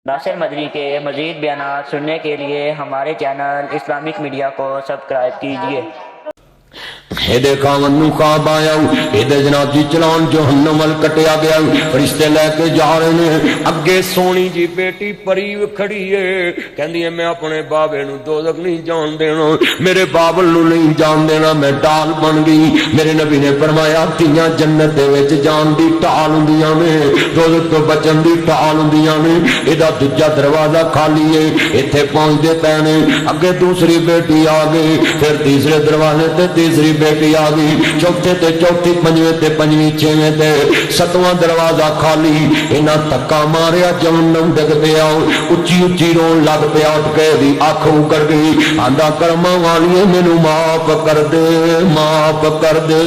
नासिर मदरी के मज़ीद बयानात सुनने के लिए हमारे चैनल इस्लामिक मीडिया को सब्सक्राइब कीजिए। ਇਹਦੇ ਖਾਵਨ ਨੂੰ ख्वाब आया, ਇਹਦੇ ਜਨਾਜ਼ੀ ਚਲਾਉਣ ਜਹੰਨਮ ਵੱਲ ਕਟਿਆ ਗਿਆ। ਫਰਿਸ਼ਤੇ ਲੈ ਕੇ ਜਾ ਰਹੇ ਨੇ। ਅੱਗੇ ਸੋਹਣੀ ਜੀ ਬੇਟੀ ਪਰੀ ਖੜੀ ਏ, ਕਹਿੰਦੀ ਏ ਮੈਂ ਆਪਣੇ ਬਾਬੇ ਨੂੰ ਦੋਜ਼ਖ ਨਹੀਂ ਜਾਣ ਦੇਣਾ, ਮੇਰੇ ਬਾਬਲ ਨੂੰ ਨਹੀਂ ਜਾਣ ਦੇਣਾ, ਮੈਂ ਢਾਲ ਬਣ ਗਈ। ਮੇਰੇ ਨਬੀ ਨੇ ਫਰਮਾਇਆ ਧੀਆਂ ਜੰਨਤ ਦੇ ਵਿੱਚ ਜਾਣ ਦੀ ਢਾਲ ਹੁੰਦੀਆਂ ਨੇ, ਦੋਜ਼ਖ ਤੋਂ ਬਚਣ ਦੀ ਢਾਲ ਹੁੰਦੀਆਂ ਨੇ। ਇਹਦਾ ਦੂਜਾ ਦਰਵਾਜ਼ਾ ਖਾਲੀ ਏ, ਇੱਥੇ ਪਹੁੰਚਦੇ ਪਏ ਨੇ। ਅੱਗੇ ਦੂਸਰੀ ਬੇਟੀ ਆ ਗਈ, ਫਿਰ ਤੀਸਰੇ ਦਰਵਾਜ਼ੇ ਤੇ ਤੀਸਰੀ बेटी आ गई, चौथे ते चौथी, पंजवें ते पंजवीं, छेवें ते सतवां दरवाजा खाली। इन्हां धक्का मारिया जहन्नम डिग पिया, उच्ची उच्ची रोन लग पिया। उठ के दी अख उगड़ गई, आंदा कर्मां वालिए मैनू माफ कर दे, माफ कर दे।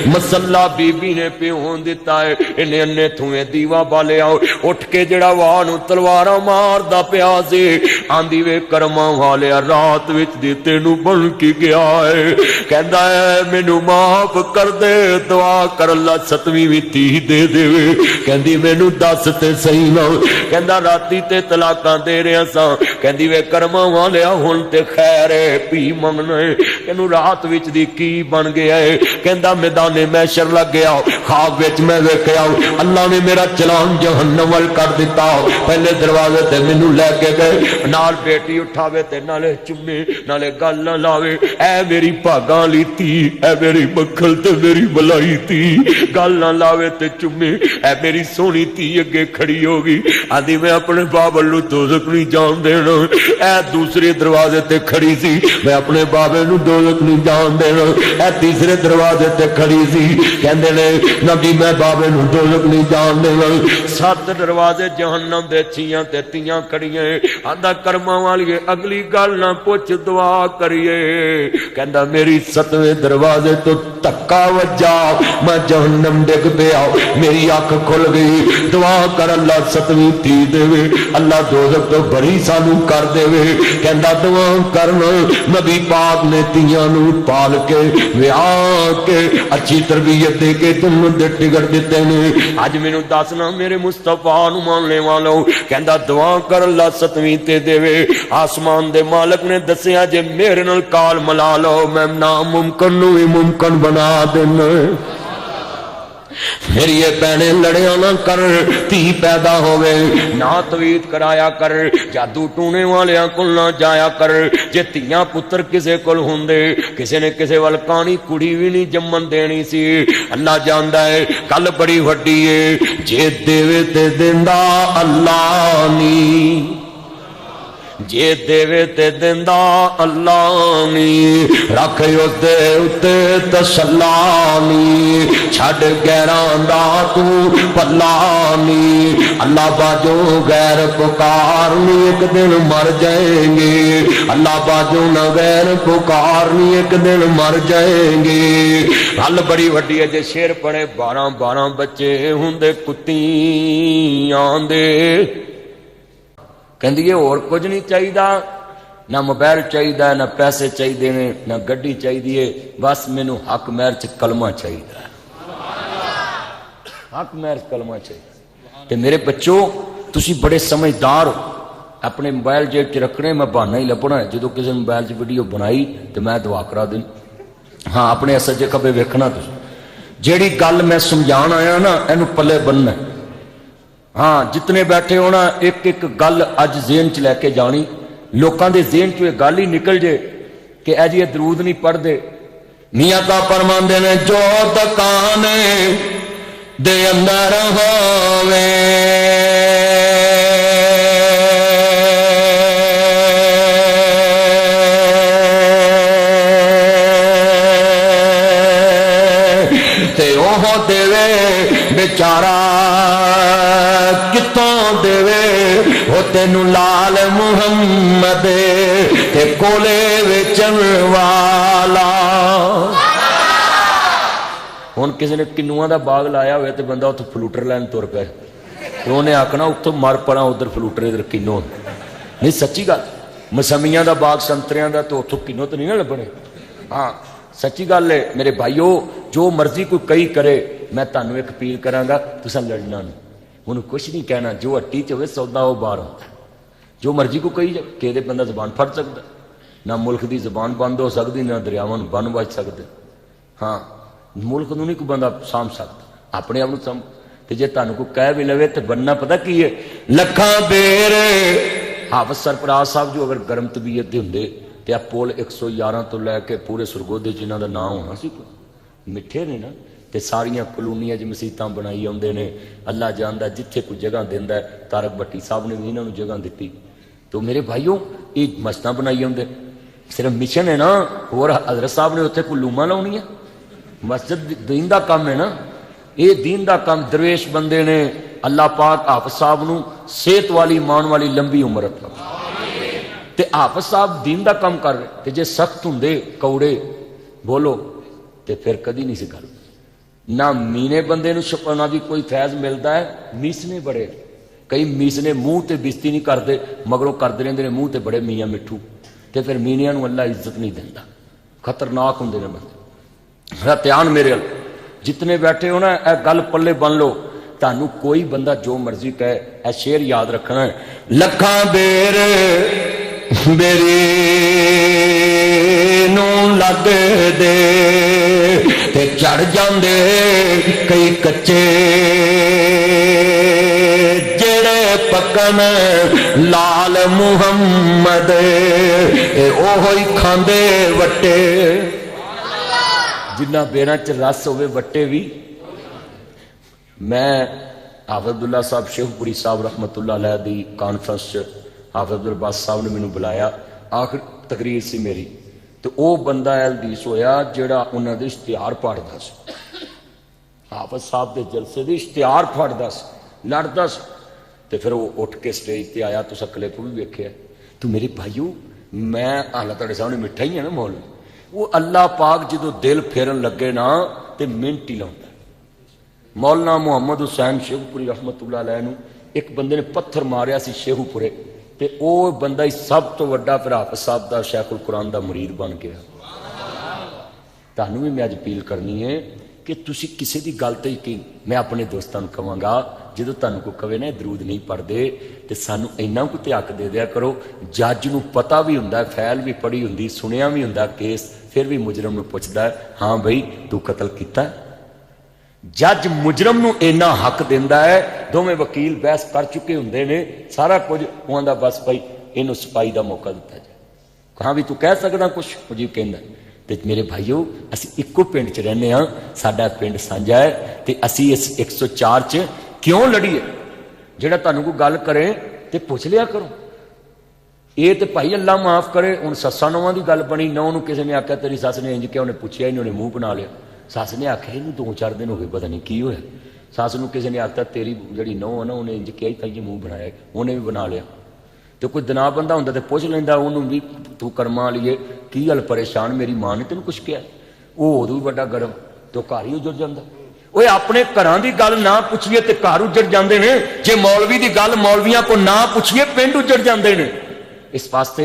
मसला बीबी ने पियोन दिता है, इन्हें अन्ने थूए दीवा बालिया। उठ के जड़ा वाह नूं तलवारां मारदा पिया सी, आंदी वे कर्मां वालिया रात विच दी तैनूं बन के गया है, कहंदा मैनू माफ कर दे, दुआ कर अल्लाह सतवीं भी धी दे देवे। कहंदी मैनू दस ते सही ना, कहंदा राती ते तलाकां दे रहा सा, कहंदी वे कर्मां वालिया हुण ते खैर है, भी मंगना है। कहनू रात विच दी की बन गया है, कहंदा मैदाने मैशर लग गया, ख्वाब विच मैं वेखिया अल्लाह ने मेरा चलान जहन्नम वल कर दिता। पहले दरवाजे ते मैनू लैके गए, नाल बेटी उठावे ते नाले चुम्मे, नाले गल ना लावे। ऐ मेरी भागां ली धी, ऐ मेरी मक्खल ते मेरी मलाई थी, गल ना लावे ते चुम्मे। ऐ मेरी सोहनी धी अगे खड़ी होगी, आंदी मैं अपने बाबल नूं दोज़ख नहीं जान देना। ऐ दूसरे दरवाजे ते खड़ी सी, मैं अपने बाबे नूं दोज़ख नहीं जान देना। ऐ तीसरे दरवाजे ते खड़ी सी, कहंदे ने नबी मैं बाबे नूं दोज़ख नहीं जान देना। सत दरवाजे जहन्नम दे छियां ते तियां खड़ियां, आंदा कर्मां वालिए अगली गल ना पुछ, दुआ करिए। कहंदा मेरी सतवें दरवाजे तो धक्का वजा, मैं जहन्नम डिग पिया, मेरी अख खुल गई। दुआ कर अल्लाह सतवीं धी देवे, अल्लाह दोज़ख तो बरी सानू कर देवे। कहंदा दुआ करना, नबी पाक ने धीआं नू पाल के विआह के अच्छी तरबियत दे के तुम दे टिकट दिते ने। अज मैनू दसना मेरे मुस्तफा नू मानने वालों, कहंदा दुआ कर अल्लाह सतवीं ते देवे। आसमान दे मालक ने दसिया जे मेरे नाल काल मिला लो, मैं नामुमकिन नू भी मुमकिन बना देना। फिर ये भैने लड़िया ना कर, धी पैदा होवे ना तवीत कराया कर, जादू टूने वालियां कोल ना जाया कर। जे धीआं पुत्र किसे कोल हुंदे, किसे ने किसे वल कानी कुड़ी भी नहीं जम्मन देनी सी। अल्लाह जानदा है गल बड़ी वड्डी है, जे देवे ते दिंदा अल्लाह नी, जे देवे ते दिंदा अल्लाह नी, रख उसदे उत्ते तसल्ला नी, छड़ गैरां दा तू पल्ला नी। अल्लाह बाजो गैर पुकारनी एक दिन मर जाएंगे, अल्लाह बाजो न गैर पुकारनी एक दिन मर जाएंगे। गल बड़ी वड्डी है, जे शेर पड़े 12-12 बच्चे हुंदे कुत्तियां दे। कहंदी है होर कुछ नहीं चाहिए, ना मोबाइल चाहिए, ना पैसे चाहिए ने, ना गड्डी चाहिए, बस मैनू हक महर च कलमा चाहिए, हक महर कलमा चाहिए। ते मेरे बच्चों तुसी बड़े समझदार हो, अपने मोबाइल जेब च रखने, मैं बहाना ही लभना है जो किसी मोबाइल च वीडियो बनाई तो मैं दुआ करा देनी। हाँ अपने सज्जे खब्बे वेखना, तुसी जेड़ी गल मैं समझाण आया ना इनू पल्ले बनना। हाँ जितने बैठे होना एक एक गल अज ज़हन च लैके जानी, लोगों के ज़हन चो गल ही निकल जे कि ऐ जी दरूद नहीं पढ़ते। मियां का फरमांदे ने जो दुकान दे अंदर होवे, ते ओह देवे बेचारा कितों देवे, हो तेनू लाल मुहम्मद ते कोले वेचन वाला। हुण किसी ने किन्नुआं दा बाग लाया हुए तो बंदा उत्थे फलूटर लैन तुर पे, तो उन्हें आखना उत्थों मर पड़ा उधर फलूटर इधर किन्नो नहीं। सच्ची गल, मसमियां दा बाग संतरियां दा तो उत्थों किन्नो तो नहीं ना लभणे। हाँ सच्ची गल है मेरे भाईओ, जो मर्जी कोई कई करे, मैं तुहानू एक अपील करांगा तुसां लड़ना नहीं, हुण कुछ नहीं कहना, जो हट्टी च होवे सौदा वो बाहर होंदा। जो मर्जी को कही जाए कि बंदा जबान फट सकता, ना मुल्क की जबान बंद हो सकती, ना दरियावां बन बच सकते। हाँ, मुल्क नूं नहीं कोई बंदा साम सकता, अपने आप साम। तो जे तुहानूं कोई कह भी लवे तो बनना पता की है, लखां बेर। हाफिज सरफराज साहब जो अगर गर्म तबीयत के होंगे तो आ पुल 111 तो लैके पूरे सरगोधे च इन्हां दा नाम होना सी। मिठे ने ना, तो सारिया कलोनिया च मसीतां बनाई आउंदे ने। अल्लाह जानदा जिथे कोई जगह दिंदा है, तारक भट्टी साहब ने भी इन्होंने जगह दी। तो मेरे भाईओ ये मस्जिदां बनाई आउंदे, सिर्फ मिशन है ना, होर हजरत साहब ने उत्थे कोई लूमा लाउणी है? मस्जिद दीन दा काम है ना, ये दीन दा काम। दरवेश बंदे ने, अल्लाह पाक हाफिज साहब नूं सेहत वाली मान वाली लंबी उम्र रखा। ते हाफिज साहब दीन दा काम कर रहे, ते जे सख्त हुंदे कौड़े बोलो तो फिर कदी नहीं सी गल। ना मीने बंदे नूं छपाना भी कोई फैज़ मिलता है, मीसने बड़े। कई मीसने मूँह ते बिस्ती नहीं करते, मगरों करते रहते हैं मूँह ते बड़े मियाँ मिठू। तो फिर मीनिया नूं अल्लाह इज्जत नहीं देता, खतरनाक होंदे ने बंदे। मेरा ध्यान मेरे अल जितने बैठे हो ना, यह गल पल्ले बन लो। तुहानूं कोई बंदा जो मर्जी कहे, यह शेर याद रखना है, लखां बेर मेरी नूं लग दे ते चढ़ जांदे कई कच्चे, जेड़े पकन लाल मुहम्मद ओहो ही खांदे वट्टे। जिन्ना बेरां च रस होवे वट्टे भी। मैं हाफिज अब्दुल्ला साहब शेखपुरी साहब रहमतुल्लाह अलैह दी कॉन्फ्रेंस च हाफिज अब्दुल अब्बास साहब ने मैनू बुलाया, आखिर तकरीर सी मेरी। तो वह बंदा हदीस होया जिहड़ा उन्हां दे इश्तिहार पढ़दा सी, हाफिज साहब के जलसे दे इश्तिहार पढ़दा सी, लड़दा सी। तो फिर वो उठ के स्टेज पर आया, तुसां क्लिप भी वेखिआ। तो मेरे भाईओ, मैं हालां तुहाडे सामने मिठा ही है ना मौलवी। वो अल्लाह पाक जो दिल फेरन लगे ना तो मिनट ही लाउंदा। मौलाना मुहम्मद हुसैन शेखपुरी रहमतुल्लाह अलैह नूं एक बंदे ने पत्थर मारिया सी शेखुपुरे, तो वह बंदा ही सब तो वड्डा फिर हाफिज साहब का शैखुल कुरान का मुरीद बन गया। तुहानूं भी मैं अज अपील करनी है कि तुसी किसी की गल ते यकीन, मैं अपने दोस्तों को कहांगा, जो तुहानूं कोई कहे ना दरूद नहीं पढ़ते तो सानू इन्ना कुछ हक दे दिया करो। जज नूं पता भी हुंदा, फैल भी पढ़ी हुंदी, सुनिया भी हुंदा केस, फिर भी मुजरम नूं पुछदा है, हाँ बई तू कतल कीता? जज मुजरम नूं इन्ना हक दिंदा है। दोवें वकील बहस कर चुके हुंदे ने, सारा कुछ उहां बस भाई इनू सफाई का मौका दिता जाए। हाँ भी तू कह सकदा कुछ? मुझे कहंदा। तो मेरे भाईओ, असीं इक्को पिंड च रहिंदे हां, साडा पिंड साझा है, तो असीं इस 104 च क्यों लड़ीए? जिहड़ा तुहानूं कोई गल करे तो पुछ लिया करो। ये तो भाई अल्लाह माफ करे, हुण सस्सां नौवां दी गल बनी, नौं नूं किसी ने आख्या तेरी सस ने इंज किया, उन्हें पुछया ही नहीं, उन्हें मूँह बना लिया। सस ने आख्या इनू 2-4 दिन हो गए पता नहीं की होया। सस नूं किसी ने आख्या तेरी जिहड़ी नौं है ना, उन्हें इंज किया ही ताइयों मूँह बनाया, उन्हें भी बना लिया। तो कोई दना बंदा हुंदा तो पुछ लैंदा उन्होंने भी, तू कर्मां वालीए की गल परेशान, मेरी मां ने तेन कुछ किया? वो उदों भी बड़ा गर्म, तो घर ही उजड़ जाता। वो अपने घरां दी गल ना पुछिए तो घर उजड़ जाते हैं, जे मौलवी की गल मौलवियां को ना पुछिए पिंड उजड़ जाते हैं। इस वास्ते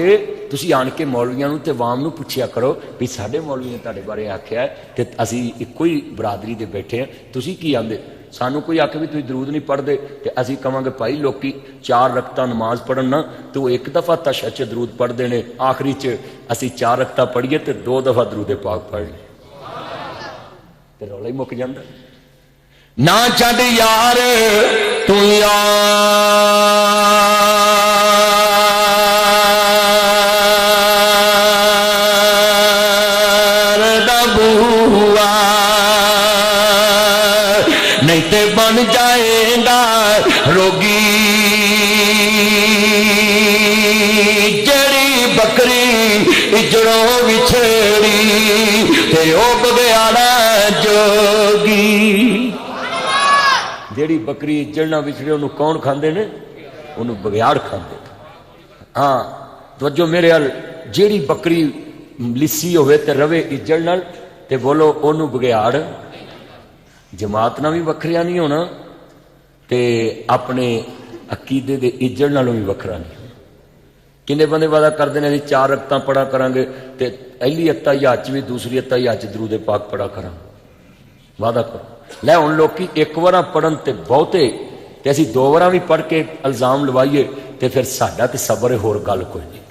तुसीं आण के मौलवियां नूं ते वाम नूं पुछिया करो भी साडे मौलवी ने तुहाडे बारे आख्या है, ते असीं इक्को ही बरादरी दे बैठे हैं, तुसीं की आंदे? सानू कोई आखे भी तुसीं दरूद नहीं पढ़ते तो असीं कहांगे भाई लोग 4 रकतां नमाज पढ़न ना तो एक दफ़ा तशहद च दरूद पढ़ते हैं, आखिरी च असीं 4 रकतां पढ़िए तो 2 दफ़ा दरूद पाक पढ़ लें, तो रौला ही मुक जांदा। ना छड्ड यार तू नहीं ते बन जाएगा रोगी, जड़ी बकरी इजड़ों विछेड़ी ते ओ बगयाड़ा जोगी। जड़ी बकरी इजड़ना विछड़े उन्होंने कौन खांदे ने? उन्होंने बगयाड़ खांदे। हाँ तवज्जो मेरे अल, जेड़ी बकरी लिस्सी होवे ते रवे इजड़ नाल ते बोलो ओनू बगयाड़। जमात ना भी वखरिया नहीं होना ते अपने अकीदे दे इज्जत नालों भी वखरा नहीं होना। किन्ने बंदे वादा करते हैं 4 रकतां पढ़ा करांगे ते पहली अत्ताहियात भी दूसरी अत्ताहियात दरूद पाक पढ़ा करांगे, वादा करो। लै हुण लोकी एक बार पढ़न ते बहुते ਤੇ ਅਸੀਂ 2 ਵਾਰਾਂ ਵੀ ਪੜ੍ਹ ਕੇ ਇਲਜ਼ਾਮ ਲਵਾਈਏ ਤੇ ਫਿਰ ਸਾਡਾ ਤੇ ਸਬਰ ਹੈ, ਹੋਰ ਗੱਲ ਕੋਈ ਨਹੀਂ।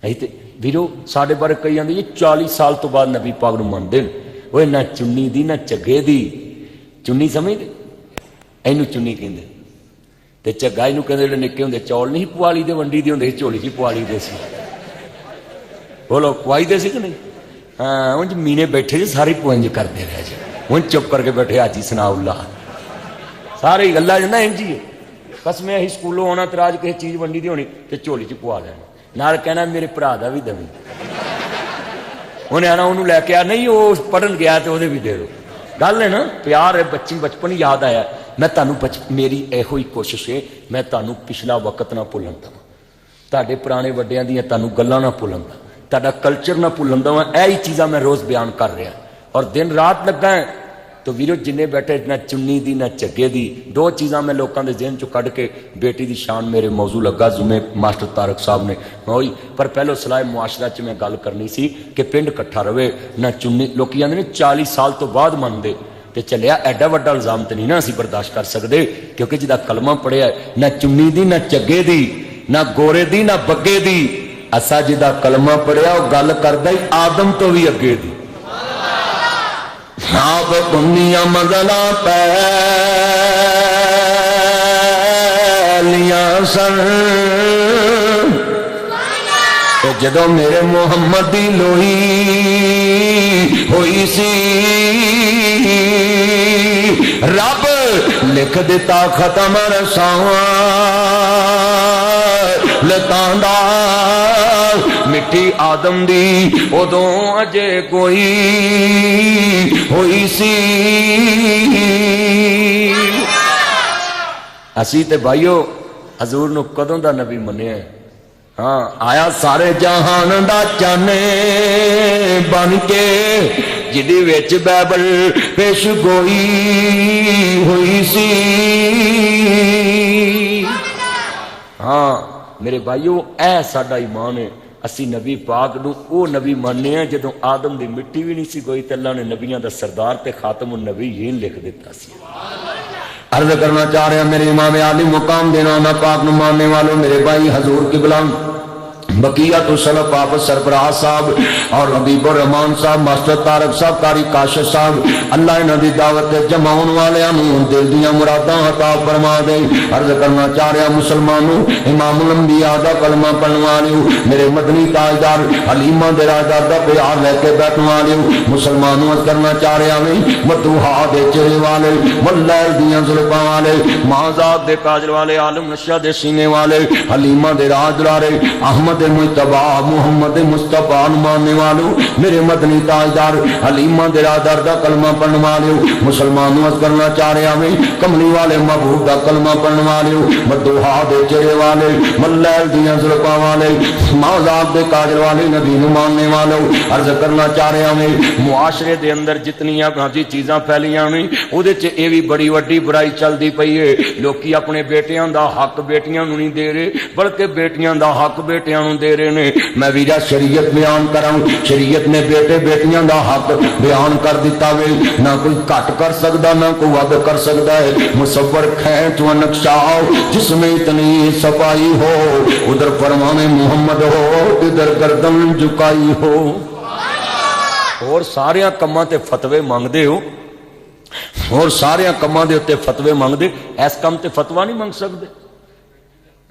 ਅਸੀਂ ਤੇ ਵੀਰੋ ਸਾਡੇ ਬਾਰੇ ਕਈ ਜਾਂਦੇ ਜੀ 40 ਸਾਲ ਤੋਂ ਬਾਅਦ ਨਬੀ ਪਾਕ ਨੂੰ ਮੰਨਦੇ ਨੇ। ਓਏ ਨਾ ਚੁੰਨੀ ਦੀ ਨਾ ਝੱਗੇ ਦੀ, ਚੁੰਨੀ ਸਮਝਦੇ, ਇਹਨੂੰ ਚੁੰਨੀ ਕਹਿੰਦੇ, ਤੇ ਝੱਗਾ ਇਹਨੂੰ ਕਹਿੰਦੇ। ਜਿਹੜੇ ਨਿੱਕੇ ਹੁੰਦੇ ਚੌਲ ਨਹੀਂ ਪੁਆਲੀ ਦੇ ਵੰਡੀ ਦੇ ਹੁੰਦੇ ਸੀ, ਝੋਲੀ 'ਚ ਪੁਆਲੀ ਦੇ ਸੀ, ਬੋਲੋ ਪੁਆਈ ਦੇ ਸੀ ਕਿ ਨਹੀਂ? ਹਾਂ, ਉਂਝ ਮੀਨੇ ਬੈਠੇ ਜੀ ਸਾਰੇ ਪੁੰਜ ਕਰਦੇ ਰਹੇ ਜੀ, ਹੁਣ ਚੁੱਪ ਕਰਕੇ ਬੈਠੇ ਹਾਜੀ ਸਨਾਉल्ला, ਸਾਰੇ ਗੱਲਾਂ ਜਾਂਦਾ ਇੰਝ ਹੀ ਹੈ। ਕਸਮੇ ਅਸੀਂ ਸਕੂਲੋਂ ਆਉਣਾ ਤੇ ਰਾਜ ਕਿਸੇ ਚੀਜ਼ ਵੰਡੀ ਦੀ ਹੋਣੀ ਤੇ ਝੋਲੀ 'ਚ ਪਵਾ ਲੈਣਾ, ਨਾਲ ਕਹਿਣਾ ਮੇਰੇ ਭਰਾ ਦਾ ਵੀ ਦਵੀਂ। ਉਹਨੇ ਆਣਾ ਉਹਨੂੰ ਲੈ ਕੇ ਆ, ਨਹੀਂ ਉਹ ਪੜ੍ਹਨ ਗਿਆ ਤੇ ਉਹਦੇ ਵੀ ਦੇ ਦਿਓ। ਗੱਲ ਹੈ ਨਾ, ਪਿਆਰ ਹੈ, ਬਚਪਨ ਯਾਦ ਆਇਆ। ਮੈਂ ਤੁਹਾਨੂੰ ਮੇਰੀ ਇਹੋ ਹੀ ਕੋਸ਼ਿਸ਼ ਹੈ, ਮੈਂ ਤੁਹਾਨੂੰ ਪਿਛਲਾ ਵਕਤ ਨਾ ਭੁੱਲਣ ਦੇਵਾਂ, ਤੁਹਾਡੇ ਪੁਰਾਣੇ ਵੱਡਿਆਂ ਦੀਆਂ ਤੁਹਾਨੂੰ ਗੱਲਾਂ ਨਾ ਭੁੱਲਣ ਦੇਵਾਂ, ਤੁਹਾਡਾ ਕਲਚਰ ਨਾ ਭੁੱਲਣ ਦੇਵਾਂ। ਇਹ ਹੀ ਚੀਜ਼ਾਂ ਮੈਂ ਰੋਜ਼ ਬਿਆਨ ਕਰ ਰਿਹਾ ਔਰ ਦਿਨ ਰਾਤ ਲੱਗਾ ਹੈ। तो वीरो जिन्ने बैठे ना चुन्नी दी ना झग्गे दी, 2 चीज़ां मैं लोगों के जहन चो कढ़ के बेटी की शान मेरे मौजू लगा जुमे मास्टर तारक साहब ने होई। पर पहलो सलाह मुआशरा च मैं गल करनी सी कि पिंड कट्ठा रवे ना चुन्नी। लोग आंदे ने 40 साल तो बाद मनते तो चलिया एडा वड्डा इल्जाम तो नहीं ना असीं बर्दाश्त कर सकते, क्योंकि जिदा कलमा पढ़िया ना चुन्नी दी ना झग्गे दी ना गोरे दी ना बग्गे दी, असा जिदा कलमा पढ़िया वो गल करदा ही आदम तो भी अगे दी। आप दुनिया मदला पैलिया सन ते जदों मेरे मुहम्मद दी लोई होई सी, रब लिख दिता खत्म रसावा लतांदा मिट्टी आदम दी उदों अजे कोई होई सी। असी ते भाईओ हजूर नूं कदों दा नबी मन्निया। हाँ, आया सारे जहान दा चाने बन के, जिदी विच बाइबल पेश गोई हुई सी। हाँ मेरे भाईओ, ऐ साडा ईमान है। असी नबी पाक नूं ओ नबी मानने हैं जदों आदम दी मिट्टी भी नहीं सी गोई ते अल्लाह ने नबियां दा सरदार ते खातमुन नबीयीन लिख दिता सी। अर्ज करना चाह रहे हैं मेरे इमाम आली मुकाम देना ना पाक नूं मानने वालों, मेरे भाई हजूर किबला बकिया तो सलफ आप सरबराह साहब और हबीबुर रहमान साहब, मास्टर तारक साहब, कारी काशिफ साहब, अल्लाह इन्हां दी दावत जमाउन वालियां नूं दिल दीयां मुरादां अता फरमा दे। अर्ज करना चाह रहा मुसलमानों, इमामुल अंबिया दा कलमा पढ़न वालिओ, मेरे मदनी ताजदार हलीमा दे राजदार दा प्यार लेके बैठन वालिओ, मुसलमानों अर्ज करना चाह रहा मैं मदूहा दे चेहरे वाले, मल्लैल दियां जुल्फां वाले, माजाब दे काजल वाले, आलम नशा दे सीने वाले, हलीमा दे राज दुलारे, अहमद मुस्तफा मुहम्मद मुस्तफा मानने वालों, मेरे मदनी ताजदार हलीमा दे राजदार दा कलमा पढ़ने वाले, मुसलमानों अर्ज करना चाह रहा मैं कमली वाले महबूब दा कलमा पढ़ने वाले, मदूहा दे चेहरे वाले, मल्लैल दियां जुल्फां वाले, माजाब दे काजल वाले नबी नूं मानने वालों, अर्ज करना चाह रहा मैं मुआशरे दे अंदर जितनियां भाजी चीज़ां फैलियां ने उहदे च ये भी बड़ी वड्डी बुराई चलती पई है। लोकी अपने बेटियां दा हक बेटियां नूं नहीं दे रहे, बल्कि बेटियां दा हक बेटियां नूं दे रहे ने। मैं वीरा शरीयत बयान कराऊं, शरीयत ने बेटे बेटियां दा हक बयान कर दिता वे, ना कोई घट कर सकता ना कोई वध कर सकता है। मुसव्वर खैच व नक्शा जिसमें इतनी सफाई हो, उधर फरमाने मुहम्मद हो, इधर गर्दन झुकाई हो। और सारिया कमां ते फतवे मंगदे हो, और सारिया कमां दे उत्ते फतवे मंगदे, इस कम ते फतवा नहीं मंग सकते।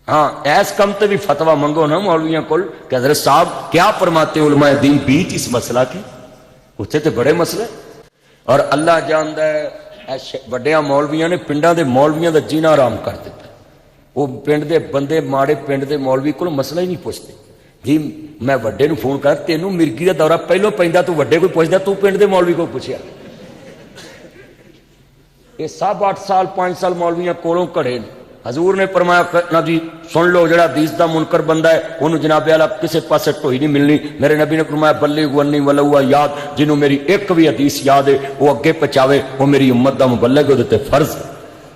हाँ, ऐस कम ते भी फतवा मंगो ना मौलवियों को कि हज़रत साहब क्या फरमाते उलमाए दीन बीच इस मसला की, उत्थे ते बड़े मसले। और अल्लाह जानदा है वड्डियां मौलवियां ने पिंडां दे मौलवियां दा जीना आराम कर दिता। वो पिंड दे बंदे माड़े पिंड दे मौलवी को मसला ही नहीं पुछते जी। मैं वड्डे नूं फोन कर, तेनू मिर्गी दा दौरा पहलों पैंदा, तू वड्डे कोई पुछदा, तू पिंड दे मौलवी को पुछया। ये 7-8 साल 5 साल मौलवियां कोलों घड़े ने। हजूर ने फरमाया ना जी सुन लो, जड़ा हदीस दा मुनकर बंदा है उन्होंने जनाबे वाला किसी पासे ढोई नहीं मिलनी। मेरे नबी ने फरमाया बल्ली गुअन्नी वलहुआ याद, जिन्हों मेरी एक भी हदीस याद है वो अगे पहुंचावे, वो मेरी उम्मत दा मुबल्लिग, उहदे ते फर्ज।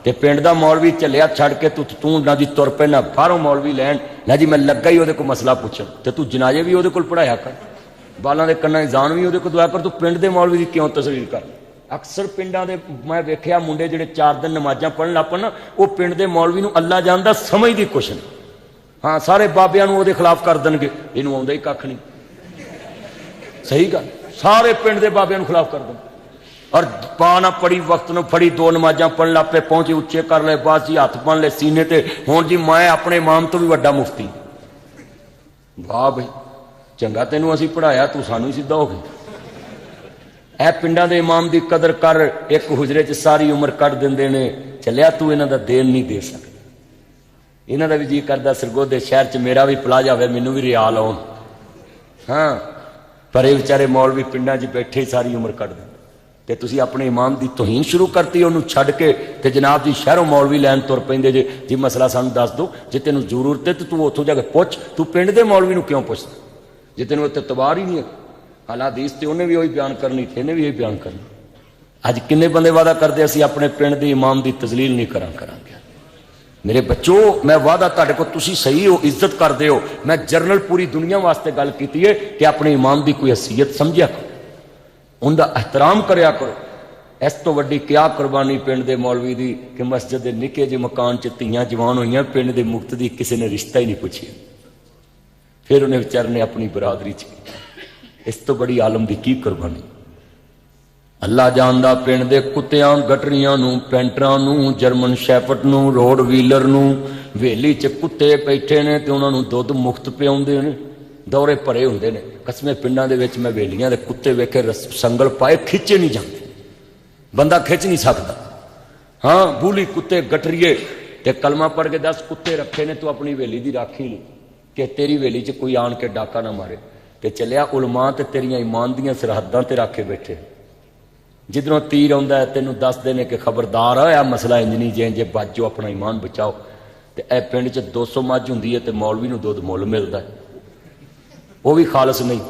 ते पिंड दा मौलवी चलिया छड़ के तू ना जी तुर पे ना बाहरों मौलवी लैन, ना जी मैं लगा ही उहदे को मसला पूछन, ते तू जनाजे भी उहदे कोल पढ़ाया कर, बालां दे कन्नां जान भी उहदे को दुआ कर, तू पिंड दे मौलवी दी क्यों तस्वीर कर। ਅਕਸਰ ਪਿੰਡਾਂ ਦੇ ਮੈਂ ਵੇਖਿਆ ਮੁੰਡੇ ਜਿਹੜੇ 4 ਦਿਨ ਨਮਾਜ਼ਾਂ ਪੜ੍ਹਨ ਲੱਗ ਪਣ ਨਾ, ਉਹ ਪਿੰਡ ਦੇ ਮੌਲਵੀ ਨੂੰ ਅੱਲਾ ਜਾਣਦਾ ਸਮਝਦੀ ਕੁਛ ਨਹੀਂ। ਹਾਂ, ਸਾਰੇ ਬਾਬਿਆਂ ਨੂੰ ਉਹਦੇ ਖਿਲਾਫ ਕਰ ਦੇਣਗੇ, ਇਹਨੂੰ ਆਉਂਦਾ ਹੀ ਕੱਖ ਨਹੀਂ। ਸਹੀ ਗੱਲ, ਸਾਰੇ ਪਿੰਡ ਦੇ ਬਾਬਿਆਂ ਨੂੰ ਖਿਲਾਫ ਕਰ ਦੇਣ। ਔਰ ਪਾ ਨਾ ਪੜੀ ਵਕਤ ਨੂੰ ਫੜੀ, 2 ਨਮਾਜ਼ਾਂ ਪੜ੍ਹਨ ਲੱਗ ਪਏ, ਪਹੁੰਚੇ ਉੱਚੇ ਕਰ ਲਏ, ਬਾਅਦ ਜੀ ਹੱਥ ਬੰਨ ਲਏ ਸੀਨੇ ਤੇ, ਹੁਣ ਜੀ ਮੈਂ ਆਪਣੇ ਇਮਾਮ ਤੋਂ ਵੀ ਵੱਡਾ ਮੁਫਤੀ। ਵਾਹ ਬਈ, ਚੰਗਾ ਤੈਨੂੰ ਅਸੀਂ ਪੜ੍ਹਾਇਆ, ਤੂੰ ਸਾਨੂੰ ਹੀ ਸਿੱਧਾ ਹੋ ਗਿਆ। ਇਹ ਪਿੰਡਾਂ ਦੇ ਇਮਾਮ ਦੀ ਕਦਰ ਕਰ, ਇੱਕ ਹੁਜਰੇ 'ਚ ਸਾਰੀ ਉਮਰ ਕੱਢ ਦਿੰਦੇ ਨੇ। ਚੱਲਿਆ ਤੂੰ ਇਹਨਾਂ ਦਾ ਦੇਣ ਨਹੀਂ ਦੇ ਸਕਦਾ। ਇਹਨਾਂ ਦਾ ਵੀ ਜੀ ਕਰਦਾ ਸਰਗੋਧੇ ਸ਼ਹਿਰ 'ਚ ਮੇਰਾ ਵੀ ਪਲਾਜ਼ਾ ਹੋਵੇ, ਮੈਨੂੰ ਵੀ ਰਿਆਲ ਆਉਣ। ਹਾਂ, ਪਰ ਇਹ ਵਿਚਾਰੇ ਮੌਲਵੀ ਪਿੰਡਾਂ 'ਚ ਬੈਠੇ ਸਾਰੀ ਉਮਰ ਕੱਢ ਦਿੰਦੇ। ਤੇ ਤੁਸੀਂ ਆਪਣੇ ਇਮਾਮ ਦੀ ਤੋਹੀਨ ਸ਼ੁਰੂ ਕਰਤੀ, ਉਹਨੂੰ ਛੱਡ ਕੇ ਤੇ ਜਨਾਬ ਜੀ ਸ਼ਹਿਰੋਂ ਮੌਲਵੀ ਲੈਣ ਤੁਰ ਪੈਂਦੇ ਜੇ। ਜੀ ਮਸਲਾ ਸਾਨੂੰ ਦੱਸ ਦਿਓ, ਜੇ ਤੈਨੂੰ ਜ਼ਰੂਰਤ ਹੈ ਤੇ ਤੂੰ ਉੱਥੋਂ ਜਾ ਕੇ ਪੁੱਛ, ਤੂੰ ਪਿੰਡ ਦੇ ਮੌਲਵੀ ਨੂੰ ਕਿਉਂ ਪੁੱਛਦਾ ਜੇ ਤੈਨੂੰ ਉੱਥੇ ਤਬਾਰ ਹੀ ਨਹੀਂ ਹੈ। ਹਾਲਾਤ ਹਦੀਸ ਤੇ ਉਹਨੇ ਵੀ ਉਹੀ ਬਿਆਨ ਕਰਨੀ, ਤੇ ਇਹਨੇ ਵੀ ਇਹੀ ਬਿਆਨ ਕਰਨੀ। ਅੱਜ ਕਿੰਨੇ ਬੰਦੇ ਵਾਅਦਾ ਕਰਦੇ ਅਸੀਂ ਆਪਣੇ ਪਿੰਡ ਦੇ ਇਮਾਮ ਦੀ ਤਜ਼ਲੀਲ ਨਹੀਂ ਕਰਾਂਗੇ। ਮੇਰੇ ਬੱਚੋ, ਮੈਂ ਵਾਅਦਾ ਤੁਹਾਡੇ ਕੋਲ, ਤੁਸੀਂ ਸਹੀ ਹੋ, ਇੱਜ਼ਤ ਕਰਦੇ ਹੋ। ਮੈਂ ਜਰਨਲ ਪੂਰੀ ਦੁਨੀਆ ਵਾਸਤੇ ਗੱਲ ਕੀਤੀ ਹੈ ਕਿ ਆਪਣੇ ਇਮਾਮ ਦੀ ਕੋਈ ਹਸੀਅਤ ਸਮਝਿਆ ਕਰੋ, ਉਹਦਾ ਇਹਤਰਾਮ ਕਰਿਆ ਕਰੋ। ਇਸ ਤੋਂ ਵੱਡੀ ਕਿਆ ਕੁਰਬਾਨੀ ਪਿੰਡ ਦੇ ਮੌਲਵੀ ਦੀ ਕਿ ਮਸਜਿਦ ਦੇ ਨਿੱਕੇ ਜਿਹੇ ਮਕਾਨ 'ਚ ਧੀਆਂ ਜਵਾਨ ਹੋਈਆਂ, ਪਿੰਡ ਦੇ ਮੁਫਤ ਦੀ ਕਿਸੇ ਨੇ ਰਿਸ਼ਤਾ ਹੀ ਨਹੀਂ ਪੁੱਛਿਆ। ਫਿਰ ਉਹਨੇ ਵਿਚਾਰੇ ਨੇ ਆਪਣੀ ਬਰਾਦਰੀ 'ਚ, ਇਸ ਤੋਂ ਬੜੀ ਆਲਮ ਦੀ ਕੀ ਕੁਰਬਾਨੀ। ਅੱਲਾ ਜਾਣਦਾ ਪਿੰਡ ਦੇ ਕੁੱਤਿਆਂ, ਗਟਰੀਆਂ ਨੂੰ, ਪੈਂਟਰਾਂ ਨੂੰ, ਜਰਮਨ ਸ਼ੈਫਰਡ ਨੂੰ, ਰੋਡ ਵੀਲਰ ਨੂੰ, ਹਵੇਲੀ 'ਚ ਕੁੱਤੇ ਬੈਠੇ ਨੇ ਤੇ ਉਹਨਾਂ ਨੂੰ ਦੁੱਧ ਮੁਫਤ ਪਿਆਉਂਦੇ ਨੇ, ਦੌਰੇ ਭਰੇ ਹੁੰਦੇ ਨੇ। ਕਸਮੇ ਪਿੰਡਾਂ ਦੇ ਵਿੱਚ ਮੈਂ ਹਵੇਲੀਆਂ ਦੇ ਕੁੱਤੇ ਵੇਖੇ, ਸੰਗਲ ਪਾਏ, ਖਿੱਚੇ ਨਹੀਂ ਜਾਂਦੇ, ਬੰਦਾ ਖਿੱਚ ਨਹੀਂ ਸਕਦਾ। ਹਾਂ, ਬੂਲੀ ਕੁੱਤੇ ਗਟਰੀਏ ਤੇ ਕਲਮਾ ਪੜ੍ਹ ਕੇ 10 ਕੁੱਤੇ ਰੱਖੇ ਨੇ, ਤੂੰ ਆਪਣੀ ਹਵੇਲੀ ਦੀ ਰਾਖੀ ਲਈ ਕਿ ਤੇਰੀ ਹਵੇਲੀ 'ਚ ਕੋਈ ਆਣ ਕੇ ਡਾਕਾ ਨਾ ਮਾਰੇ। ਤੇ ਚੱਲਿਆ ਉਲਮਾ ਤੇ ਤੇਰੀਆਂ ਈਮਾਨ ਦੀਆਂ ਸਰਹੱਦਾਂ ਤੇ ਰੱਖ ਕੇ ਬੈਠੇ, ਜਿੱਧਰੋਂ ਤੀਰ ਆਉਂਦਾ ਹੈ ਤੈਨੂੰ ਦੱਸਦੇ ਨੇ ਕਿ ਖਬਰਦਾਰ ਆ ਮਸਲਾ ਇੰਜ ਨਹੀਂ, ਜੇ ਬਾਜੋ ਆਪਣਾ ਈਮਾਨ ਬਚਾਓ। ਤੇ ਇਹ ਪਿੰਡ 'ਚ 200 ਮੱਝ ਹੁੰਦੀ ਹੈ ਤੇ ਮੌਲਵੀ ਨੂੰ ਦੁੱਧ ਮੁੱਲ ਮਿਲਦਾ, ਉਹ ਵੀ ਖਾਲਸ ਨਹੀਂ।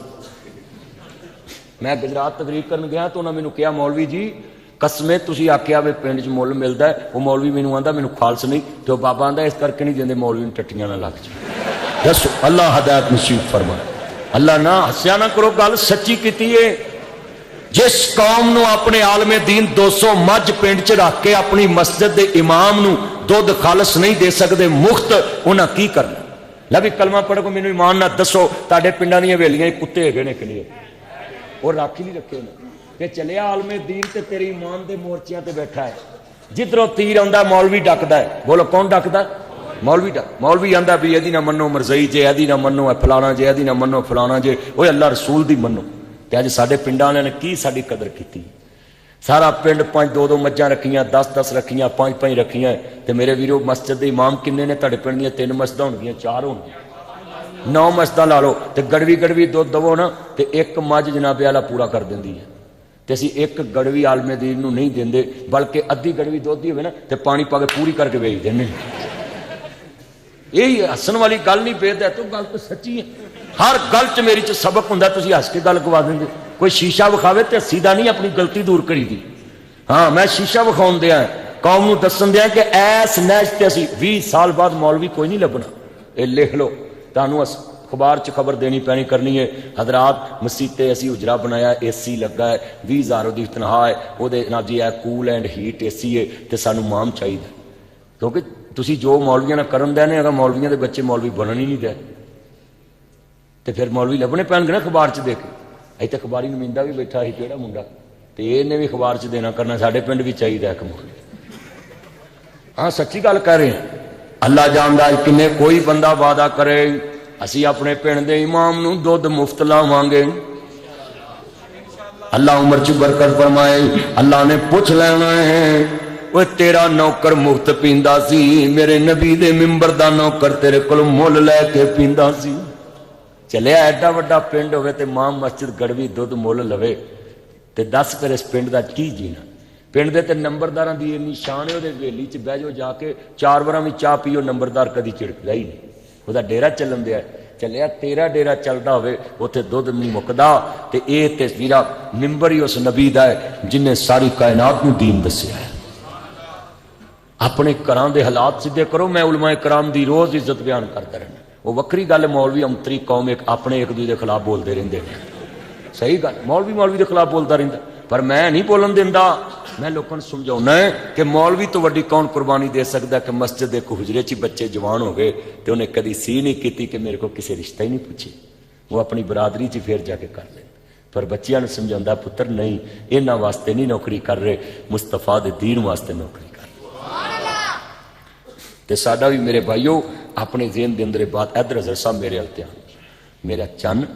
ਮੈਂ ਗੁਜਰਾਤ ਤਕਰੀਰ ਕਰਨ ਗਿਆ ਤਾਂ ਉਹਨਾਂ ਮੈਨੂੰ ਕਿਹਾ, ਮੌਲਵੀ ਜੀ ਕਸਮੇ ਤੁਸੀਂ ਆਖਿਆ ਵੀ ਪਿੰਡ 'ਚ ਮੁੱਲ ਮਿਲਦਾ, ਉਹ ਮੌਲਵੀ ਮੈਨੂੰ ਆਂਦਾ ਮੈਨੂੰ ਖਾਲਸ ਨਹੀਂ, ਤੇ ਉਹ ਬਾਬਾ ਆਂਦਾ ਇਸ ਕਰਕੇ ਨਹੀਂ ਦਿੰਦੇ ਮੌਲਵੀ ਨੂੰ ਟੱਟੀਆਂ ਨਾ ਲੱਗ ਜਾਣ। ਦੱਸੋ, ਅੱਲਾ ਹਦਾਇਤ ਨਸੀਬ ਫਰਮਾ। ਅੱਲਾ ਨਾ ਹੱਸਿਆ ਨਾ ਕਰੋ, ਗੱਲ ਸੱਚੀ ਕੀਤੀ ਹੈ। ਜਿਸ ਕੌਮ ਨੂੰ ਆਪਣੇ ਆਲਮੇ ਦੀਨ 200 ਮੱਝ ਪਿੰਡ 'ਚ ਰੱਖ ਕੇ ਆਪਣੀ ਮਸਜਿਦ ਦੇ ਇਮਾਮ ਨੂੰ ਦੁੱਧ ਖਾਲਸ ਨਹੀਂ ਦੇ ਸਕਦੇ ਮੁਫਤ, ਉਹਨਾਂ ਕੀ ਕਰਨਾ। ਲੈ ਵੀ ਕਲਮਾ ਪੜ੍ਹ ਕੋ ਮੈਨੂੰ ਇਮਾਨ ਨਾਲ ਦੱਸੋ, ਤੁਹਾਡੇ ਪਿੰਡਾਂ ਦੀਆਂ ਹਵੇਲੀਆਂ ਕੁੱਤੇ ਹੈਗੇ ਨੇ ਕਿੰਨੇ, ਉਹ ਰਾਖੀ ਨਹੀਂ ਰੱਖੇ ਨੇ। ਤੇ ਚੱਲਿਆ ਆਲਮੇ ਦੀਨ ਤੇ ਤੇਰੀ ਇਮਾਨ ਦੇ ਮੋਰਚਿਆਂ ਤੇ ਬੈਠਾ ਹੈ, ਜਿੱਧਰੋਂ ਤੀਰ ਆਉਂਦਾ ਮੌਲਵੀ ਡੱਕਦਾ ਹੈ। ਬੋਲੋ ਕੌਣ ਡੱਕਦਾ? ਮੌਲਵੀ ਡੱਕ। ਮੌਲਵੀ ਆਂਦਾ ਵੀ ਇਹਦੀ ਨਾ ਮੰਨੋ ਮਰਜ਼ਈ ਜੇ, ਇਹਦੀ ਨਾ ਮੰਨੋ ਫਲਾਣਾ ਜੇ, ਇਹਦੀ ਨਾ ਮੰਨੋ ਫਲਾਣਾ ਜੇ, ਉਹ ਅੱਲਾ ਰਸੂਲ ਦੀ ਮੰਨੋ। ਤੇ ਅੱਜ ਸਾਡੇ ਪਿੰਡਾਂ ਵਾਲਿਆਂ ਨੇ ਕੀ ਸਾਡੀ ਕਦਰ ਕੀਤੀ। ਸਾਰਾ ਪਿੰਡ 5-2 ਮੱਝਾਂ ਰੱਖੀਆਂ, 10-10 ਰੱਖੀਆਂ, 5-5 ਰੱਖੀਆਂ। ਤੇ ਮੇਰੇ ਵੀਰੋ, ਮਸਜਿਦ ਦੇ ਇਮਾਮ ਕਿੰਨੇ ਨੇ ਤੁਹਾਡੇ ਪਿੰਡ ਦੀਆਂ? 3 ਮਸਜਿਦਾਂ ਹੋਣਗੀਆਂ, 4 ਹੋਣਗੀਆਂ, 9 ਮਸਜਿਦਾਂ ਲਾ ਲਓ। ਤੇ ਗੜਵੀ ਦੁੱਧ ਦਵੋ ਨਾ ਤੇ ਇੱਕ ਮੱਝ ਜਨਾਬੇ ਵਾਲਾ ਪੂਰਾ ਕਰ ਦਿੰਦੀ ਹੈ। ਤੇ ਅਸੀਂ ਇੱਕ ਗੜਵੀ ਆਲਮੇ ਦੀਨ ਨੂੰ ਨਹੀਂ ਦਿੰਦੇ, ਬਲਕਿ ਅੱਧੀ ਗੜਵੀ ਦੁੱਧ ਦੀ ਹੋਵੇ ਨਾ ਤੇ ਪਾਣੀ ਪਾ ਕੇ ਪੂਰੀ ਕਰਕੇ ਵੇਚ ਦਿੰਦੇ। ਇਹ ਹੱਸਣ ਵਾਲੀ ਗੱਲ ਨਹੀਂ, ਬੇਦ ਹੈ ਤੂੰ, ਗੱਲ ਤਾਂ ਸੱਚੀ ਹੈ। ਹਰ ਗੱਲ 'ਚ ਮੇਰੀ 'ਚ ਸਬਕ ਹੁੰਦਾ, ਤੁਸੀਂ ਹੱਸ ਕੇ ਗੱਲ ਗਵਾ ਦਿੰਦੇ। ਕੋਈ ਸ਼ੀਸ਼ਾ ਵਿਖਾਵੇ ਤੇ ਹੱਸੀ ਦਾ ਨਹੀਂ, ਆਪਣੀ ਗਲਤੀ ਦੂਰ ਕਰੀ ਦੀ। ਹਾਂ, ਮੈਂ ਸ਼ੀਸ਼ਾ ਵਿਖਾਉਣ ਦਿਆਂ, ਕੌਮ ਨੂੰ ਦੱਸਣ ਦਿਆਂ ਕਿ ਐਸ ਨੈਜ ਤੇ ਅਸੀਂ 20 ਸਾਲ ਬਾਅਦ ਮੌਲਵੀ ਕੋਈ ਨਹੀਂ ਲੱਭਣਾ। ਇਹ ਲਿਖ ਲਓ, ਤੁਹਾਨੂੰ ਅਖਬਾਰ 'ਚ ਖਬਰ ਦੇਣੀ ਪੈਣੀ ਕਰਨੀ ਹੈ। ਹਜ਼ਰਾਤ ਮਸਜਿਦ ਤੇ ਅਸੀਂ ਉਜਰਾ ਬਣਾਇਆ, AC ਲੱਗਾ ਹੈ, 20,000 ਉਹਦੀ ਤਨਖਾਹ ਹੈ, ਉਹਦੇ ਨਾਲ ਜੀ ਹੈ ਕੂਲ ਐਂਡ ਹੀਟ AC ਹੈ, ਤੇ ਸਾਨੂੰ ਮਾਮ ਚਾਹੀਦਾ। ਕਿਉਂਕਿ ਤੁਸੀਂ ਜੋ ਮੌਲਵੀਆਂ ਨਾਲ ਕਰਨ ਦੇ ਨੇ, ਅਗਰ ਮੌਲਵੀਆਂ ਦੇ ਬੱਚੇ ਮੌਲਵੀ ਬਣਨ ਹੀ ਨਹੀਂ ਦੇ ਤੇ ਫਿਰ ਮੌਲਵੀ ਲੱਭਣੇ ਪੈਣਗੇ ਨਾ ਅਖਬਾਰ 'ਚ ਦੇ ਕੇ। ਇੱਥੇ ਅਖਬਾਰੀ ਨੁਮਾਇੰਦਾ ਵੀ ਬੈਠਾ ਸੀ, ਕਿਹੜਾ ਮੁੰਡਾ, ਤੇ ਇਹਨੇ ਵੀ ਅਖਬਾਰ 'ਚ ਦੇਣਾ ਕਰਨਾ। ਸਾਡੇ ਪਿੰਡ ਵੀ ਚਾਹੀਦਾ ਇੱਕ ਮੌਲਵੀ। ਹਾਂ, ਸੱਚੀ ਗੱਲ ਕਹਿ ਰਹੇ ਹਾਂ। ਅੱਲਾ ਜਾਣਦਾ ਕਿੰਨੇ ਕੋਈ ਬੰਦਾ ਵਾਅਦਾ ਕਰੇ ਅਸੀਂ ਆਪਣੇ ਪਿੰਡ ਦੇ ਇਮਾਮ ਨੂੰ ਦੁੱਧ ਮੁਫਤ ਲਾਵਾਂਗੇ, ਅੱਲਾ ਉਮਰ 'ਚ ਬਰਕਤ ਫਰਮਾਏ। ਅੱਲਾ ਨੇ ਪੁੱਛ ਲੈਣਾ ਹੈ, ਉਹ ਤੇਰਾ ਨੌਕਰ ਮੁਫਤ ਪੀਂਦਾ ਸੀ, ਮੇਰੇ ਨਬੀ ਦੇ ਮਿੰਬਰ ਦਾ ਨੌਕਰ ਤੇਰੇ ਕੋਲ ਮੁੱਲ ਲੈ ਕੇ ਪੀਂਦਾ ਸੀ। ਚੱਲਿਆ ਐਡਾ ਵੱਡਾ ਪਿੰਡ ਹੋਵੇ ਤੇ ਮਾਂ ਮਸਜਿਦ ਗੜਵੀ ਦੁੱਧ ਮੁੱਲ ਲਵੇ ਤੇ ਦੱਸ ਫਿਰ ਇਸ ਪਿੰਡ ਦਾ ਕੀ ਜੀਣਾ। ਪਿੰਡ ਦੇ ਤੇ ਨੰਬਰਦਾਰਾਂ ਦੀ ਇੰਨੀ ਸ਼ਾਨ ਹੈ, ਉਹਦੇ ਹਵੇਲੀ 'ਚ ਬਹਿ ਜਾਓ ਜਾ ਕੇ, 4 ਵਾਰਾਂ ਵੀ ਚਾਹ ਪੀਓ, ਨੰਬਰਦਾਰ ਕਦੀ ਝਿੜਕਦਾ ਹੀ ਨਹੀਂ, ਉਹਦਾ ਡੇਰਾ ਚੱਲਣ ਦਿਆ। ਚੱਲਿਆ ਤੇਰਾ ਡੇਰਾ ਚੱਲਦਾ ਹੋਵੇ, ਉੱਥੇ ਦੁੱਧ ਨਹੀਂ ਮੁੱਕਦਾ। ਤੇ ਇਹ ਤਸਵੀਰਾਂ ਮਿੰਬਰ ਹੀ ਉਸ ਨਬੀ ਦਾ ਹੈ ਜਿਨੇ ਸਾਰੀ ਕਾਇਨਾਤ ਨੂੰ ਦੀਨ ਦੱਸਿਆ ਹੈ। ਆਪਣੇ ਘਰਾਂ ਦੇ ਹਾਲਾਤ ਸਿੱਧੇ ਕਰੋ। ਮੈਂ ਉਲਮਾਏ ਕਰਾਮ ਦੀ ਰੋਜ਼ ਇੱਜ਼ਤ ਬਿਆਨ ਕਰਦਾ ਰਹਿਣਾ। ਉਹ ਵੱਖਰੀ ਗੱਲ, ਮੌਲਵੀ ਅੰਤਰੀ ਕੌਮ ਇੱਕ ਆਪਣੇ ਇੱਕ ਦੂਜੇ ਦੇ ਖਿਲਾਫ ਬੋਲਦੇ ਰਹਿੰਦੇ ਨੇ। ਸਹੀ ਗੱਲ, ਮੌਲਵੀ ਦੇ ਖਿਲਾਫ ਬੋਲਦਾ ਰਹਿੰਦਾ। पर मैं नहीं बोलन दिंदा। मैं लोगों को समझाना है कि मौलवी तो वड्डी कौन कुर्बानी दे सकता कि मस्जिद एक हुजरे च बच्चे जवान हो गए तो उन्हें कभी सी नहीं की कि मेरे को किसी रिश्ता ही नहीं पूछे, वो अपनी बरादरी च फिर जाके कर ले। पर बच्चियां समझाता पुत्र नहीं, इन्हां वास्ते नहीं नौकरी कर रहे, मुस्तफा दे दीन वास्ते नौकरी कर ते साडा भी मेरे भाईओ अपने ज़हन दे अंदर बात इधर हज़रत साहब मेरे अल ध्यान, मेरा चन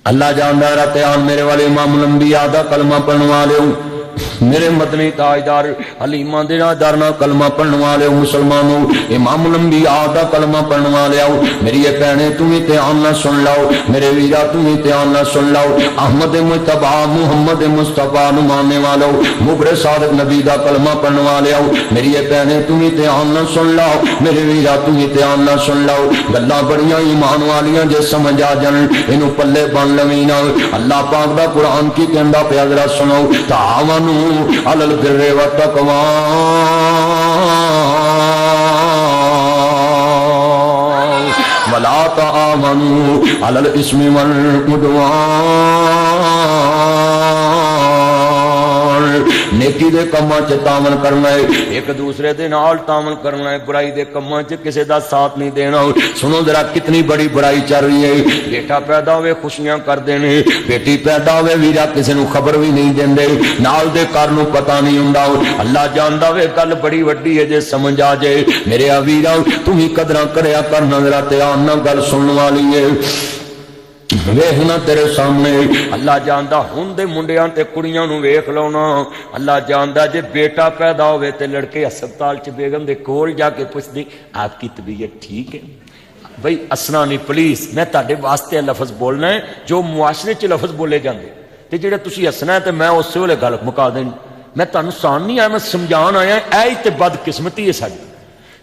अल्लाह जानदा रहा ध्यान मेरे वाले इमाम लंबिया दा कलमा पढ़ने वाले मेरे मदनी ताजदार हलीमा दे नादार ना कलमा पढ़ने वाले मुसलमानों, इमाम लंबिया दा कलमा पढ़ने वाले आओ मेरी ये भैने तुम्हें ध्यान ना सुन लाओ, मेरे वीरा तुम्हें ध्यान ना सुन लाओ। अहमद मुस्तफा मुहम्मद मुस्तफा नु मानने वालों, मुबरे सादक नबी दा कलमा पढ़ने वाले आओ मेरी ये भैने तुम्हें ध्यान ना सुन लाओ, मेरे वीरा तुम्हें ध्यान ना सुन लाओ। गल्लां बड़ियां ईमान वालियां जे समझ आ जान इनू पल्ले बन लवी ना। अल्लाह पाक दा कुरान की कहंदा पिया जरा सुनो, तावन अलल बिर्रे व तक़वा वला तावनु अलल इस्मि वल उद्वान। नेकी दे कम्मां च तावन करना है, एक दूसरे दे नाल तावन करना है, बुराई दे कम्मां च किसी दा साथ नहीं देना। सुनो जरा कितनी बड़ी बुराई चल रही है। बेटा पैदा होवे खुशियां कर देने, बेटी पैदा होवे वीरा किसी नूं खबर भी नहीं देंदे, नाल दे घर नूं पता नहीं हुंदा। अल्लाह जानदा वे गल बड़ी वड्डी है जे समझ आ जाए मेरे आ वीरा तू ही कदरां करया करना, जरा ध्यान नाल गल सुनने वाली है। वेख ना तेरे सामने अल्लाह जानदा हुण दे मुंडियां ते कुड़ियां नूं वेख लौना। अल्लाह जानदा जे बेटा पैदा होवे ते लड़के हस्पताल च बेगम दे कोल जाके पुछदे आपकी तबीयत ठीक है। भाई असना नहीं प्लीज, मैं तुहाडे वास्ते लफज बोलना है जो मुआशरे च लफज बोले जाते ते जेड़े तुसीं हसना है ते मैं उस वेले गल मुका देनी। मैं तुहानूं सान नहीं आया, मैं समझाण आया। ऐ ते बदकिस्मती है साडी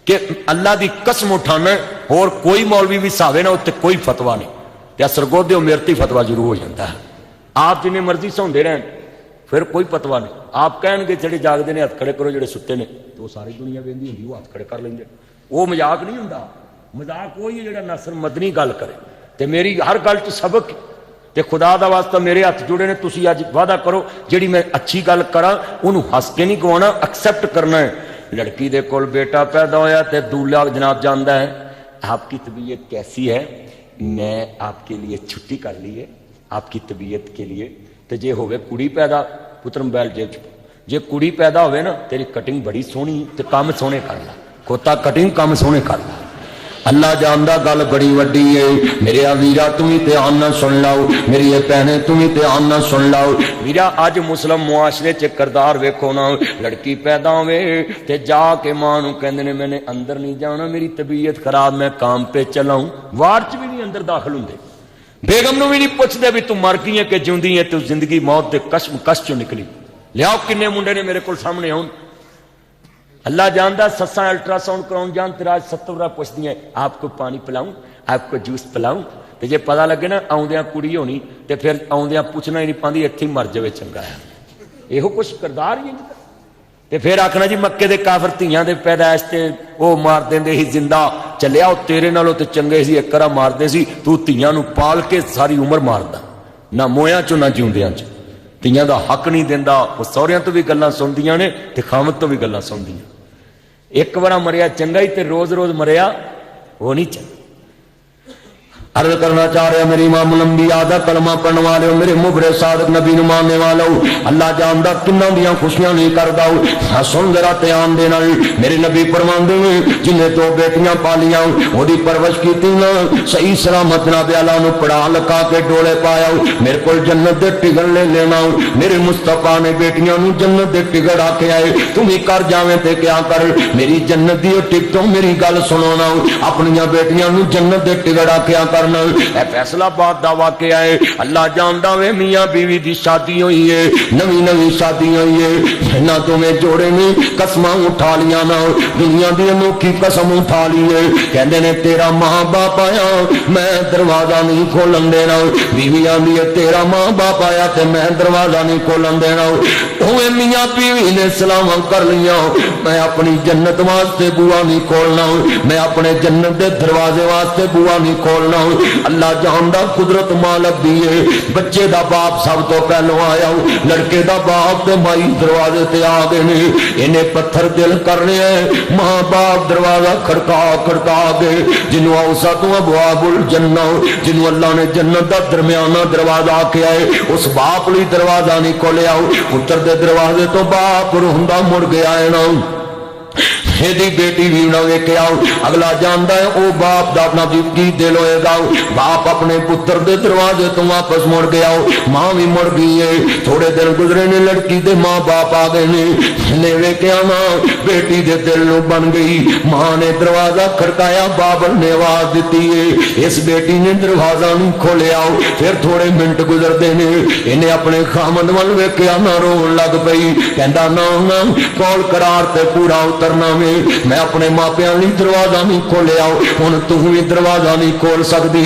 कि अल्लाह दी कसम उठाना होर कोई मौलवी भी सावे ना उत्ते कोई फतवा नहीं ते सरगोदे मेरती फतवा जरूर हो जाता है। आप जिन्ने मर्जी सौंदे रहन फिर कोई फतवा नहीं। आप कहेंगे जेडे जागदे ने हथ खड़े करो, जेडे सुते ने तो सारी दुनिया वेंदी हुंदी वो हथ खड़े कर लेंगे। वो मजाक नहीं हुंदा, मजाक वही है जेड़ा नसर मदनी गल करे ते मेरी हर गल च सबक ते खुदा दा वास्ता मेरे हथ जुड़े ने। तुसीं अज वादा करो जेड़ी मैं अच्छी गल करा उन्होंने हस के नहीं गवाना, एक्सेप्ट करना है। लड़की दे कोल बेटा पैदा होया ते दूल्हा जनाब जानदा है आपकी तबीयत कैसी है, मैं आपके लिए छुट्टी कर ली है आपकी तबीयत के लिए। तो जे होवे कुड़ी पैदा पुत्र मोबाइल जेब च, जे कुड़ी पैदा होवे ना तेरी कटिंग बड़ी सोहनी ते काम सोहने कर ला, खोता कटिंग काम सोहने कर ला। अल्लाह जानदा गल बड़ी वड्डी है मेरे आ वीरा तू ही ध्यान ना सुन लाओ, मेरी ये भैने तू ही ध्यान ना सुन लाओ। वीरा अज मुस्लिम मुआशरे च किरदार वेखो ना, लड़की पैदा होवे ते जाके मां नूं कहंदे ने मैंने अंदर नहीं जाना मेरी तबीयत खराब मैं काम पे चलाऊं, वार च भी नहीं अंदर दाखिल हुंदे। बेगम नूं भी नहीं पुछदे भी तू मर गई है कि जिंदी है, तू जिंदगी मौत के कष्ट चों निकली। लियाओ किन्ने मुंडे ने मेरे को सामने आउण। अल्लाह जानदा सस्सां अल्ट्रासाउंड कराउण जान तेरा 70 बार पुछदियां आपको पानी पिलाऊं आपको जूस पिलाऊं, ते जे पता लगे ना आउंदियां कुड़ी होनी ते फिर आउंदियां पुछना ही नहीं पांदी इत्थे मर जावे चंगा है। इहो कुछ किरदार ही ते फिर आखना जी मक्के दे काफर धीआं दे पैदाइश ते वो मार देंदे ही जिंदा चलिया तेरे नालों ते चंगे सी एक करा मारदे सी, तू धीआं नूं पाल के सारी उम्र मारदा ना मोयां चों ना जिउंदियां च। धीआं दा हक नहीं दिंदा, वो सौहरियां तो भी गल्लां सुनदियां ने ते खामद तो भी गल्लां सुनदियां। एक बार मरिया चंगा ही ते रोज रोज मरिया वो नहीं चंगा। अर्ज करना चाह रहा मेरी इमाम लंबी आदा कलमा पढ़ने वाले मेरे मुबरे सादक नबी नु मानने वालों, अल्लाह जानदा किन्ना दियां खुशियां नहीं करदा। सुन जरा ध्यान देना मेरे नबी फरमांदे जिन्हें दो बेटियां पालियां ओदी परवरिश कीती ना सही सलामत ना ब्याला नु पढ़ा लगा के डोले पाया मेरे को जन्नत दे टिकट ले लेना। मेरे मुस्तफा ने बेटियां नु जन्नत दे टिकट आखे आए तुम ही कर जावे ते क्या कर मेरी जन्नत दी टिकटों मेरी गल सुनो ना अपनियां बेटियां नु जन्नत दे टिकट आख्या कर। फैसलाबाद दा वाकया है अल्लाह जानदा वे मियां बीवी दी शादी हुई है नवी नवी शादी हुई है ना तुम्हें जोड़े ने कसमां उठा लिया ना दुनिया दी अनोखी कसम उठा ली है कहंदे ने तेरा मां बाप आया मैं दरवाजा नहीं खोलन देना। बीवी आंदी है तेरा मां बाप आया ते मैं दरवाजा नहीं खोलन देना। ओए मियां बीवी ने सलामां कर लिया मैं अपनी जन्नत वास्ते बुआ नहीं खोलना मैं अपने जन्नत दे दरवाजे वास्ते बुआ नहीं खोलना। اللہ جاندا قدرت مالک دی ہے بچے دا باپ سب تو پہلو آیا لڑکے دا باپ تے مائی دروازے تے آ گئے نے انہیں پتھر دل کرنے ہیں ماں باپ دروازہ کھڑکا کھڑکا گئے جنہوں اوسط ابواب الجنہ جنہوں اللہ نے جنت دا درمیانہ دروازہ کیا ہے اس باپ لی دروازہ نہیں کھولیا پتر دے دروازے تو باپ روندا مڑ گیا ہے نا دی بیٹی بھی نہ ویکھیا اگلا جاندا ہے او باپ دا اپنا کی دل ہوئے گا باپ اپنے پتر دے دروازے تو واپس مڑ گیا ماں بھی مڑ گئی ہے تھوڑے دن گزرے نے لڑکی دے ماں باپ آ گئے نے ویکھیا نا بیٹی دے دل نو بن گئی ماں نے دروازہ کھڑکایا بابل نے آواز دیتی ہے اس بیٹی نے دروازہ نہیں کھولیا پھر تھوڑے منٹ گزرتے نے انہیں اپنے خامد ول ویکھیا نہ رون لگ پئی کہندا نا کول قرار تے پورا اترنا میں اپنے ماپیاں لی دروازہ نہیں کھولیا ہن تو بھی دروازہ نہیں کھول سکتی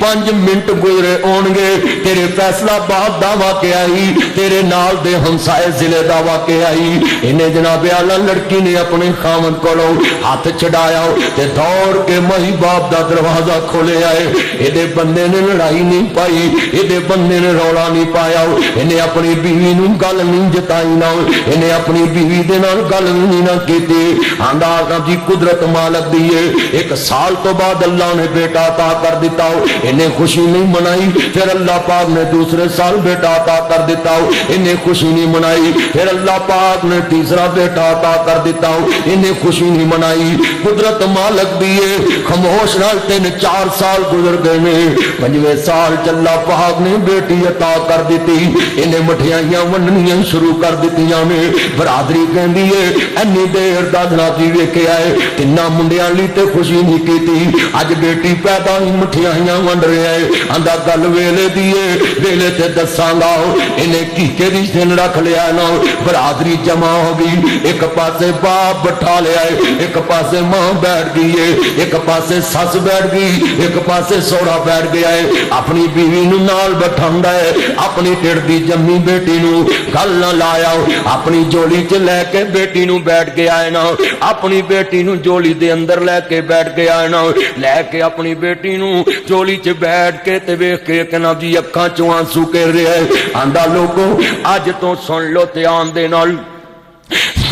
5 منٹ گزرے ہون گے تیرے فیصلہ باد دا واقعہ ہی تیرے نال دے ہمسائے ضلع دا واقعہ ہی انہیں جناب اعلی لڑکی نے اپنے خامد کولو ہاتھ چڑھایا تے دوڑ کے مائی باپ دا دروازہ کھولے آئے ایدے بندے نے لڑائی نہیں پائی ایدے بندے نے رولا نہیں پایا انہیں اپنی بیوی نو گل نہیں جتائی نہ انہیں اپنی بیوی دے نال گل نہیں نہ کیتی آندا جی قدرت مالک دیئے 1 سال تو بعد اللہ نے بیٹا عطا کر دیتا ہو انہیں خوشی نہیں منائی پھر اللہ پاک نے دوسرے سال بیٹا عطا کر دیتا ہو انہیں خوشی نہیں منائی پھر اللہ پاک نے تیسرا بیٹا عطا کر دیتا ہو انہیں خوشی نہیں منائی قدرت مالک دیئے خاموش نال 3-4 سال گزر گئے نے 5ویں سال اللہ پاک نے بیٹی عطا کر دیتی انہیں مٹھیاں ونڈنیاں شروع کر دیتیاں نے برادری کہندی ہے اینی دیر دا جی ویکھے آئے تینا منڈیاں لی تے خوشی نہیں کیتی اج بیٹی پیدا ہی مٹھیاں ونڈ رہے آئے آندا گل ویلے دیئے ویلے تے دساں گا انہیں کیکے دی دن رکھ لیا نا برادری جمع ہو گئی ایک پاسے باپ بٹھا لیا ہے ایک پاسے ماں بیٹھ گئی ہے ایک پاسے سس بیٹھ گئی ایک پاسے سوڑا بیٹھ گیا ہے اپنی بیوی نو نال بٹھاندا ہے اپنی ٹڑ دی جمی بیٹی نو گل نہ لایا اپنی جولی چ لے کے بیٹی نو بیٹھ گیا ہے نا اپنی بیٹی نو جولی دے اندر لے کے بیٹھ گیا ہے نا لے کے اپنی بیٹی نو جولی چ بیٹھ کے تے ویکھ کے کہ نا جی اکھاں چوں آنسو گر رہے ہے آندا لوگوں اج تو سن لو دھیان دے نال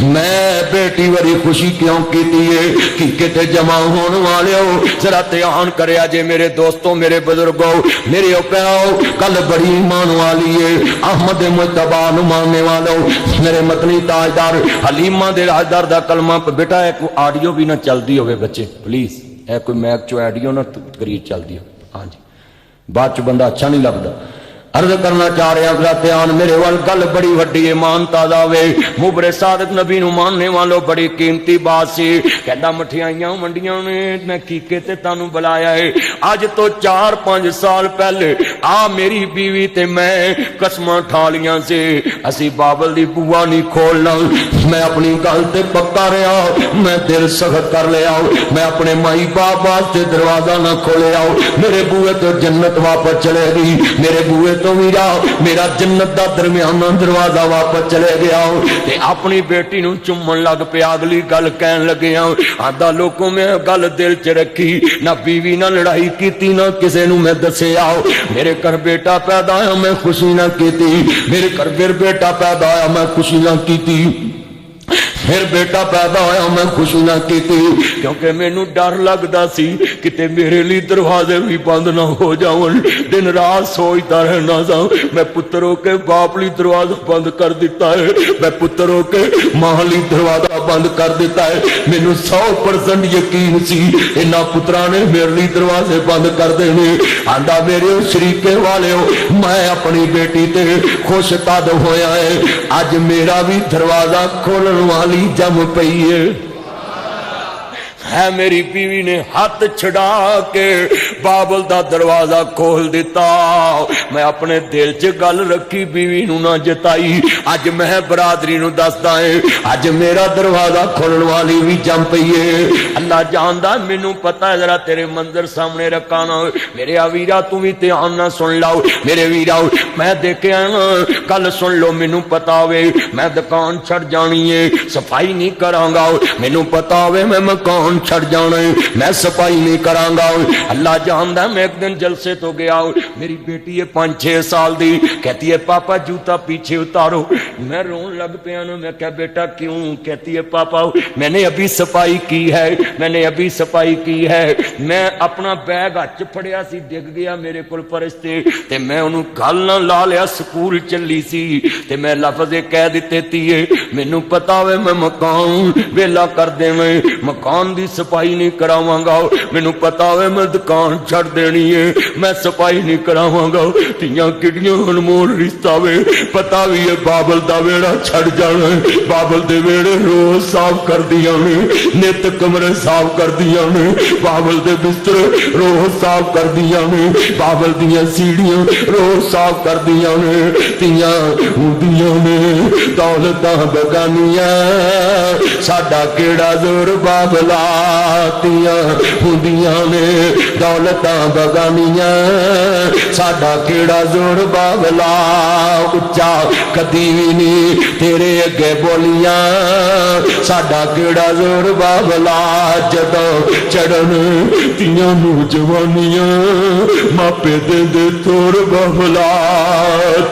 میں بیٹی وری خوشی کیوں کیتی ہے کہ کتے جمع ہونے والے ہو ذرا دھیان کریا جے میرے دوستوں میرے بزرگوں میرے اوپیاؤ کل بڑی ایمان والی ہے احمد مجتبی نو ماننے والوں میرے مدنی تاجدار حلیمہ دے راجدار دا کلمہ بیٹا ایک آڈیو بھی نہ چل دی ہوئے بچے پلیز اے کوئی میک چو آڈیو نہ قریب چل دی ہو ہاں جی بعد چو بندہ اچھا نہیں لگتا عرض کرنا چاہ رہے ہیں دھیان میرے وال گل بڑی وڈی ایمان تازہ ہوئے مبر صادق نبی نو ماننے والوں بڑی قیمتی بات سی کہندا مٹھیاں منڈیاں نے میں کیکے تے تانوں بلایا ہے اج تو 4-5 سال پہلے آ میری بیوی تے میں قسماں ٹھالیاں سے اسی بابل دی بوا نہیں کھولنا میں اپنی گل تے پکا رہا میں دل سخت کر لیا میں اپنے مائی باپ واسطے دروازہ نہ کھولیا میرے بوئے تو جنت واپس چلے گئی میرے بوئے تو میرا جنت دا درمیانہ دروازہ واپس چلے گیا تے اپنی بیٹی نو چمن لگ پیا اگلی گل کہن لگے آدھا لوگوں میں گل دل چ رکھی نہ بیوی نہ لڑائی کیتی نہ کسے نو میں دسے آؤ میرے گھر بیٹا پیدا آیا میں خوشی نہ کیتی میرے گھر پھر بیٹا پیدا آیا میں خوشی نہ کیتی پھر بیٹا پیدا ہویا میں خوشی نہ کیتی کیونکہ مینوں ڈر لگدا سی کتے میرے لیے دروازے بھی بند نہ ہو جاون دن رات سوچتا رہنا سا میں پتر ہو کے باپ لی دروازہ بند کر دیتا ہے میں پتر ہو کے ماں لی دروازہ بند کر دیتا ہے مینوں 100% یقین سی انہاں پتراں نے میرے لیے دروازے بند کر دینے آندا میرے شریکے والے ہو میں اپنی بیٹی تے خوش تد ہویا ہے اج میرا بھی دروازہ کھولن والی جم پئی ہے میری بیوی نے ہاتھ چھڑا کے بابل دا دروازہ کھول دیتا میں اپنے دل چ گل رکھی بیوی نو نہ جتائی اج میں برادری نو دسدا ہے اج میرا دروازہ کھولن والی بھی جم پئی ہے اللہ جاندا مینوں پتہ ہے ذرا تیرے منظر سامنے رکھا نا میرے ویرا تو بھی دھیان نہ سن لاؤ میرے ویرا میں دیکھیا نا کل سن لو مینوں پتہ ہوے میں دکان چھڑ جانی ہے صفائی نہیں کراں گا مینوں پتہ ہوے میں مکان छड़ जाना है, मैं सफाई नहीं करांगा। अल्लाह जानदा मैं एक दिन जलसे तो गया, मेरी बेटी है 5-6 साल दी, कहती है पापा जूता पीछे उतारो। मैं रोन लग पिया ना, मैं क्या बेटा क्यों? कहती है पापा मैंने अभी सफाई की है, मैंने अभी सफाई की है। मैं अपना बैग हथ फड़िया सी, डिग गया मेरे कोल परस ते मैं उन्होंने गल ना ला लिया, स्कूल चली सी ते मैं लफज कह दिते तीए मैनू पता वे मैं मकान वेला कर देवे, मकान दी सफाई नहीं करावांगा, मैनू पता वे मैं दुकान छड़ देनी है, मैं सफाई नहीं करावांगा। तियां किडियां अनमोल रिश्ता वे, पता भी है बाबल दा वेड़ा छड़ जाना है, बाबल दे वेड़े रोज साफ कर दिया ने, नित कमरे साफ कर दिया ने, बाबल दे बिस्तर रोज साफ कर दिया ने, बाबल दियां सीढ़ियां रोज साफ कर दिया ने। तियां हुंदियां ने दौलतां बगानियां, साडा केड़ा जोर बाबला। तियां हुंदियां ने दौलतां बगानियां, साडा केड़ा जोर बाबला। उच्चा कदी भी नहीं तेरे अगे बोलियां, साडा केड़ा जोर बाबला। जदों चढ़न तियां नू जवानियां, मापे दे तोर बाबला।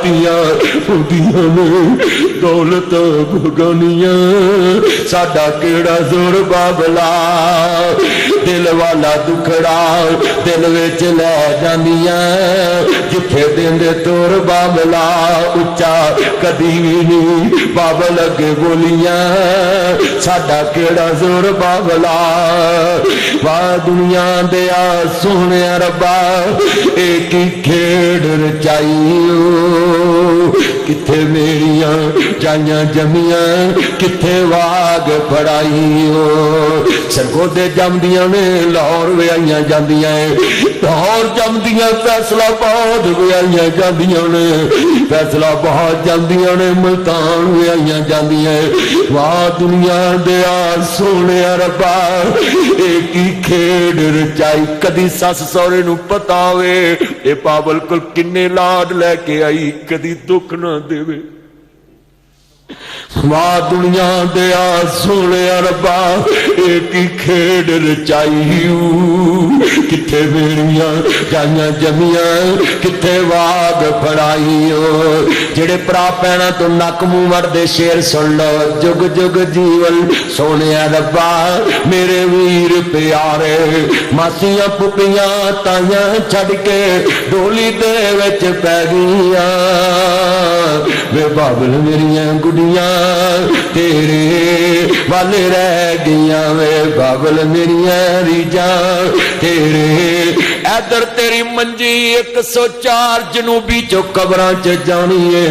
तियां हुंदियां ने दौलत भगानियां, साडा केड़ा जोर बाबला। दिल वाला दुखड़ा दिल विच लै जांदियां, जिथे देंदे तोर बाबला। उच्चा कदी भी नहीं बाबल अगे बोलियां, साडा केड़ा जोर बाबला। वाह दुनिया दिया सोहणे रब्बा, एक ही खेड़ रचाईओ, किथे मेरियां जाइयां जमियां, किथे वाग फड़ाईओ। सरगोदे जमदियां ने लाहौर विआईयां जांदियां, लाहौर जमदियां फैसलाबाद विआईयां जांदियां ने, फैसलाबाद जांदियां ने मुल्तान विआईयां जांदियां। वाह दुनिया दिया सोहणे रब्बा, एक ही खेड़ रचाई। कदी सस सौरे नू पता वे ए बाबल कोल किन्ने लाड लैके आई, कदी दुख ना देवे। वाह दुनिया दिया सोहणे रब्बा, एक ही खेड़ रचाई। किथे मेरियां जाइयां जमियां, किथे वाग फड़ाईओ। जेड़े भरा भैणां तो नक मूंह वड़दे शेर सुन लो, जुग जुग जीवन सोहणे रब्बा। मेरे वीर प्यारे मासियां पुपियां ताइयां छड़ के डोली दे विच पै गईयां, वे बाबल मेरियां गुडियां तेरे वाले रह गईयां, वे बाबल मेरियां रीजां तेरे। इधर तेरी मंजी 104 जनूबी चो कबरां च जानी है,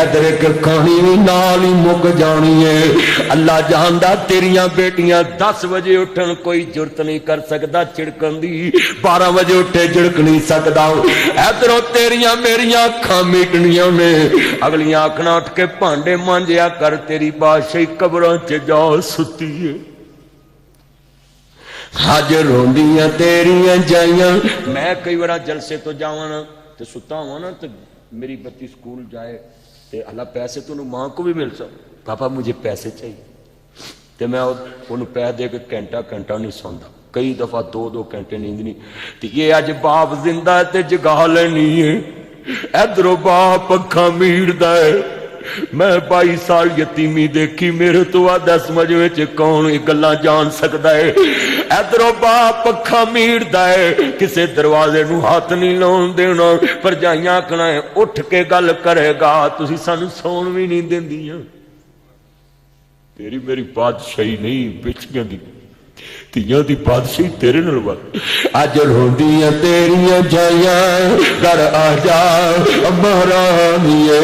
इधर एक कहानी भी नाल ही मुक जानी है। अल्लाह जानदा तेरियां बेटियां 10 बजे उठन कोई जुरत नहीं कर सकदा चिड़कन दी, 12 बजे उठे झिड़क नहीं सकदा। इधरों तेरियां मेरियां अखां मीटनियां ने, अगलियां आखना उठ के भांडे मांजिया कर, तेरी बादशाही कबरां च जा सुती है। अज रोंदियां तेरियां जाइयां। मैं कई बार जलसे तो जावां ना ते सुता हुआ ना, तो मेरी बच्ची स्कूल जाए ते अल्लाह पैसे तो मां को भी मिल सकते, पापा मुझे पैसे चाहिए, तो मैं उन्होंने पैसे दे के घंटा घंटा नहीं सौंदा, कई दफा 2-2 घंटे नींद नहीं। तो ये अज बाप जिंदा है तो जगा लेनी है। इधरों बाप अखा मीड़दा है। मैं 22 साल यतीमी देखी, मेरे तो आ 10 मजवे च कौन गल्लां जान सकता है। इधरों बाप अखा मीड़दा है, किसे दरवाजे नूं हाथ नहीं लाउण देना, भरजाइयां आखना है उठ के गल करेगा, तुसीं सानूं सौण भी नहीं देंदियां। तेरी मेरी बादशाही नहीं पिछगियां दी, तियां दी बादशाही तेरे नाल वध। अज रोंदियां तेरियां जाइयां, घर आ जा अम्मा रानीए।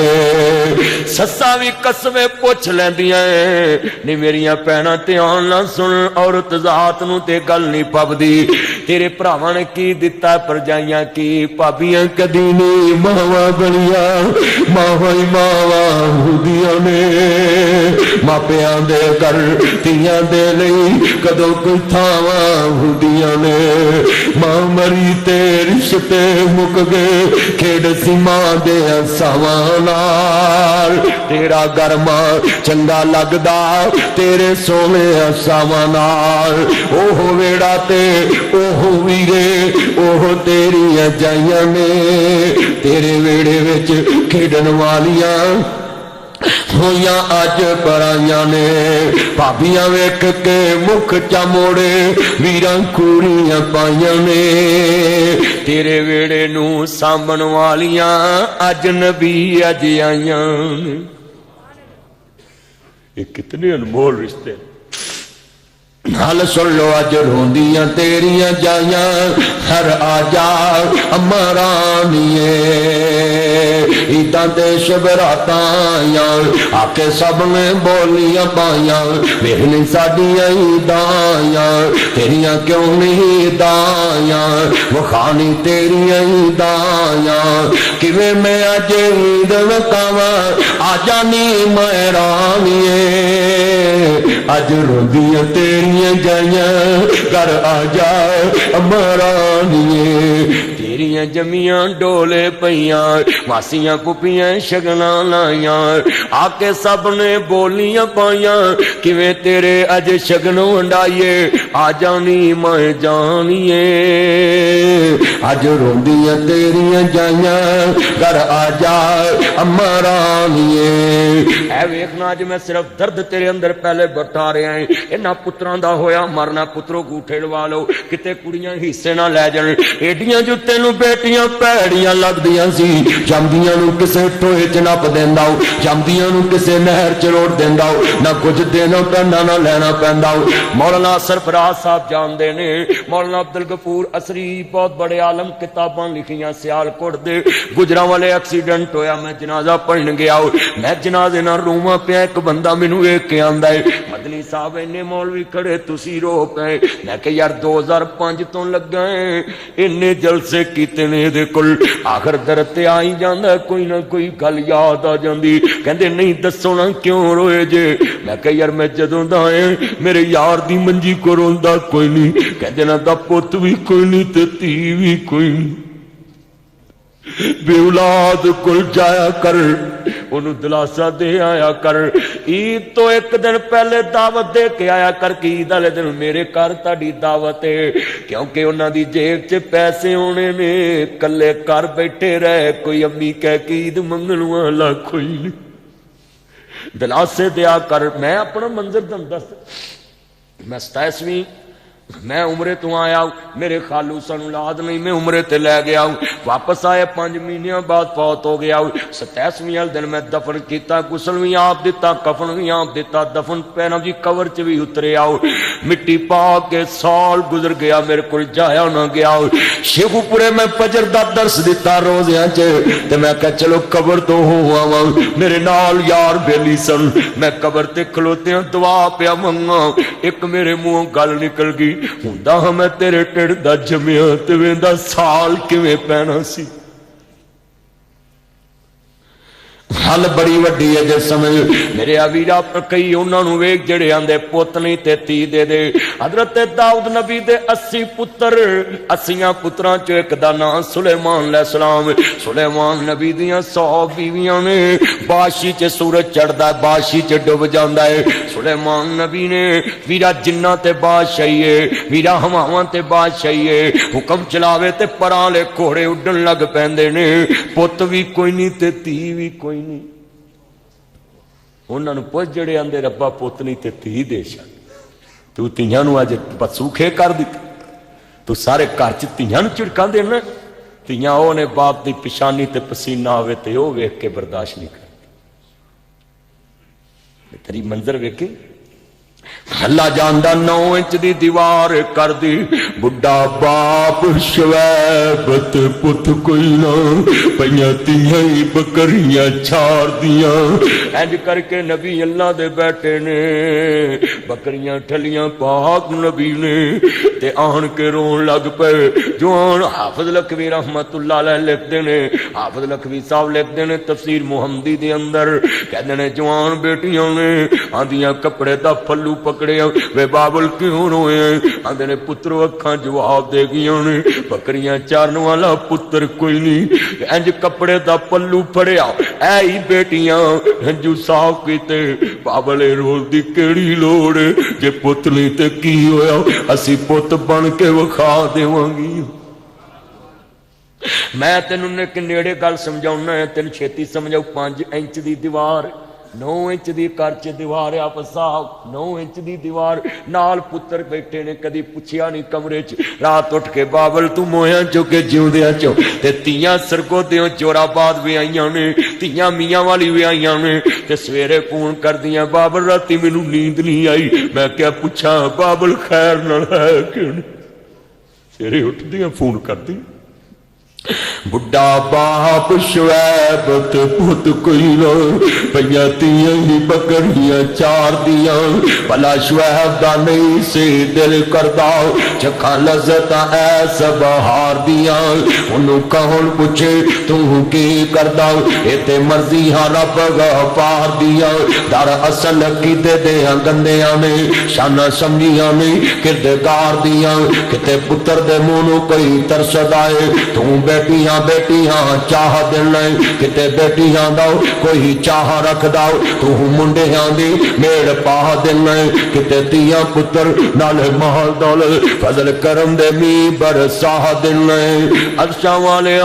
सस्सां भी कसमें पुछ लैंदियां नी मेरियां भैणां ध्यान नाल सुन, औरत जात नूं ते गल नहीं पवदी। तेरे भरावां ने की दिता, भरजाइयां की, भाबियां कदी नहीं मावां बनियां, मावां ही मावां हुंदियां ने। मापियां दे घर तियां दे लई कदों कोई थावां हुंदियां ने। मां मरी ते रिश्ते मुक गए खेड सीमा दे असावां नाल तेरा गरमा चंगा लगदा तेरे सोने असावां नाल ओह वेड़ा ते ओह वीरे ओह तेरियां जाइयां ने तेरे वेड़े विच खेडण वालियां होइयां अज पराइयां ने भाबियां वेख के मुख चा मोड़े वीरां कूड़ियां पाइयां ने तेरे वेड़े नू सामण वालियां अज नबी अज आइयां ने। ये कितने अनमोल रिश्ते हल सुन लो अज रोंदियां तेरियां जाइयां हर आजा अम्मा रानिए ईदां ते शबरातां आइयां आके सब ने बोलियां पाइयां वेखनी साडियां ईदां आइयां तेरियां क्यों नहीं ईदां आइयां वखानी तेरियां ईदां आइयां किवें मैं अज ईद वकावां आजा नी मैं रानिए अज रोंदियां तेरियां जाइयां घर आजा अम्मा रानिए तेरियां जमियां डोले पईयां मासियां पुपियां शगना लाइयां आके सब ने बोलियां पाइयां किवें तेरे अज शगन वंडाइए आजा नी मैं जानिए अज रोंदियां तेरियां जाइयां घर आजा अम्मा रानिए। ऐ वेखना अज मैं सिर्फ दर्द तेरे अंदर पहले बता रहा है इन्हां पुत्रां दा होया मरना पुत्रो गूठे लवा लो किते कुड़ियां हिस्से ना लै जाण एडियां जो तेनू बेटियां भैड़ियां लगदियां सी जमदियां नू किसे टोए च नप देंदा जमदियां नू किसे नहर च रोड़ देंदा ना कुछ देना पैंदा ना लेना पैंदा। मौलाना सरफराज साहब जानदे ने मौलाना अब्दुल गफूर असरी बहुत बड़े आलम किताबां लिखियां सियालकोट दे गुजरां वाले एक्सीडेंट होया मैं जनाजा पढ़न गया मैं जनाजे नाल रोवां पिया एक बंदा मैनू वेख के आंदा है मदनी साहब इन्ने मौलवी खड़े तुसी रो पे मैं कहा यार 2005 तो लगा है इन्ने जलसे कीते ने इहदे कोल आखिर दर्द ते आ ही जांदा कोई ना कोई गल याद आ जांदी कहंदे नहीं दसो ना क्यों रोए जे मैं कहा यार मैं जदों दा आया मेरे यार दी मंजी को रोंदा कोई नहीं कहंदे ना दा पुत्त भी कोई नहीं ते धी भी कोई नहीं बेऔलाद कुल जाया कर ओनू दिलासा दे आया कर ईद तो एक दिन पहले दावत दे के आया कर कि ईद वाले दिन मेरे घर ताड़ी दावत है क्योंकि उन्हां दी जेब च पैसे होने ने कल्ले घर बैठे रहे कोई अम्मी कह के ईद मंगण वाला कोई नहीं दिलासे दिया कर। मैं अपना मंजर दम दस मैं 27वीं मैं उमरे तो आया मेरे खालू सन औलाद नहीं मैं उमरे ते लै गया वापस आए 5 महीने बाद फौत हो गया 27वें वाले दिन मैं दफन किया गुसल भी आप दिता कफन भी आप दिता दफन पैना जी कवर च भी उतरे आओ मिट्टी पा के साल गुजर गया मेरे को जाया ना गया शेखुपुरे में फजर दा दर्स दिता रोज़ियां च ते मैं कहा चलो कबर तो हो आवां मेरे नाल यार बेली सन मैं कबर ते खलोते दुआ पिया मंगा एक मेरे मुंहों गल निकल गई हुंदा मैं तेरे ढिड दा जमिया ते वेंदा साल किवें पैना सी। हल बड़ी वड्डी है जे समझ मेरे अवीरा कई उन्होंने वेख जड़े आंदे पुत नहीं ते धी दे दे हजरत दाऊद नबी दे 80 पुत्र 80 पुत्रां चो एक दा नाम सुलेमान अलैहिस्सलाम सुलेमान नबी दियां 100 बीवियां ने बाशी च सूरज चढ़दा बाशी च डुब जांदा है सुलेमान नबी ने वीरा जिन्ना ते बादशाही है वीरा हवावां ते बादशाही है हुक्म चलावे ते परां ले घोड़े उड्डण लग पैंदे ने पुत भी कोई नहीं ते धी भी कोई नहीं उन्होंने पुछ जड़े आंदे रब्बा पुत नहीं ते धी दे छड तू धीआं नूं अज बसूखे कर दित्ते तू सारे घर च धीआं नूं झिड़कांदे ना धीआं ओह ने बाप दी पिछानी ते पसीना आवे ते ओह वेख के बर्दाश्त नहीं करदी तेरी मंजर वेखी अल्लाह जानदा 9 इंच दी दीवार कर दी बुढ़ा बाप शवैब ते पुत कोई ना पईयां तियां ही बकरियां छाड़ दियां इंज करके नबी अल्लाह दे बैठे ने बकरियां ठलियां पाक नबी ने ते आन के रोन लग पे जवान हाफिज लखवी रहमतुल्लाह अलैह लिखते ने हाफिज लखवी साहब लिखते ने तफसीर मुहम्मदी दे अंदर कहते ने जवान बेटियां ने आंदियां कपड़े दा फल्लू पल्लू पकड़े वे बाबल क्यों रोए आंदे ने पुत्रो अखां जवाब दे गईयां ने बकरियां चारन वाला पुत्र कोई नहीं इंज कपड़े दा पल्लू फड़िया ऐ ही बेटियां हंजू साफ कीते बाबल रोल दी केड़ी लोड़ जे पुत नहीं ते की होया असी पुत बन के विखा देवांगी मैं तेनू नेड़े गल समझाउना है तेन छेती समझाऊ 5 इंच दी दीवार 9 इंच दी कर च दीवार आप साहब 9 इंच दी दीवार नाल पुत्र बैठे ने कदी पुछया नहीं कमरे च रात उठ के बाबल तू मोया चो के जिउंदियां चो ते तियां सरगोदियों जोराबाद भी आईयां ने तियां मियां वाली भी आईयां ने ते सवेरे फोन कर दियां बाबल राती मैनू नींद नहीं आई मैं क्या पुछा बाबल खैर नाल है क्यों सवेरे उठदियां फोन करदी बुढ़ा बाप शुएब ते पुत कोई लो पईया तियां ही बकरियां चार दियां भला शुएब दा नहीं से दिल करदा चखा लज़्ज़त ऐस बहार दियां उन्हों कौन पुछे तू की करदा ए ते मर्जी हां रब गफार दियां दर असल कीते दे गंदियां ने शाना समझियां ने किरदार दियां किते पुत्र दे मुंह नूं कोई तरसदा है तू बेटियां बेटियां चाह देना किते बेटियां दा कोई चाह रख दो तू मुंडियां दी मेड़ पा देना किते तियां पुत्र नाल महल दौलत फजल करम दे मी बरसा देना अरशा वाले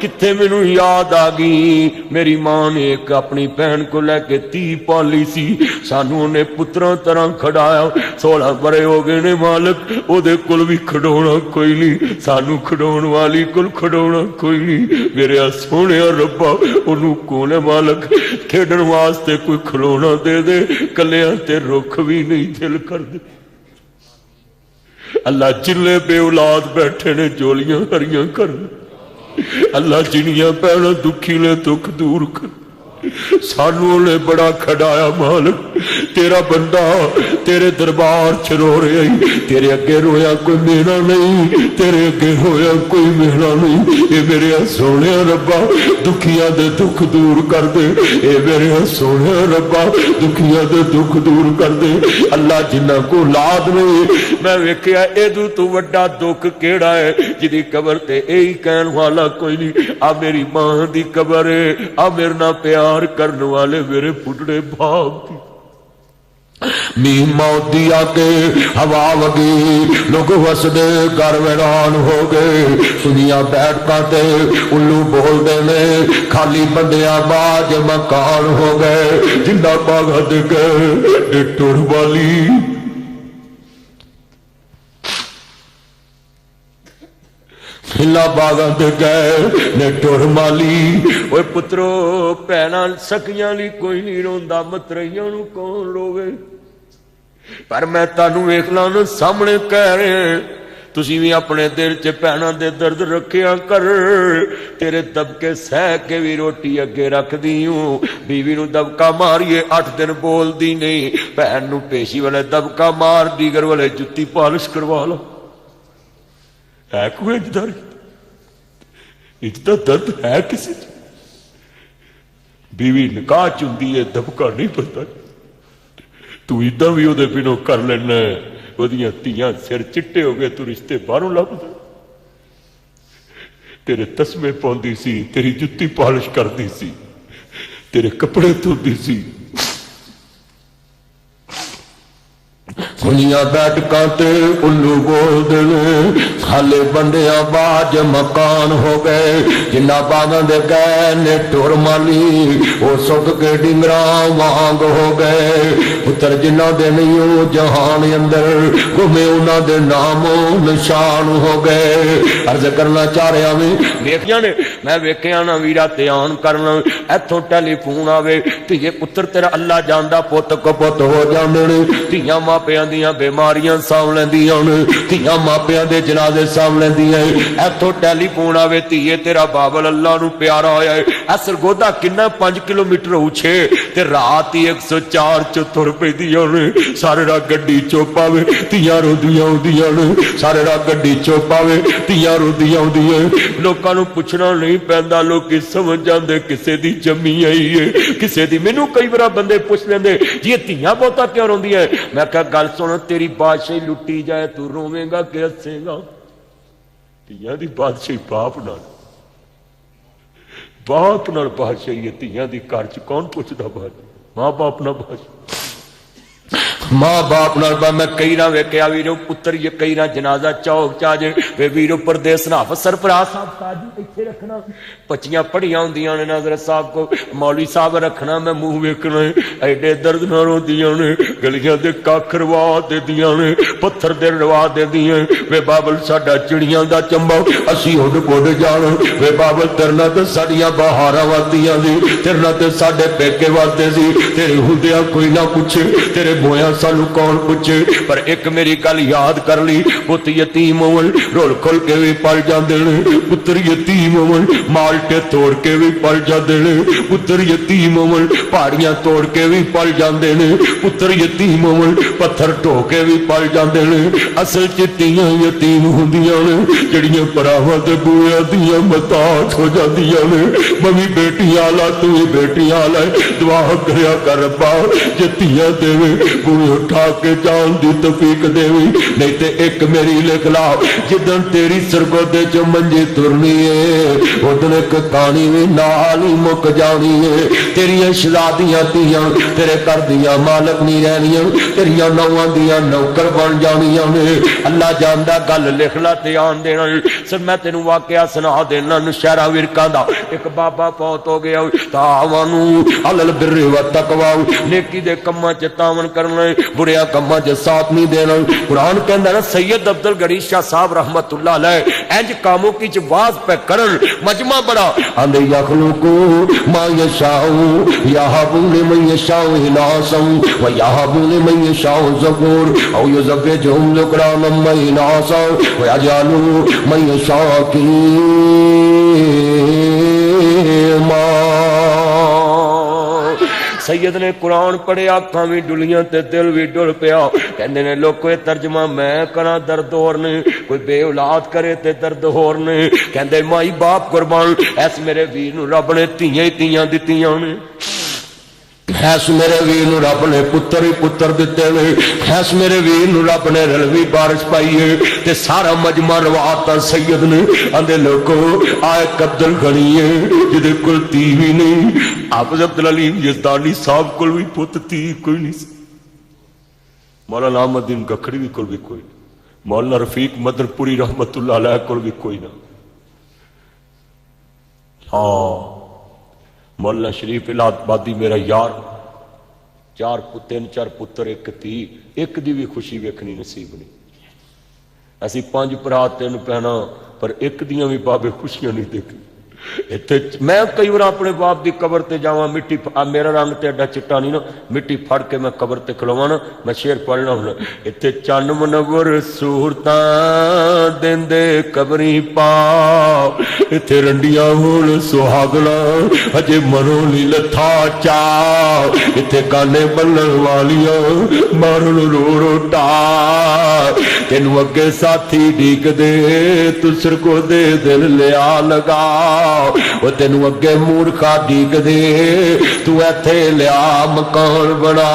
किथे मैनू याद आ गई मेरी मां ने एक अपनी भैन को लैके 30 पाली सी सानू उन्हें पुत्रां तरह खड़ाया 16 बड़े हो गए ने मालक ओदे कोल भी खड़ोना कोई नहीं सानू खड़ोण वाली कोल खड़ोना कोई नहीं मेरे सोने रब्बा ओनू कौन है मालक खेडन वास्ते कोई खिलौना दे दे कलियां ते रुख भी नहीं दिल कर दे अल्लाह जिले बे औलाद बैठे ने जोलियां हरियां कर अल्लाह जिनियां भैणां दुखी ने दुख दूर कर सानू ने बड़ा खड़ाया मालक तेरा बंदा तेरे दरबार च रो रहा तेरे अगे रोया कोई मेरा नहीं तेरे अगे रोया कोई मेरा नहीं ये मेरे सोने रब्बा दुखिया दे दुख दूर कर दे ये मेरे सोने रब्बा दुखिया दे दुख दूर कर दे अल्लाह जिन्ना को औलाद नहीं मैं वेख्या एदू तू वड्डा दुख केड़ा है जिदी कबर ते यही कहन वाला कोई नहीं आ मेरी मां दी कबर है आ मेरे नाल प्यार करने वाले मेरे पुटड़े बाप नी मौत दी आके हवा वगी लोग वसदे घर वैरान हो गए सुनिया बैठका ते उल्लू बोलते ने खाली बंदिया बाज मकान हो गए जिंदा बागा दे गए टुड़ वाली हिला बागा दे गए ने टुर माली ओए पुत्रो भैनां सखियां ली कोई नहीं रोंदा मतरइयां नूं कौन रोवे पर मैं तानू वेख ला ना सामने कह रहे तुसी भी अपने दिल च भैनां दे दर्द रखिया कर तेरे दबके सह के भी रोटी अगे रखदी हूं बीवी नूं दबका मारिए 8 दिन बोलदी नहीं भैन नूं पेशी वाले दबका मार दीगर वाले जुत्ती पालिश करवा लो है कोई इतना दर्द है किसी बीवी निकाह च हुंदी है दबका नहीं पता तू इदा भी ओदे बिनों कर लेना ओदियां धीआं सिर चिट्टे हो गए तू रिश्ते बाहरों लभदा तेरे तस्मे पाउंदी सी तेरी जुत्ती पालिश करदी सी तेरे कपड़े धोंदी सी सुनिया बैठका ते उल्लू बोलते ने खाले बंदिया बाज मकान हो गए जिन्ना बागां दे गए ने टुर माली वो सुख के डिंगरा वांग हो गए पुत्र जिन्ना दे नहीं हो जहान अंदर घूमे उन्हां दे नामो निशान हो गए अर्ज करना चाह रहा वेखिया ने मैं वेखिया ना वीरा ध्यान करना इथों टेलीफोन आवे धीए पुत्र तेरा अल्लाह जानदा पुत को पुत हो जांदे ने धीआं मापियां दियां ਦੀਆਂ ਬਿਮਾਰੀਆਂ ਸਾਂਭ ਲੈਂਦੀਆਂ ਹਨ, ਧੀਆਂ ਮਾਪਿਆਂ ਦੇ ਜਨਾਜ਼ੇ ਸਾਂਭ ਲੈਂਦੀਆਂ। ਇੱਥੋਂ ਟੈਲੀਫੋਨ ਆਵੇ ਧੀਏ ਤੇਰਾ ਬਾਬਲ ਅੱਲਾ ਨੂੰ ਪਿਆਰਾ ਹੋਇਆ ਹੈ, ਅਸਰ ਗੋਦਾ ਕਿੰਨਾ 5 ਕਿਲੋਮੀਟਰ ਉੱਚੇ ਤੇ ਰਾਤ ਹੀ 104 ਚ ਤੁਰ ਪੈਂਦੀਆਂ ਨੇ। ਸਾਰੇ ਰਾਤ ਗੱਡੀ ਚੁੱਪ ਆਵੇ ਧੀਆਂ ਰੋਂਦੀਆਂ ਆਉਂਦੀਆਂ ਨੇ, ਸਾਰੇ ਰਾਤ ਗੱਡੀ ਚੁੱਪ ਆਵੇ ਧੀਆਂ ਰੋਂਦੀਆਂ ਆਉਂਦੀਆਂ। ਲੋਕਾਂ ਨੂੰ ਪੁੱਛਣਾ ਨਹੀਂ ਪੈਂਦਾ, ਲੋਕੀ ਸਮਝ ਜਾਂਦੇ ਕਿਸੇ ਦੀ ਜੰਮੀ ਆਈ ਹੈ ਕਿਸੇ ਦੀ। ਮੈਨੂੰ ਕਈ ਵਾਰ ਬੰਦੇ ਪੁੱਛ ਲੈਂਦੇ ਜੀ ਇਹ ਧੀਆਂ ਬਹੁਤਾ ਕਿਉਂ ਰੋਂਦੀਆਂ? ਮੈਂ ਕਿਹਾ ਗੱਲ ਸੁਣ, ਤੇਰੀ ਬਾਦਸ਼ਾਹੀ ਲੁੱਟੀ ਜਾਏ ਤੂੰ ਰੋਵੇਂਗਾ ਕਿ ਹੱਸੇਗਾ? ਧੀਆਂ ਦੀ ਬਾਦਸ਼ਾਹੀ ਬਾਪ ਨਾਲ ਬਾਦਸ਼ਾਹੀ ਹੈ। ਧੀਆਂ ਦੀ ਘਰ ਚ ਕੌਣ ਪੁੱਛਦਾ ਬਾਤ? ਮਾਂ ਬਾਪ ਨਾਲ ਬਾਦਸ਼ਾਹੀ, ਮਾਂ ਬਾਪ ਨਾਲ। ਮੈਂ ਕਈ ਨਾ ਵੇਖਿਆ ਵੀਰੋ ਪੁੱਤਰ ਇਹ ਕਈ ਨਾ ਜਨਾਜ਼ਾ ਚੌਕ ਚ ਆ ਜੇ ਵੇ ਵੀਰੋ ਪਰਦੇਸ ਨਾ ਸਰਪਰਾਜ ਸਾਹਿਬ ਸਾਜੀ ਇੱਥੇ ਰੱਖਣਾ, ਪੱਚੀਆਂ ਪੜੀਆਂ ਹੁੰਦੀਆਂ ਨੇ ਨਾਜ਼ਰ ਸਾਹਿਬ ਕੋ ਮੌਲਵੀ ਸਾਹਿਬ ਰੱਖਣਾ, ਮੈਂ ਮੂੰਹ ਵੇਖਣਾ। ਐਡੇ ਦਰਦ ਨਾਲ ਰੋਂਦੀਆਂ ਨੇ, ਗਲੀਆਂ ਦੇ ਕੱਖ ਰਵਾ ਦਿੰਦੀਆਂ ਨੇ, ਪੱਥਰ ਦੇ ਰਵਾ ਦਿੰਦੀਆਂ। ਵੇ ਬਾਬਲ ਸਾਡਾ ਚਿੜੀਆਂ ਦਾ ਚੰਬਾ ਅਸੀਂ ਉੱਡ ਪੁੱਡ ਜਾਣ, ਵੇ ਬਾਬਲ ਤੇਰੇ ਨਾਲ ਤੇ ਸਾਡੀਆਂ ਬਹਾਰਾਂ ਵੱਧਦੀਆਂ ਸੀ, ਤੇਰੇ ਨਾਲ ਤੇ ਸਾਡੇ ਪੇਕੇ ਵੱਧਦੇ ਸੀ, ਤੇਰੇ ਹੁੰਦਿਆਂ ਕੋਈ ਨਾ ਪੁੱਛੇ, ਤੇਰੇ ਬੋਇਆ ਸਾਨੂੰ ਕੌਣ ਪੁੱਛੇ। ਪਰ ਇੱਕ ਮੇਰੀ ਗੱਲ ਯਾਦ ਕਰ ਲਈ, ਪੁੱਤ ਯਤੀਮ ਹੋਵਣ ਰੋਲ ਖੋਲ ਕੇ ਵੀ ਪਲ ਜਾਂਦੇ ਨੇ, ਪੁੱਤਰ ਯਤੀਮ ਹੋਵਣ ਮਾਲਟੇ ਤੋੜ ਕੇ ਵੀ ਪਲ ਜਾਂਦੇ ਨੇ, ਪੁੱਤਰ ਯਤੀਮ ਹੋਵਣ ਪਹਾੜੀਆਂ ਤੋੜ ਕੇ ਵੀ ਪਲ ਜਾਂਦੇ ਨੇ, ਪੁੱਤਰ ਯਤੀਮ ਹੋਵਣ ਪੱਥਰ ਢੋ ਕੇ ਵੀ ਪਲ ਜਾਂਦੇ ਨੇ। ਅਸਲ ਚ ਧੀਆਂ ਯਤੀਮ ਹੁੰਦੀਆਂ ਨੇ ਜਿਹੜੀਆਂ ਭਰਾਵਾਂ ਤੇ ਬੂਹਿਆਂ ਦੀਆਂ ਮਤਾਜ ਹੋ ਜਾਂਦੀਆਂ ਨੇ। ਮੰਮੀ ਬੇਟੀਆਂ ਲਾ ਤੂੰ ਵੀ ਬੇਟੀਆਂ ਲੈ, ਦੁਆ ਕਰਿਆ ਕਰ ਰੱਬਾ ਜੇ ਧੀਆਂ ਦੇਵੇ ਬੂਹੇ ਉਠਾ ਕੇ ਜਾਣ ਦੀ ਤੌਫੀਕ ਦੇਵੀ, ਨਹੀਂ ਤੇ ਇੱਕ ਮੇਰੀ ਲਿਖ ਲਾ ਜਿੱਦਣ ਤੇਰੀ ਸਰਗੋਦੇ ਚ ਮੰਜੀ ਤੁਰਨੀ ਏ ਉਦਣ ਇੱਕ ਕਹਾਣੀ ਵੀ ਨਾਲ ਹੀ ਮੁੱਕ ਜਾਣੀ ਏ। ਤੇਰੀਆਂ ਸ਼ਹਿਜ਼ਾਦੀਆਂ ਧੀਆਂ ਤੇਰੇ ਘਰ ਦੀਆਂ ਮਾਲਕ ਨਹੀਂ ਰਹਿਣੀਆਂ, ਤੇਰੀਆਂ ਨੌਵਾਂ ਦੀਆਂ ਨੌਕਰ ਬਣ ਜਾਣੀਆਂ ਨੇ। ਅੱਲਾ ਜਾਣਦਾ ਗੱਲ ਲਿਖ ਲਾ ਤੇ ਆਣ ਦੇਣਾ। ਸਰ ਮੈਂ ਤੈਨੂੰ ਵਾਕਿਆ ਸੁਣਾ ਦੇਣਾ ਨੌਸ਼ਹਿਰਾ ਵਿਰਕਾਂ ਦਾ। ਇੱਕ ਬਾਬਾ ਫੌਤ ਹੋ ਗਿਆ, ਤਾਵਾਨੂੰ ਅਲਲ ਬਿਰਰ ਵ ਤਕਵਾ, ਨੇਕੀ ਦੇ ਕੰਮਾਂ ਚ ਤਾਵਨ ਕਰਨਾ, ਬੁਰਿਆਂ ਕੰਮਾਂ ਚ ਸਾਥ ਨਹੀਂ ਦੇਣਾ। ਕੁਰਾਨ ਕਹਿੰਦਾ ਨਾ ਸੈयद ਅਬਦੁਲ ਗਨੀ ਸ਼ਾਹ ਸਾਹਿਬ ਰਹਿਮਤੁल्लाह अलैह ਇੰਜ ਕਾਮੋਂ ਕੀ ਜਵਾਜ਼ ਪੈ ਕਰਨ ਮਜਮਾ ਬੜਾ ਆਂਦੇ ਯਖਲੁਕੂ ਮਾ ਯਸ਼ਾਉ ਯਹਬੂ ਲਿਮਨ ਯਸ਼ਾਉ ਇਨਾਸਾ ਵ ਯਹਬੂ ਲਿਮਨ ਯਸ਼ਾਉ ਜ਼ਕੂਰ ਔ ਯਜ਼ਵਜੁਹੁਮ ਜ਼ੁਕਰਾਨਮ व इनासा व यजअलु मन यशाअ कीमा। सैयद ने कुरान पढ़िया, अखां भी डुलियां ते दिल भी डुल पिया। कहंदे ने लोको ये तर्जमा मैं करा दर्द होर ने, कोई बे औलाद करे ते दर्द होर ने। कहंदे माई बाप कुर्बान ऐस मेरे वीर नूं रब ने धीयां ही धीयां दित्तियां ने, ऐस मेरे वीर नूं रब ने पुत्र ही पुत्र दिते ने, ऐस मेरे वीर नूं रब ने रलवी बारिश पाई है ते सारा मजमा रवाता सैयद ने। आंदे लोको आए कब्दल गणी है जिहदे कोल धी भी नहीं। हाफिज अब्दुल अलीम यज़दानी साहब कोल भी पुत धी कोई नहीं सी, मौलाना अहमदुद्दीन गखड़ी भी कोल भी कोई नहीं, मौलाना रफीक मदनपुरी रहमतुल्लाह अलैह कोल भी कोई ना। हाँ मौलाना शरीफ इलाहाबादी मेरा यार, तीन चार पुत्र एक धी, एक दी भी खुशी वेखनी नसीब नहीं। असी 5 भरा 3 भैणां पर एक दियां भी बाबे खुशियां नहीं देखी। इत्थे मैं कई बार अपने बाप की कबर ते जावां, मिट्टी मेरा रंग ते एडा चिट्टा नहीं ना, मिट्टी फड़ के मैं कबर ते खलोवां ना, मैं शेर पढ़ना हुंदा इत्थे चन्न मुनव्वर सूरतां देंदे कबरी पा, इत्थे रंडियां होण सुहागणा अजे मनो नी लथा चा, इत्थे गाने बल्लण वालियां मारन रो रोटा, तेनू अगे साथी डीकदे तू सरगोदे दिल लिया लगा, वो तेनू अगे मूर्खा डीकदे तू इत्थे लिया मकान बना।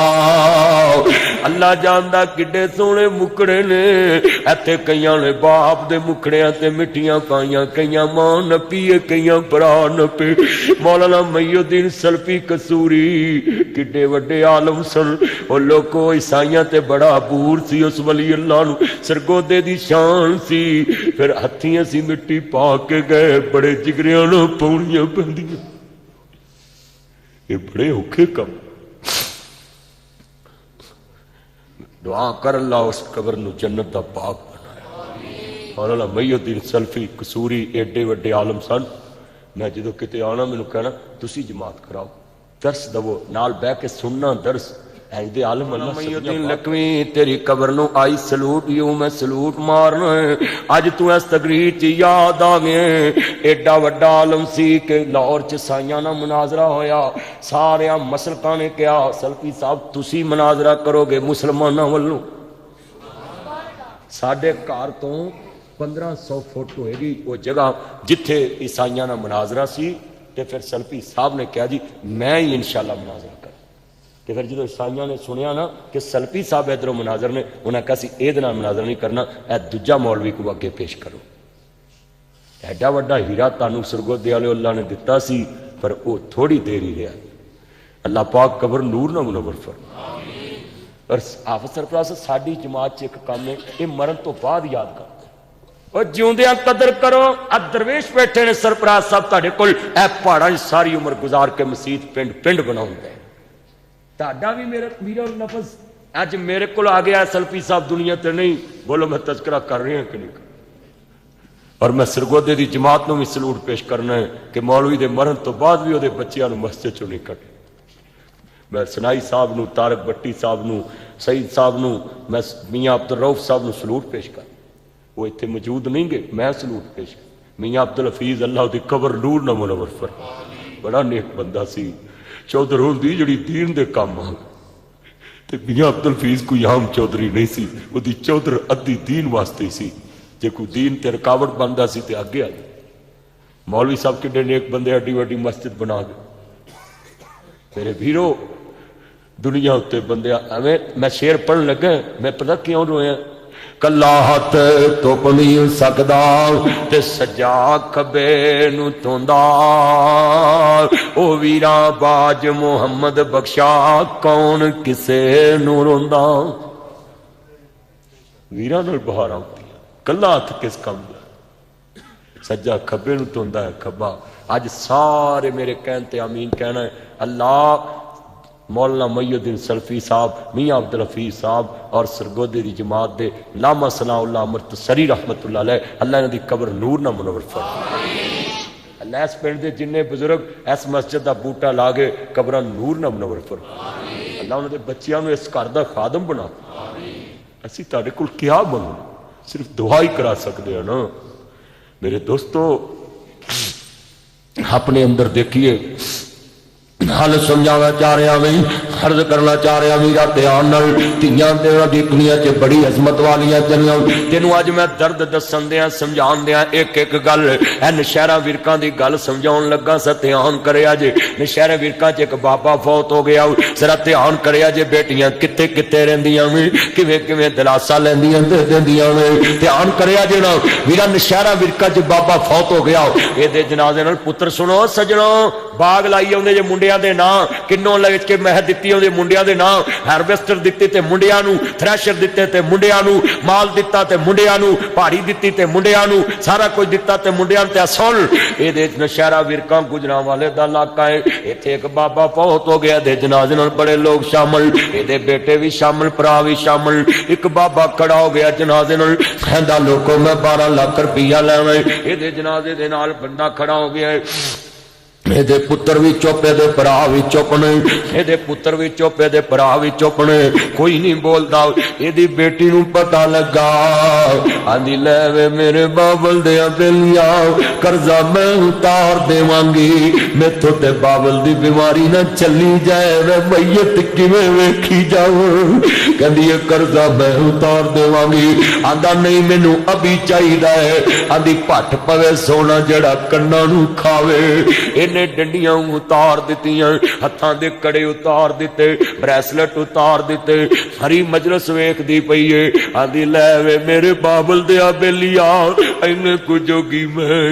अल्लाह जानदा किड्डे सोहणे मुकड़े ने इत्थे, कईयां ने बाप दे मुकड़ियां ते मिट्टियां पाईयां, कईयां मां नपी है कईयां भरा नपे। मौलाना मईउद्दीन सल्फी कसूरी किड्डे वड्डे आलम सन, ओ लोको ईसाइयां ते बड़ा बूर सी उस वली अल्लाह नू, सरगोदे दी शान सी। फिर हत्थियां सी मिट्टी पा के गए, बड़े जिगरियां नूं पौड़ियां पैंदियां, ये बड़े औखे काम। दुआ कर अल्लाह उस कबर नूं जन्नत दा बाग बनाया। मौलाना मईउद्दीन सल्फी कसूरी एडे वड्डे आलम सन। मैं जो किते आना मैनूं कहना तुसी जमात कराओ, दर्स दवो, नाल बह के सुनना दर्स, ऐदे आलम अल्लाह लकवी तेरी कबर नू आई सलूट यू मैं सलूट मारना है। अज तू इस तकरीर च याद आ गए एडा वड्डा आलम सी कि लाहौर च साइयां ना मुनाजरा होया, सारे मसलकां ने कहा सल्फी साहब तुसी मुनाजरा करोगे मुसलमानां वल्लों। साडे घर तो 1500 फुट होएगी वो जगह जिथे ईसाइयां ना मुनाजरा सी, ते फिर सल्फी साहब ने कहा जी मैं ही इंशाअल्लाह मुनाजरा कर। तो फिर जो ईसाइयां ने सुनिया ना कि सल्फी साहब इधरों मुनाजर ने, उन्हें कहा सी ये मुनाजर नहीं करना, यह दूजा मौलवी को अगे पेश करो। एडा वड्डा हीरा तानू सरगोदे वाले अल्लाह ने दिता सी, पर वो थोड़ी देर ही रहा। अल्लाह पाक कबर नूर ना मुनव्वर फरमाए। और हाफिज सरफराज साडी जमात च एक काम है, ये मरण तो बाद याद कर और जिउंदियां कदर करो। आ दरवेश बैठे ने सरफराज साहब तुहाडे कोल ए पहाड़ां च सारी उम्र गुजार के मसीत पिंड पिंड बनाउंदा है। तुहाडा भी मेरे वीरो लफज अज मेरे कोल आ गया सल्फी साहब दुनिया ते नहीं, बोलो मैं तज़किरा कर रही हूं कि नहीं। और मैं सरगोदे दी जमात नूं भी सलूट पेश करना है कि मौलवी दे मरण तो बाद भी उहदे बच्चियां नूं मस्जिद चों नहीं कढे। मैं सनाई साहब नूं, तारक भट्टी साहब नूं, सईद साहब नूं, मैं मियाँ अब्दुल रऊफ साहब नूं सलूट पेश कर। वो इत्थे मौजूद नहीं गए, मैं सलूट पेश कर। मियाँ अब्दुल हफीज अल्लाह दी कबर नूर ना मुनव्वर फरमाए, बड़ा नेक बंदा सी। चौधर होंदी जिहड़ी दीन दे काम आ, ते मियाँ अब्दुल हफीज कोई आम चौधरी नहीं सी, उहदी चौधर अद्धी दीन वास्ते सी। जे कोई दीन ते रुकावट बनदा सी ते अगे आ गए। मौलवी साहब किड्डे नेक बंदे, एडी वड्डी मस्जिद बना गए। मेरे वीरो दुनिया उत्ते बंदे एवें, मैं शेर पढ़न लगा मैं पता क्यों रोया। कला हथ धुप नहीं सकदा ते सज्जा खबे नूं धोंदा, ओ वीरा बाज मुहम्मद बख्शा कौन किसे नूं रोंदा। वीरां नाल बहार आउंदी, कला हथ किस काम दा, सज्जा खबे नूं धोंदा है खब्बा। अज सारे मेरे कहन ते आमीन कहना है। अल्लाह मौलाना मुईउद्दीन सल्फी साहब, मियाँ अब्दुल हफीज साहब और सरगोदे दी जमात दे लामा सनाउल्लाह अमृतसरी रहमतुल्लाह अलैह, अल्लाह इन्हां दी कबर नूर ना मुनव्वर फरमाए। अल्लाह इस पिंड दे जिन्ने बुजुर्ग इस मस्जिद दा बूटा ला के कबरां नूर ना मुनव्वर फरमाए। अल्लाह उन्हां दे बच्चियां नूं इस घर दा खादम बना। असीं तुहाडे कोल क्या मंगना, सिर्फ दुआ ही करा सकदे हां ना। मेरे दोस्तों अपने अंदर देखिए, हल समझाना चाह रहा मैं, अर्ज करना चाह रहा मेरा ध्यान नाल। धीआं तेरा देखनिया च बड़ी अजमत वालियां चलियां। तेनू अज मैं दर्द दसन दियां समझाण दियां एक एक गल, ए नशहरा विरकां दी गल समझाउण लगा सा। ध्यान करिया जे, नशहरा विरकां च एक बाबा फौत हो गया, जरा ध्यान करिया जे बेटियां कित्थे कित्थे रहिंदियां ने, किवें किवें दिलासा लैंदियां ते दिंदियां ने। ध्यान करिया जे ना वीरा, नशहरा विरका च बाबा फौत हो गया, इहदे जनाजे नाल पुत्र सुनो सजणो, बाग लाई आउंदे जे मुंडियां दे नां, किन्नों लग के मह दित्ती आउंदे मुंडियां दे नां, हारवेस्टर दित्ते ते मुंडियां नूं, थ्रैशर दित्ते ते मुंडियां नूं, माल दित्ता ते मुंडियां नूं, भारी दित्ती ते मुंडियां नूं, सारा कुछ दित्ता ते मुंडियां नूं। ते सुन, इहदे नशहरा विरकां गुजरांवाले दा इलाका है। इत्थे एक बाबा फौत हो गया, दे जनाजे नाल बड़े लोग शामिल, इहदे बेटे भी शामिल, भरा भी शामिल। एक बाबा खड़ा हो गया जनाजे नाल, कहंदा लोको मैं 12 लाख रुपया लैणा है। इहदे जनाजे दे नाल बंदा खड़ा हो गया है, ਇਹਦੇ ਪੁੱਤਰ ਵੀ ਚੁੱਪ, ਇਹਦੇ ਭਰਾ ਵੀ ਚੁੱਪ ਨੇ, ਇਹਦੇ ਪੁੱਤਰ ਵੀ ਚੁੱਪ, ਇਹਦੇ ਭਰਾ ਵੀ ਚੁੱਪ ਨੇ, ਕੋਈ ਨਹੀਂ ਬੋਲਦਾ। ਇਹਦੀ ਬੇਟੀ ਨੂੰ ਪਤਾ ਲੱਗਾ, ਆਂਦੀ ਲੈ ਵੇ ਮੇਰੇ ਬਾਬਲ ਦੇ ਬੇਲੀਆ, ਕਰਜ਼ਾ ਮੈਂ ਉਤਾਰ ਦੇਵਾਂਗੀ, ਮੈਥੋਂ ਤੇ ਬਾਬਲ ਦੀ ਬਿਮਾਰੀ ਨਾ ਚੱਲੀ ਜਾਏ, ਵੇ ਮਈਤ ਕਿਵੇਂ ਵੇਖੀ ਜਾਵਾਂ। ਕਹਿੰਦੀ ਇਹ ਕਰਜ਼ਾ ਮੈਂ ਉਤਾਰ ਦੇਵਾਂਗੀ। ਆਂਦਾ ਨਹੀਂ ਮੈਨੂੰ ਅਭੀ ਚਾਹੀਦਾ ਹੈ। ਆਂਦੀ ਭੱਟ ਪਵੇ ਸੋਨਾ ਜਿਹੜਾ ਕੰਨਾਂ ਨੂੰ ਖਾਵੇ। ने डंडियां उतार दित्तियां, हत्थां दे कड़े उतार दिते, ब्रेसलेट उतार दिते। हरी मजलिस वेखदी पई है, आंदी लै वे मेरे बाबल दिया बेलिया, इन्ने को जोगी मैं,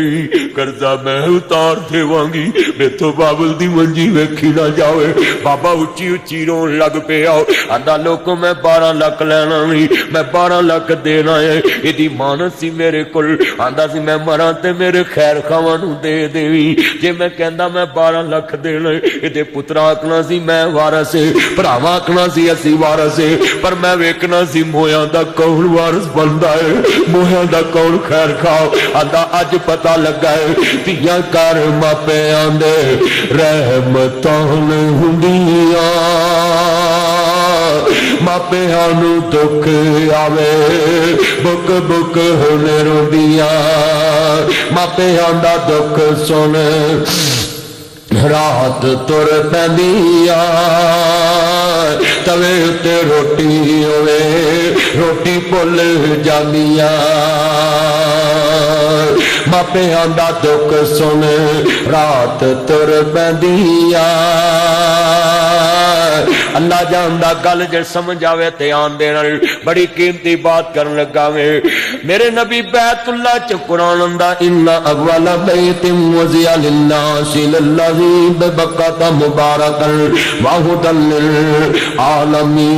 कर्जा मैं उतार देवांगी, मेथों बाबल दी मंजी वेखी ना जावे। बाबा उच्ची उच्ची रोन लग पिया, आंदा लोको मैं 12 लाख लैना नहीं, मैं 12 लाख देना है। इहदी मानत सी मेरे कोल, आंदा सी मैं मरां ते मेरे खैर खावां नूं दे देवी। जे मैं कहंदा मैं 12 लाख देना, इहदे पुत्रा आखना सी मैं वारस है, भरावां आखना सी असी वारस है, पर मैं वेखना सी मोयां दा कौन वारस बनदा है, मोयां दा कौन खैर खाओ। आंदा अज पता लगा है, धीआं घर मापिआं दे रहमतां हुंदियां। ਮਾਪਿਆਂ ਨੂੰ ਦੁੱਖ ਆਵੇ ਬੁੱਕ ਬੁੱਕ ਹੁਣ ਰੋਂਦੀਆਂ ਮਾਪਿਆਂ ਦਾ ਦੁੱਖ ਸੁਣ ਰਾਤ ਤੁਰ ਪੈਂਦੀ ਆ ਤਵੇ ਉੱਤੇ ਰੋਟੀ ਹੋਵੇ ਰੋਟੀ ਭੁੱਲ ਜਾਂਦੀ ਆ ਮਾਪਿਆਂ ਦਾ ਦੁੱਖ ਸੁਣ ਰਾਤ ਤੁਰ ਪੈਂਦੀ ਆ ਅੱਲਾ ਜਾਣਦਾ ਗੱਲ ਜੇ ਸਮਝ ਆਵੇ ਧਿਆਨ ਦੇ ਨਾਲ ਬੜੀ ਕੀਮਤੀ ਬਾਤ ਕਰਨ ਲੱਗਾ ਵੇ ਮੇਰੇ ਨਬੀ ਬੈਤੁੱਲਾ ਚ ਕੁਰਾਨ ਆਂਦਾ ਇन्ना अव्वल बैत वज़िया लिन्नास लल्लज़ी बबक्कत मुबारकन व हुदन लिल आलमीन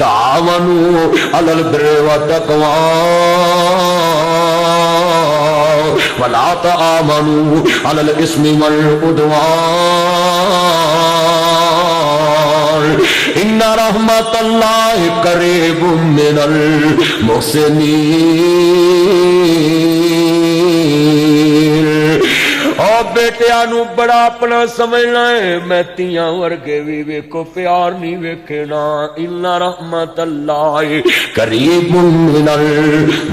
तावनु अलल बिर्रि व तक़वा वला तामनु अलल इस्मि वल उद्वान इन्ना रहमतल्लाहि करीबुम मिनल मुहसिनीन ओ बेटिया नू बड़ा अपना समझना है मैं तियां वर्गे भी वेखो प्यार नहीं वेखना इन्ना रहमतल्लाहि करीबुम मिनल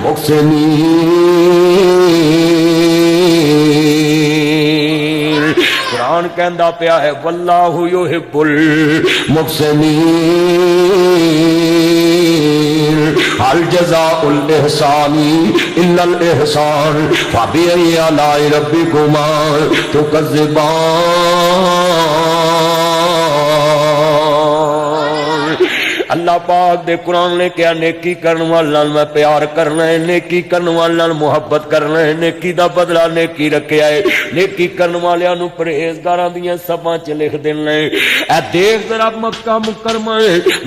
मुहसिनीन कुरान कहंदा पिया है वल्लाहु युहिब्बुल मुहसिनीन हल जज़ाउल इहसानी इल्लल इहसान फबिअय्यि आलाइ रब्बिकुमा तुकज़्ज़िबान अल्लाह पाक दे कुरान ने क्या नेकी करने वाले नाल मैं प्यार करना है नेकी करने वाले नाल मुहब्बत करना है नेकी दा बदला नेकी रखिया है नेकी करने वालियां नु परहेजगारां दियां सभां च लिख देना है ए देख जरा मक्का मुकरमा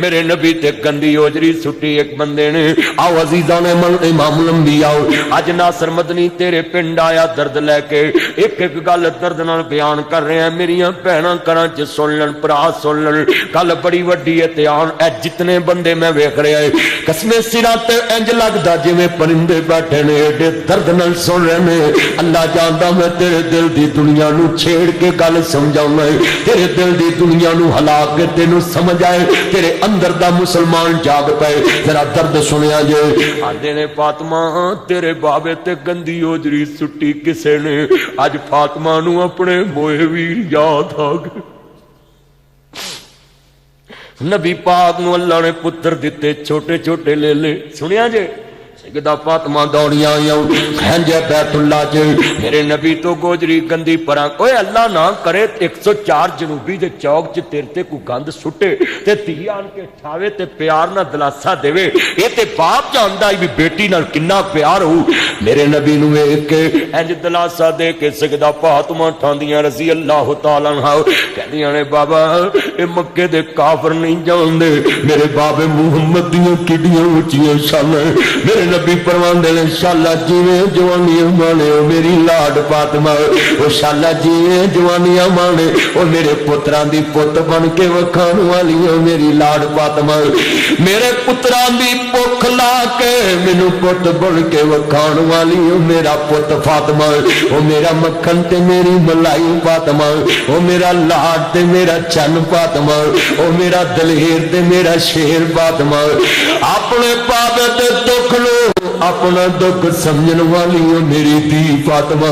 मेरे नबी ते गंदी ओजरी सुट्टी एक बंदे ने आओ अजीज़ां ने मन इमाम लंबी आओ अज नासर मदनी तेरे पिंड आया दर्द लेके एक एक गल दर्द नाल बयान कर रहे हैं मेरियां भैणां घरां च सुन लण भरा सुन लण गल बड़ी वड्डी है ध्यान जितने बंदे मैं वेख रहा है कसमे सिरा ते इंज लगदा जिवें परिंदे बैठे ने एडे दर्द नाल सुन रहे ने अल्लाह जानदा मैं तेरे दिल दी दुनिया नू छेड़ के गल समझाउना है तेरे दिल दी दुनिया नू हिला के तेनू समझ आए तेरे अंदर दा मुसलमान जाग पाए जरा दर्द सुनिया जे आंदे ने फातिमा तेरे बाबे ते गंदी ओजरी सुट्टी किसे ने अज फातिमा नू अपने मोए वीर याद आ गए नबी पाक नूं अल्लाह ने पुत्र दिते छोटे छोटे ले ले सुनिया जे सैयदा फातिमा दौड़ियां आईयां खंजे बैतुल्ला च मेरे नबी तो गोजरी गंदी परां ओए अल्लाह ना करे 104 जनूबी दे चौक च तेरे ते कोई गंद सुटे ते धी आन के ठावे ते प्यार नाल दिलासा देवे ए ते बाप जानदा भी बेटी नाल किन्ना प्यार हो मेरे नबी नूं वेख के इंज दिलासा दे के सैयदा फातिमा ठांदियां रज़ी अल्लाह तआला अन्हा कहदियां ने बाबा ए मक्के दे काफिर नहीं जानदे मेरे बाबे मुहम्मद दियां किड्डियां ऊंचियां शानां मेरे नबी परवांदे ने शाला जिवें जवानियां माने ओ मेरी लाड फातिमा ओ शाला जिवें जवानियां माने ओ मेरे पुत्रां दी पुत बन के वखाण वाली ओ मेरी लाड फातिमा मेरे पुत्रां दी भुख ला के मैनू पुत बन के वखाण वाली ओ मेरा पुत फातिमा ओ मेरा मक्खन ते मेरी मलाई फातिमा ओ मेरा लाड ते मेरा चन फातिमा ओ मेरा दलेर ते मेरा शेर फातिमा अपने पापे ते दुख लो अपना दुख समझन वाली ओ मेरी धी फातिमा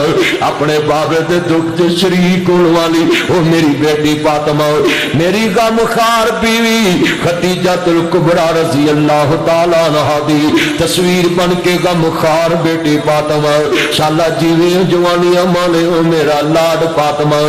अपने बाबे दे दुख च शरीक होने वाली ओ मेरी बेटी फातिमा मेरी गमखार बीवी खदीजतुल कुबरा रज़ी अल्लाह तआला अन्हा दी तस्वीर बन के गमखार बेटी फातिमा शाला जीवे जवानियां माने ओ मेरा लाड फातिमा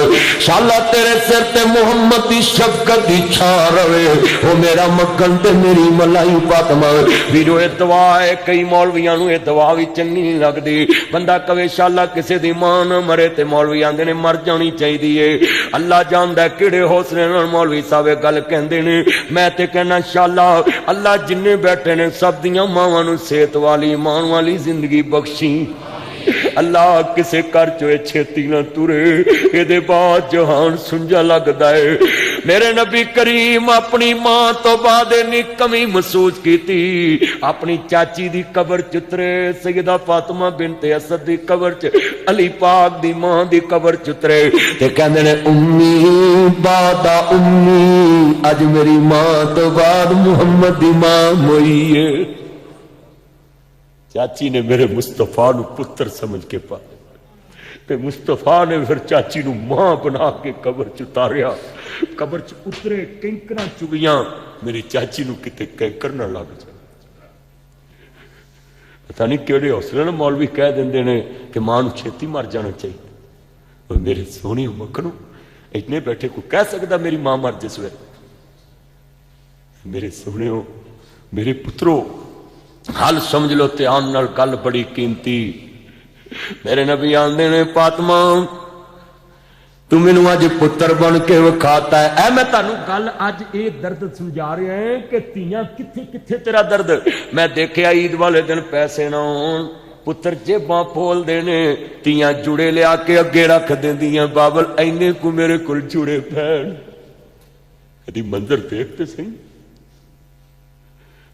शाला तेरे सिर ते मुहम्मद दी शफकत दी छा रवे ओ मेरा मक्खन ते मेरी मलाई फातिमा वीरो ए दुआ है कई मौलवियां नूं ए दुआ भी चंगी नहीं लगदी बंदा कवे शाला किसी दी मां ना मरे ते मौलवी आंदे ने मर जानी चाहिदी है अल्लाह जानदा किहड़े हौसले नाल मौलवी साहब गल कहंदे ने मैं ते कहना शाला अल्लाह जिन्ने बैठे ने सब दियां मावां नूं सेहत वाली ईमान वाली जिंदगी बख्शी अल्लाह किसे घर चो छेती ना तुरे एदे बाद जहान सुंजा लगदा है मेरे नबी करीम अपनी मां तो बाद इन्नी कमी महसूस की थी। अपनी चाची दी कबर च उतरे, सैयदा फातिमा बिनते असद दी कबर च, अली पाक दी मां दी कबर च उतरे ते कहंदे ने उम्मी बादा उम्मी, अज मेरी मां तो बाद मुहम्मद दी मां मोई है। चाची ने मेरे मुस्तफा नू पुत्र समझ के पाया ते मुस्तफा ने फिर चाची नू मां बना के कबर च उतारिया। कबर च उतरे, कैंकरा चुगियां, मेरी चाची नू किते कैंकर ना लग जाए। पता नहीं केड़े हौसले नाल मौलवी कह देंदे ने कि मां नू छेती मर जाना चाहिए। और मेरे सोहनी मखनू इतने बैठे कोई कह सकदा मेरी मां मर जिस वे? मेरे सोहणियो, मेरे पुत्रो, हल समझ लो ध्यान नाल, गल बड़ी कीमती। मेरे नबी आंदे ने फातिमा तू मैनू अज पुत्र बन के विखाता है। ऐ मैं तुहानू गल अज ये दर्द समझा रहा है कि धीयां किथे किथे तेरा दर्द। मैं देखिया ईद वाले दिन पैसे ना होण, पुत्र जेबां फोलदे ने, धीयां जुड़े लिया के अगे रख देंदियां, बाबल इन्ने को मेरे कोल जुड़े पैण। कदी मंजर देखते सही।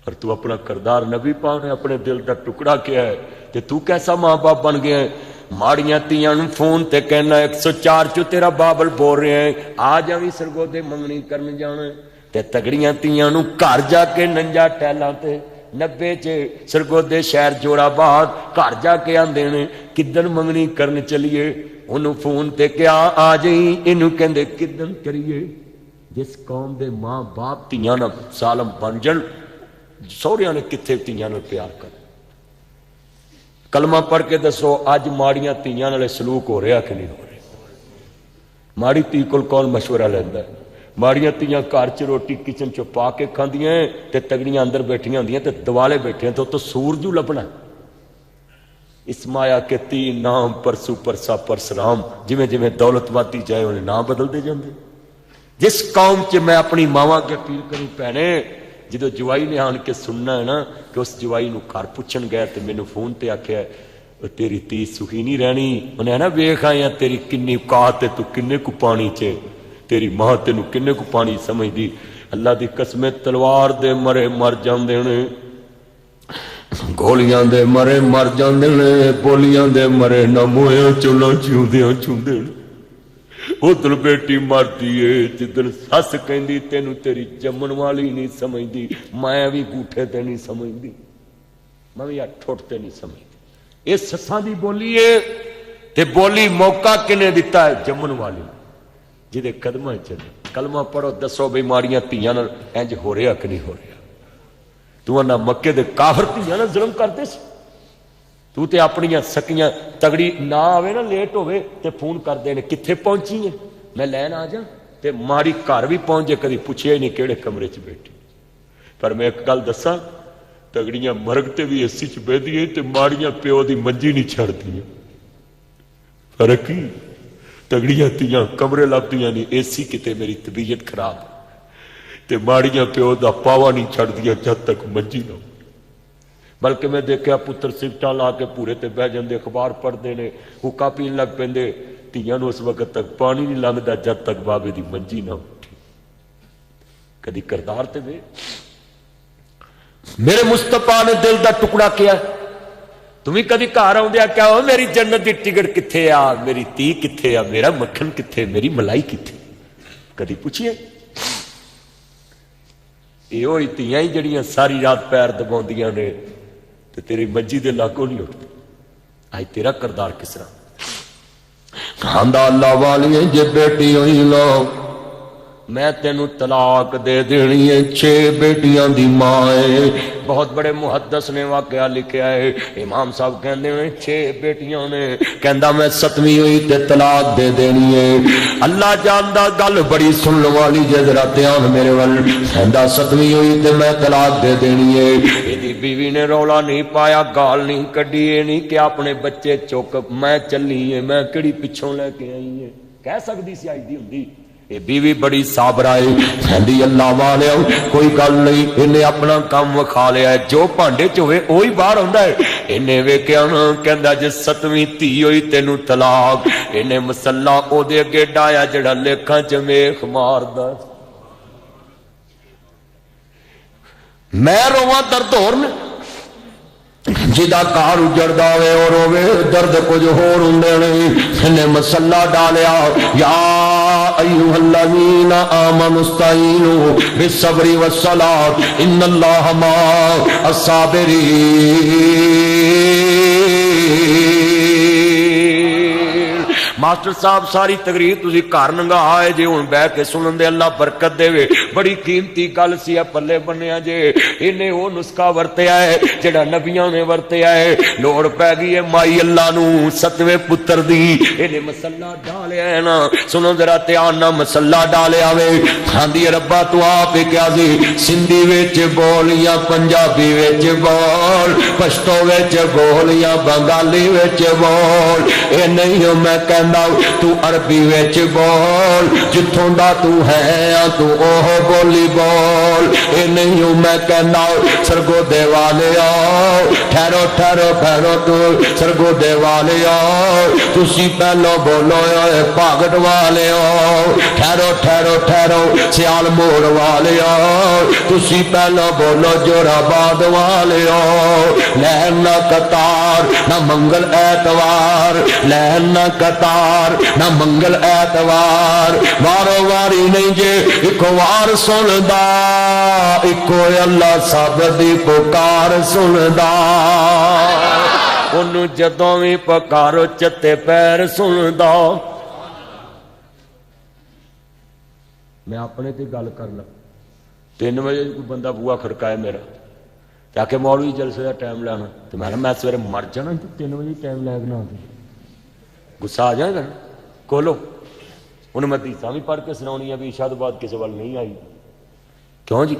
और तू अपना करदार नबी पाक ने अपने दिल का टुकड़ा किया है, ते तू कैसा मां बाप बन गया है। माड़ियां तियां नूं फोन ते कहना 104 चो तेरा बाबल बोल रहे हैं, आ जावी सरगोदे मंगनी करन जाना। ते तगड़ियां तियां नूं घर जाके नंजा टैलां ते 90 च सरगोदे शहर जोड़ाबाद घर जाके आंदे ने किदन मंगनी करन चलीए। उन्होंने फोन ते क्या आ जाई, इनू कहंदे किदन करिए। जिस कौम दे मां बाप तियां नाल सालम बन जाण, सौहरियां ने किथे धीयां नाल प्यार कर। कलमा पढ़ के दसो अज माड़ियां धीयां नाल सलूक हो रहा कि नहीं हो रहा? माड़ी धी कोल कौन मशवरा लैंदा है? माड़ियां धीयां घर च रोटी किचन च पा के खांदियां ते तगड़ियां अंदर बैठियां होंदियां ते दिवाले बैठे तो सूरजू लभना। इस माया के तीन नाम परसू परसा परसराम, जिवें जिवें दौलत वादी जाए उन्हें नाम बदलते जाते। जिस कौम च मैं अपनी मावां अगे अपील करूं, भैने जो जवाई ने आन के सुनना है ना कि उस जवाई नूं घर पुछन गया तो मैनू फोन ते आख्या तेरी धी सुखी नहीं रहनी। उन्हें ना वेख आया तेरी किन्नी औकात है, तू किन्ने कु पानी च, तेरी मां तेनू किन्ने कु पानी समझदी। अल्लाह दी कसम तलवार दे मरे मर जांदे ने, गोलियां दे मरे मर जांदे ने, बोलियां दे मरे ना मोया चुला चूंदियां चूंदे ने। उधर बेटी मरती है जिधर सस कहती तेनू तेरी जमन वाली नहीं समझती, मैं भी गूठे ते नहीं समझती, मैं भी ठुट ते नहीं समझती। ये ससा दी बोली है ते बोली मौका किने दिता है? जमन वाली जिदे कदमां चले। कलमा पढ़ो दसो बई माड़ियां धीयां नाल इंज हो रहा कि नहीं हो रहा? तू ना मक्के दे काफर धीयां नाल जुल्म करदे सी, तू ते अपनियां सकियां तगड़ी ना आवे ना लेट होवे ते फोन करदे ने किथे पहुंची है, मैं लैन आ जा। ते माड़ी घर भी पहुंच जाए कदी पुछिया ही नहीं केड़े कमरे च बैठी। पर मैं एक गल दसा, तगड़ियां मरग ते भी एसी च बहदी है ते माड़ियां प्यो दी मंजी नहीं छड़दी। फर्क ही तगड़ियां तियां कमरे लभदियां नहीं, एसी किते मेरी तबीयत खराब ते माड़ियां प्यो दा पावा नहीं छड़दियां जद तक मंजी ना। बल्कि मैं देखा पुत्र सिगटा ला के पूरे ते बह जाते, अखबार पढ़ते ने, हुक्का पीन लग पेंदे। धीयां नूं उस वक्त तक पानी नहीं लंघदा जब तक बाबे दी मंजी ना उठी। कदी करदार ते वे मेरे मुस्तफा ने दिल दा टुकड़ा किया। तुम्हें कदी घर आउंदिया क्या हो मेरी जन्नत दी टिकट किथे आ, मेरी धी किथे आ, मेरा मक्खन किथे, मेरी मलाई किथे? कदी पूछिए? यो ही धीयां ही जड़ियां सारी रात पैर दबाउंदियां ने ते तेरी मंजी दे लागों नहीं उठती। आज तेरा करदार किस तरह? खांदा अल्लाह वाली जे बेटी होई लो, मैं तेनू तलाक दे देनी है। 6 बेटियां दी मां है। बहुत बड़े मुहद्दस ने वाकया लिखा है। इमाम साहब कहते हैं 6 बेटियां ने, कहंदा मैं 7वीं हुई ते तलाक दे देनी है। अल्लाह जानदा गल बड़ी सुनने वाली जे जरा ध्यान मेरे वल। कहंदा 7वीं हुई ते मैं तलाक दे देनी है। एदी बीवी ने रौला नहीं पाया, गाल नहीं कड्डी, नहीं कि अपने बच्चे चुक मैं चली है, मैं किहड़ी पिछों लेके आई है। कह सकदी सी आई दी हुंदी। ये बीवी बड़ी साबरा है, कहती अल्लाह वाले कोई गल नहीं, इन्हें अपना काम विखा लिया है, जो भांडे च होवे ओही बाहर आउंदा है। इन्हें वेख्या ना, कहंदा जे 7वीं धी होई तेनू तलाक। इन्हें मसला ओदे अगे डाया जिहड़ा लेखां च मेख मारदा। मैं रोवां दर्द होर ने जिदा कार उजड़दा वे और रोवे दर्द कुछ होर हुंदे ने इन्हें मसला डालिया या अय्युहल्लज़ीना आमनुस्तईनु बिस्सब्रि वस्सलात इन्नल्लाह मअस-साबिरीन। मास्टर साहब सारी तकरीर तुसी घर नंगा आए जे हुण बैठ के सुनन दे अल्लाह बरकत देवे। बड़ी कीमती गल सी पल्ले बन्निया जे इन्हें वो नुस्खा वरतिया है जेड़ा नबियां ने वरतिया है। लोड़ पै गई है माई अल्लाह नू सतवें पुत्र दी इन्हें मसला डालिया है ना। सुनो जरा ध्यान ना मसला डालिया वे खांदी रब्बा तू आप क्या सी सिंधी विच बोल या पंजाबी विच बोल पश्तो विच बोल या बंगाली विच बोल ए नहीं मैं कहना तू अरबी विच बोल जिथों दा तू है तू ओह बोली बोल ए नहीं मैं कहना सरगोदे वाले आओ ठहरो ठहरो ठहरो तू सरगोदे वाले आओ तुसी पहलो बोलो भागट वाले आओ ठहरो ठहरो ठहरो सियाल मोड़ वाले आओ तुसी पहलो बोलो जोराबाद वाले आओ लहन ना कतार ना मंगल ऐतवार लहन ना कतार ना मंगल ऐतवार वारो वारी नहीं जे एक वार सुनदा इको अल्लाह सब दी पुकार सुनदा ओनू जदों भी पुकारो चत्ते पैर सुनदा। मैं अपने ते गल करना 3 बजे कोई बंदा बूआ खड़काए मेरा आके मौलवी जलसे का टाइम लाना तो मैं सवेरे मर जाना 3 बजे टाइम लैना गुस्सा आ जाएगा ना खोलो उन्हें मैं हदीसां भी पढ़ के सुनानी है भी इशा तो बाद किसी वाल नहीं आई क्यों जी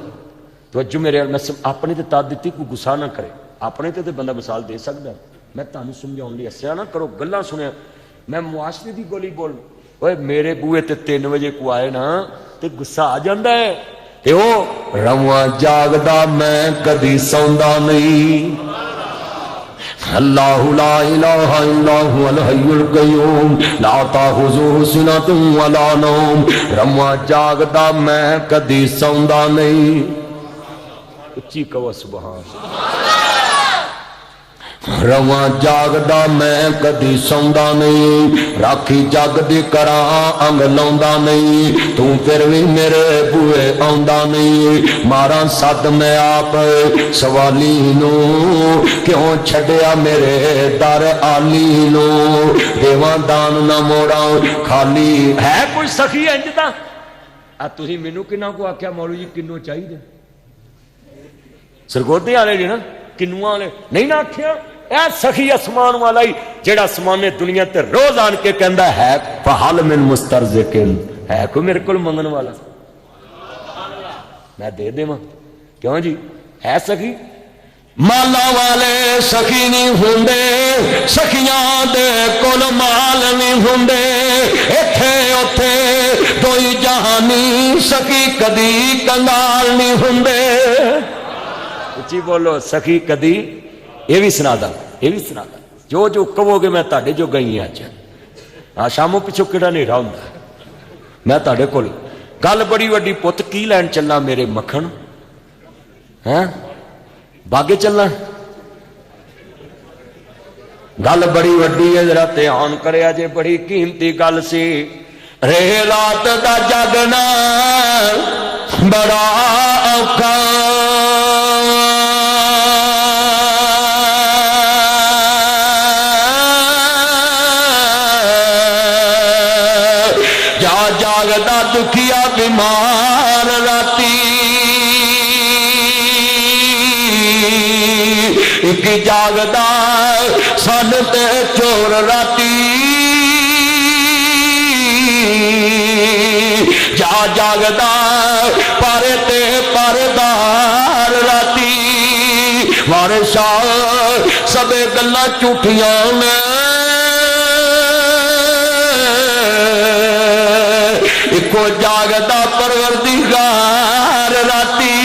तवज्जो मेरे मैं अपने ते ताद दी कोई गुस्सा ना करे अपने ते बंदा मिसाल दे सकता मैं तुहानू समझाने लई हस्सिया ना करो गल्लां सुनिया मैं मुआशरे की गोली बोल ओए मेरे बूहे ते 3 बजे को आए ना ते गुस्सा आ जाता है ते ओ रवां जागदा मैं कदी सौंदा नहीं अल्लाहु ला इलाहा इल्ला हुवल हय्युल कय्यूम ला ताखुज़ुहु सिनतुन वला नौम रवां जागदा मैं कदी सौंदा नहीं उच्ची कहो सुभान रवां जागदा मैं कदी सौंदा नहीं राखी जग दी करा अंग लाउंदा नहीं तू फिर भी मेरे बूहे आउंदा नहीं मारा सद मैं आप सवाली नू क्यों छड़िया मेरे दर आली नू देवां दान ना मोड़ा खाली है कोई सखी इंज दा आ तुसीं मैनू किन्ना को आख्या मौलवी जी किन्नू चाहिए सरगोदे वाले जी ना किन्नुआं वाले नहीं ना आख्या ए सखी आसमान वाला ही जेड़ा आसमाने दुनिया ते रोज आन के कहंदा है फहल मिन मुस्तरज़िकिन है कोई मेरे को मंगन वाला मैं दे देवां क्यों जी है सखी माला वाले सखी नहीं हुंदे सखियां दे कोल माल नहीं हुंदे इत्थे उत्थे दोई जहानी सखी कदी कंगाल नहीं हुंदे उच्ची बोलो सखी कदी ये भी सुनादा जो जो कहोगे मैं ताड़े जो गई अज हाँ शामों पिछों किड़ा नेरा हुंदा मैं ताड़े कोल गल बड़ी वड्डी पुत की लैन चलना मेरे मक्खन है बागे चलना गल बड़ी वड्डी है जरा ध्यान करे जे बड़ी कीमती गल सी रेलात दा जगना बड़ा औखा जागदा दुखिया बीमार राती एक जागदा सन ते चोर राती जा जागदा पारे ते पारेदार राती मारे शाह सबे गल्लां झूठियां ने इको जागदा परवरदिगार राती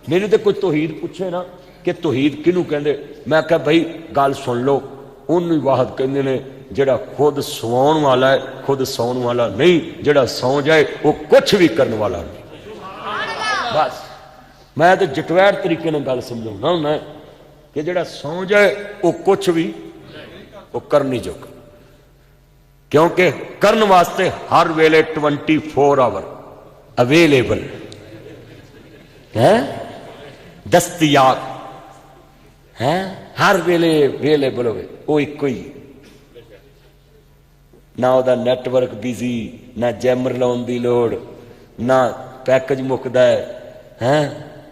मेरी तो कोई तौहीद पूछे ना कि तौहीद किनू कहंदे मैं कहा भाई गल सुन लो उन्हें वाहद कहंदे ने जेड़ा खुद सवाउण वाला है खुद सौण वाला नहीं जेड़ा सौ जाए वो कुछ भी करने वाला नहीं बस मैं तो जटवैर तरीके नाल गल समझाउंदा हुंदा कि जिहड़ा सौ जाए वो कुछ भी वो कर नहीं चुका, क्योंकि करन वास्ते हर वेले 24 आवर अवेलेबल है, दस्तयाब है, हर वेले अवेलेबल हो, वो इको ही ना उहदा नैटवर्क बिजी, ना जैमर लाउण दी लोड़, ना पैकेज मुकदा है,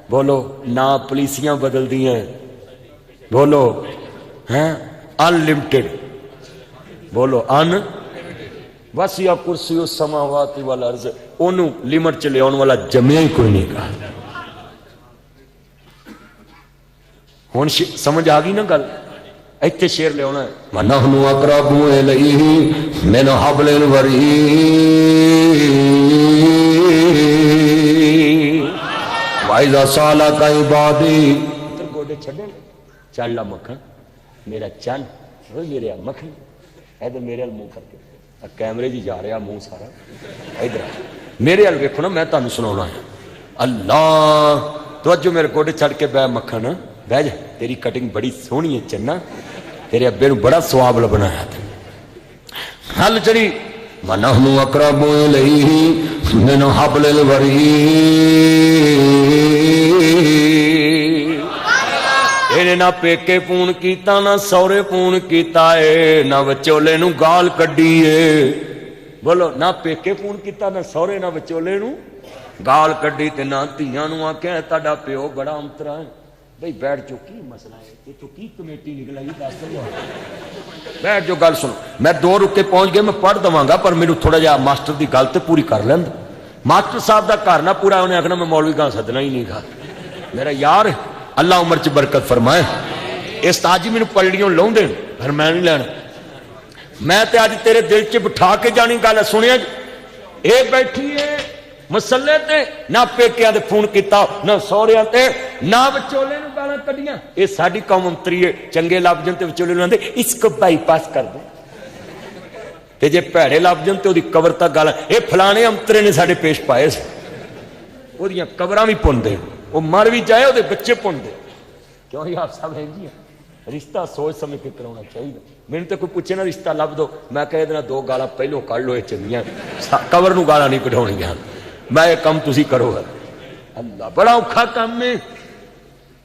बोलो ना पुलिसियां बदलदियां, बोलो हैं अनलिमिटेड, बोलो अन बस या कुर्सी उस समावाती वाला अर्ज ओनू लिमिट च लियाउण वाला जम्मिया ही कोई नहीं कहा। हुण समझ आ गई ना गल, इत्थे शेर लियाउणा है मनहनु अकरबु इलैहि मिन हबलिल वरीद वाइज़ा सालका इबादी गोडे छड्डे चल ला मक्खन मेरा चन वो मेरे मक्खन इधर मेरे अल मुंह करके कैमरे जी जा रहा मुंह सारा इधर मेरे अल वेखो ना, मैं तुहानू सुनाउणा है अल्लाह तो अज मेरे गोडे छड़ के बह मक्खन बह जा, तेरी कटिंग बड़ी सोहनी है चन्ना, तेरे अब्बे नू बड़ा सुआबल बनाया ते हल चढ़ी मनहनु अकरबु इलैहि मिन हबलिल वरीद। इहने ना पेके पून कीता ना सौरे पून कीता है, ना विचोले नू गाल कड्डी है, बोलो ना पेके पून कीता ना सौरे ना विचोले नू गाल कड्डी ते ना धीआं नू आख्या तुहाडा प्यो बड़ा अंतरा है। भाई बैठ जो की मसला है, ये तो की कमेटी निकल आई दस बैठ जो गल सुनो, मैं 2 रुके पहुंच गए, मैं पढ़ दवांगा पर मेनू थोड़ा जिहा मास्टर की गल तो पूरी कर लैंद। मास्टर साहब का घर ना पूरा उन्हें आखना मैं मौलवी गां सदना ही नहीं गा, मेरा यार अल्लाह उम्र च बरकत फरमाए। इस ताजी मैनू पलड़ियों लाउंदे पर मैं नहीं लैना, मैं ते अज तेरे दिल च बिठा के जानी गल सुनिया। ये बैठी है मसले ते ना पेकिया दे फोन किया ना सौरिया ते ना विचोले नूं गालां कड्डियां। ये साडी कौम अंतरी है, चंगे लभ जन ते विचोले नूं आंदे इसको बाईपास कर दो, ते जे भैड़े लभ जन ते ओदी कबर तक गालां ये फलाने अंतरे ने साडे पेश पाए सी, ओदियां कबरां भी पुंदे, वो मर भी जाए ओदे बच्चे पुंदे। क्यों ही आप सब हैं जी, रिश्ता सोच समझ के कराना चाहिए। मैंने तो कोई पूछे ना रिश्ता लभ दो, मैं कह देना 2 गालां पहलों कढ़ लो, ये चंगियां कबर नूं गालां नहीं कढाउणियां, मैं ये कम तुसी करो। अल्लाह बड़ा औखा काम है,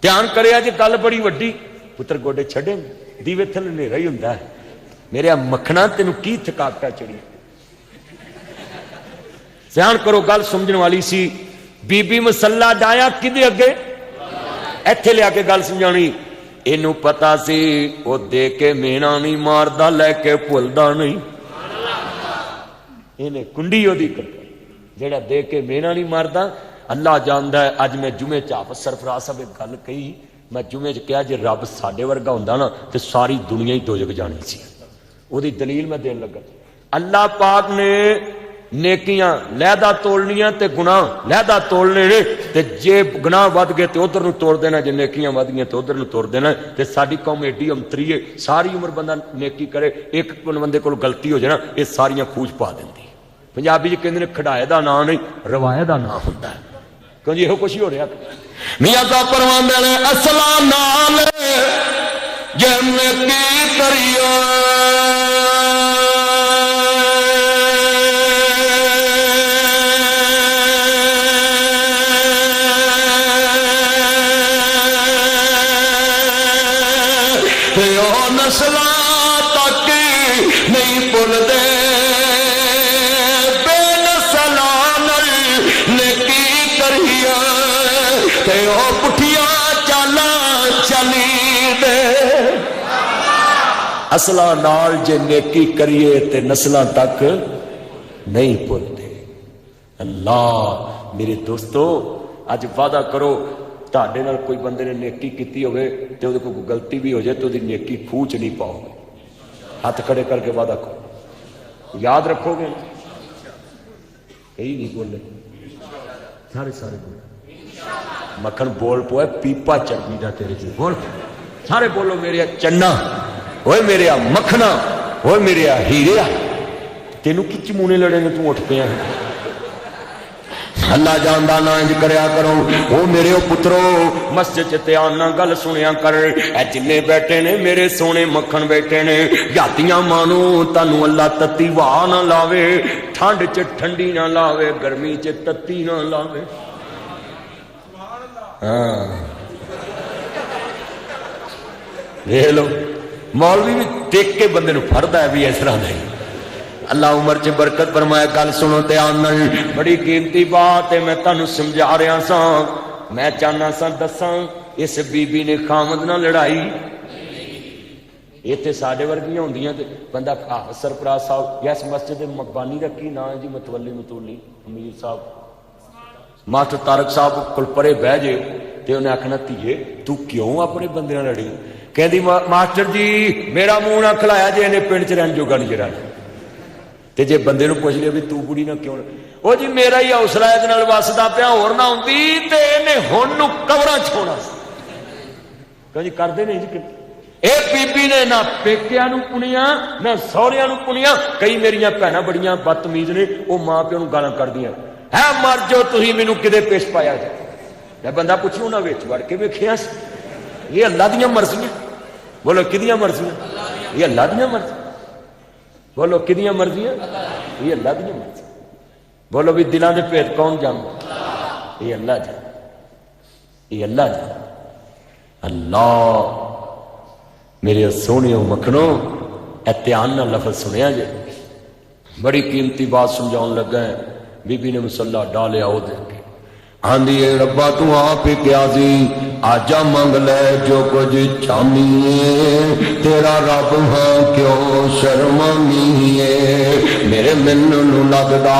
ध्यान करिया जे गल बड़ी वड्डी। पुत्र गोडे छड्डे दीवे थल्ले नेरा ही हुंदा है, मेरे मखना तेनू की थकावटा चढ़ी। ध्यान करो गल समझण वाली सी। बीबी मसला डाया किदे अगे, इत्थे लिया के गल समझाणी। इनू पता सी वो दे के मेना नहीं मारदा, लैके भुलदा नहीं। इन्हें कुंडी ओदी जेड़ा दे के मेना नहीं मारदा, अल्लाह जानदा है। अज मैं जुमे च आप सरफराज साहब एक गल कही, मैं जुमे च कहा जे रब साडे वर्गा हुंदा ना ते सारी दुनिया ही दोजख जानी सी। ओदी दलील मैं देन लगा। अल्लाह पाक ने नेकियां लहदा तोलनियां ते गुनाह लहदा तोलने ने, ते जे गुनाह वध गए तो उधर नूं तोड़ देना, जे नेकियां वध गईयां तो उधर नूं तोड़ देना। ते साडी कौम एडी अंतरी है, सारी उम्र बंदा नेकी करे, एक बंदे कोल गलती हो जाए ना ये सारियां खूज पा देंदी। पंजाबी च कहंदे ने खड़ाए दा नां नहीं रवाए दा नां हुंदा है, क्यों जी इहो कुछ ही हो रहा। मियां दा परवांदे ने असला नाल जिन्ने की करियो, नस्ला तक नहीं भुलदे, बेनस्ला नाल नेकी करिया ते ओ पुठिया चालां चली दे। असला नाल जे नेकी करिए ते नस्लां तक नहीं भुलदे। अल्लाह मेरे दोस्तों अज वादा करो, ਤੁਹਾਡੇ ਨਾਲ कोई बंदे ने नेकी की होवे ते ਉਹਦੇ कोई गलती भी हो जाए तो ਉਹਦੀ नेकी ਖੂਹ ਚ नहीं पाओगे। हाथ खड़े करके वादा करो, याद रखोगे। यही नहीं बोले सारे बोले। मक्खन बोल पोए पीपा चर्बी दा तेरे च बोल, सारे बोलो मेरे चन्ना ओए मेरे मखना ओए मेरे हीरे, तेनू कि चमूने लड़े ने तू उठ पिया। अल्लाह जानदा ना इंज करया करो। ओ मेरे पुत्रो मस्जिद च ध्यान नाल गल सुनिया कर। ए जिन्ने बैठे ने मेरे सोने मक्खन बैठे ने, जातियां मानो तानू अल्लाह तत्ती वाह ना लावे, ठंड च ठंडी ना लावे, गर्मी च तत्ती ना लावे। हाँ देख लो मौलवी भी देख के बंदे नू फड़दा है भी इस तरह नहीं। अल्लाह उम्र च बरकत फरमाए। गल सुनो ध्यान नाल, बड़ी कीमती बात है, मैं तुहानू समझा रहा सा। मैं चाहना सा दसा इस बीबी ने खामद नाल लड़ाई। इत्थे साडे वर्गियां हुंदियां ते बंदा सरफराज साहब इस मस्जिद दे मकबानी दा की नाम है जी, मतवली मतूली अमीर साहब मास्टर तारक साहब कोल परे बह जे ते उन्हें आखना धीए तू क्यों अपने बंदे नाल लड़ी। कहती मास्टर जी मेरा मुंह ना खिलाया जे इन्हें पिंड च रहन जोगा नहीं जरा। ते जे बंदे नूं पुछ लिया भी तू बुढ़ी ना क्यों, ओ जी मेरा ही हौसला इहदे नाल वसदा पिया, होर ना हुंदी ते इहने हुण नूं कबरां छोड़ा सी। कहो जी करदे नहीं जी। ਇਹ ਬੀਬੀ ਨੇ ਨਾ ਪੇਕਿਆਂ ਨੂੰ ਪੁਣੀਆਂ ਨਾ ਸਹੁਰਿਆਂ ਨੂੰ ਪੁਣੀਆਂ। ਕਈ ਮੇਰੀਆਂ ਭੈਣਾਂ ਬੜੀਆਂ ਬਦਤਮੀਜ਼ ਨੇ, ਉਹ ਮਾਂ ਪਿਓ ਨੂੰ ਗਾਲਾਂ ਕੱਢਦੀਆਂ, ਹੈ ਮਰ ਜੋ ਤੁਸੀਂ ਮੈਨੂੰ ਕਿਤੇ ਪੇਸ਼ ਪਾਇਆ ਜਾ। ਮੈਂ ਬੰਦਾ ਪੁੱਛੂ ਉਹਨਾਂ ਵਿੱਚ ਵੜ ਕੇ ਵੇਖਿਆ ਸੀ। ਇਹ ਅੱਲਾ ਦੀਆਂ ਮਰਜ਼ੀਆਂ। ਬੋਲੋ ਕਿਹਦੀਆਂ ਮਰਜ਼ੀਆਂ? ਇਹ ਅੱਲਾ ਦੀਆਂ ਮਰਜ਼ੀਆਂ। ਬੋਲੋ ਕਿਹਦੀਆਂ ਮਰਜ਼ੀਆਂ? ਇਹ ਅੱਲਾ ਦੀਆਂ ਮਰਜ਼ੀਆਂ। ਬੋਲੋ ਵੀ ਦਿਲਾਂ ਦੇ ਭੇਤ ਕੌਣ ਜਾਣਦਾ? ਇਹ ਅੱਲਾ ਜਾਣਦਾ। ਇਹ ਅੱਲਾ ਜਾਣਦਾ। ਅੱਲਾ मेरे सोने मखनो ध्यान ना लफज सुनिया जे, बड़ी कीमती बात समझाउन लगा है। बीबी ने मुसल्ला डालिया ओ दे के आंदी है रब्बा तू आप ही क्या सी, आजा मंग ले जो कुछ चाहनी है, तेरा रब हाँ क्यों शर्मानी है। मेरे मैनू नू लगदा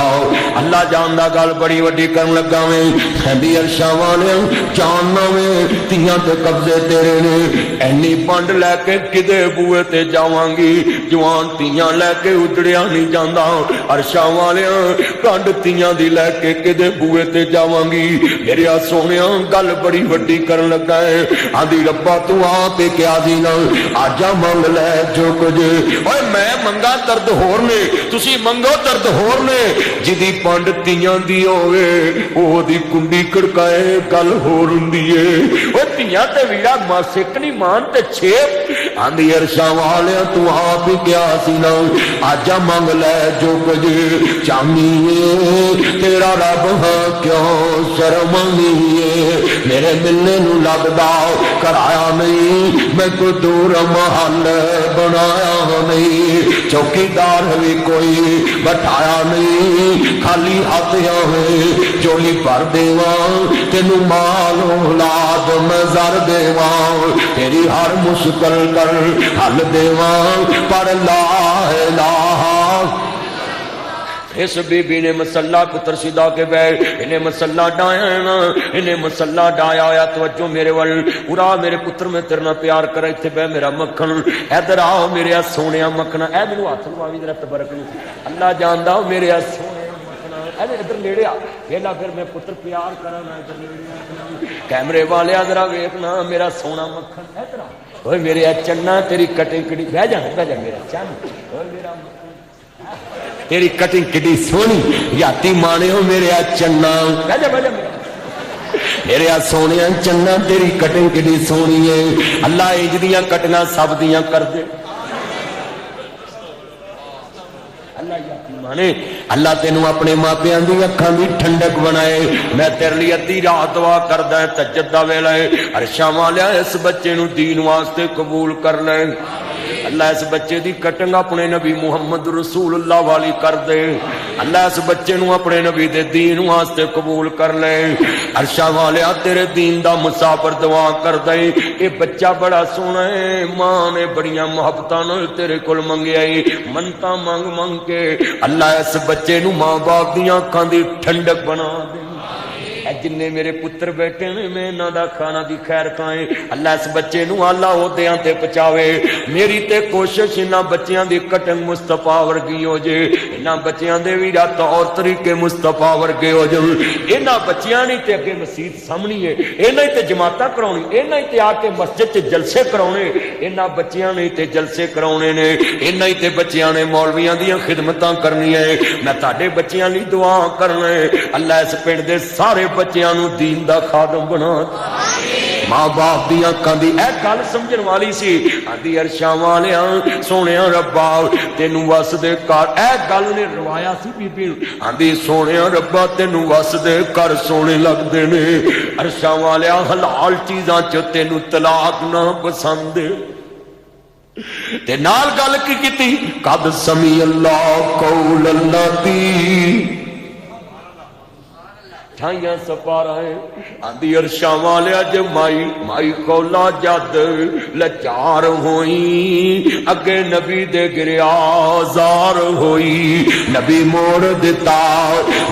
अल्लाह जानदा गल बड़ी वड्डी करन लगा वे। कहंदी अरशां वाले जानना वे तियां ते कब्जे तेरे ने, एनी पंड लैके किदे बूए ते जावांगी, जवान तियां लैके उजड़िया नहीं जांदा। अरशां वाले कंड तियां दी लैके किदे बूए ते जावांगी। मेरे सोने गल बड़ी वड्डी करन लगा है। आंदी रब्बा तू आप क्या दी ना, आजा मंग ले जो कुछ। ओए मैं मंगा दर्द होर ने, तुसी मंगो दर्द होर ने। जिदी पंड तियां दी होवे ओदी कुंडी खड़काए गल होर हुंदी है। ओए तियां ते वीरा मासिक नहीं मान ते छेप। आंदी अरशां वाले तू आप क्या सी ना, आजा मंग ले जो कुछ चाहनी है, तेरा रब हाँ क्यों शर्मानी है। मेरे मिलने नू लगदा कराया नहीं, मैं कोई दूर महल बनाया नहीं, चौकीदार भी कोई बैठाया नहीं, खाली हाथ आवे चोली भर देवा, तेनू माल औलाद मैं जर देवा, तेरी हर मुश्किल कर हल देवा, पर ला इलाहा। इस बीबी ने मसला पुत्र सीधा के बैठ, इन्हें मसला डाया ना, इन्हें मसला डाया होया। तवज्जो मेरे वल पूरा मेरे पुत्र में तेरे नाल प्यार कर, इत्थे बह मेरा मक्खन, इधर आओ मेरे सोने मक्खना। ए मैनू हथ लवावी जरा तबरक नूं, अल्लाह जानदा मेरे सोने मक्खना। इधर नेड़े आ वेला, फिर मैं पुत्र प्यार करा ना, इधर नेड़े कैमरे वाले जरा वेखना मेरा सोना मक्खन। इधर आ ओए मेरे चन्ना, तेरी कटिंग किड़ी, बह जा मेरा चन्न, ओए मेरा तेरी कटिंग किडी सोनी, याती माने हो मेरे चन्ना, मेरे सोने चन्ना, तेरी कटिंग किडी सोनी है। अल्लाह इंज दियां कटिंगां सब दियां कर दे। अल्लाह याती माने, अल्लाह तेनू अपने मापियां दी अखां दी ठंडक बनाए। मैं तेरे लिए अद्धी रात दुआ करदा है, तहज्जुद दा वेला है। अरशां वालिया इस बच्चे नू दीन वास्ते कबूल कर ले। अल्लाह इस बच्चे दी कटिंग अपने नबी मुहम्मद रसूलुल्लाह वाली कर दे। अल्लाह इस बच्चे नू अपने नबी दे दीन वास्ते कबूल कर ले। अरशा वालिया तेरे दीन दा मुसाफिर दुआ कर दे। ये बच्चा बड़ा सोहना है, मां ने बड़ियां मुहब्बतां नाल तेरे कोल मंगिया है, मनता मंग मंग के अल्लाह इस बच्चे नू मां बाप दियां अखां दी ठंडक बना दे। جننے میرے پتر بیٹھے نے میں انہاں دا کھانا دی خیر کھائیں اللہ اس بچے نو اعلی عہدیاں تے پہنچاوے میری تے کوشش انہاں بچیاں دی کٹنگ مصطفیٰ ورگی ہو جے انہاں بچیاں دے وی طور طریقے مصطفیٰ ورگے ہو جان انہاں بچیاں نہیں تے اگے مسجد سامنی ہے انہاں تے جماعتاں کراونی انہاں تے آ کے مسجد تے جلسے کراونے انہاں بچیاں نہیں تے جلسے کراونے نے انہاں تے بچیاں نے مولویاں دیاں خدمتاں کرنی ہے میں تہاڈے بچیاں لئی دعا کرنا ہے اللہ اس پنڈ دے سارے بچیاں نو دین دا خادم بنا ماں باپ دی اکھاں دی اے گل سمجھن والی سی آندی عرشاں والیاں سونیا ربا تینوں وس دے کر اے گل نے روایا سی بی بی آندی سونیا ربا تینوں وس دے کر سونے لگدے نے عرشاں والیا حلال چیزاں چ تینوں طلاق نہ پسند تے نال گل کی کیتی قد سمی اللہ قول الذی ٹھائیاں سپارا ہے آندی عرشاں والیا جے مائی کولا جد لچار ہوئی اگے نبی دے گریا زار ہوئی نبی موڑ دیتا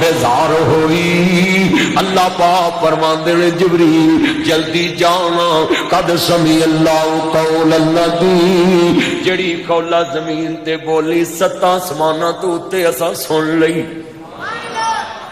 بیزار ہوئی اللہ پاک فرماندے نے جبریل جلدی جانا قد سمی اللہ قول الذی جڑی کولا زمین تے بولی ستا آسماناں تو تے اساں سن لئی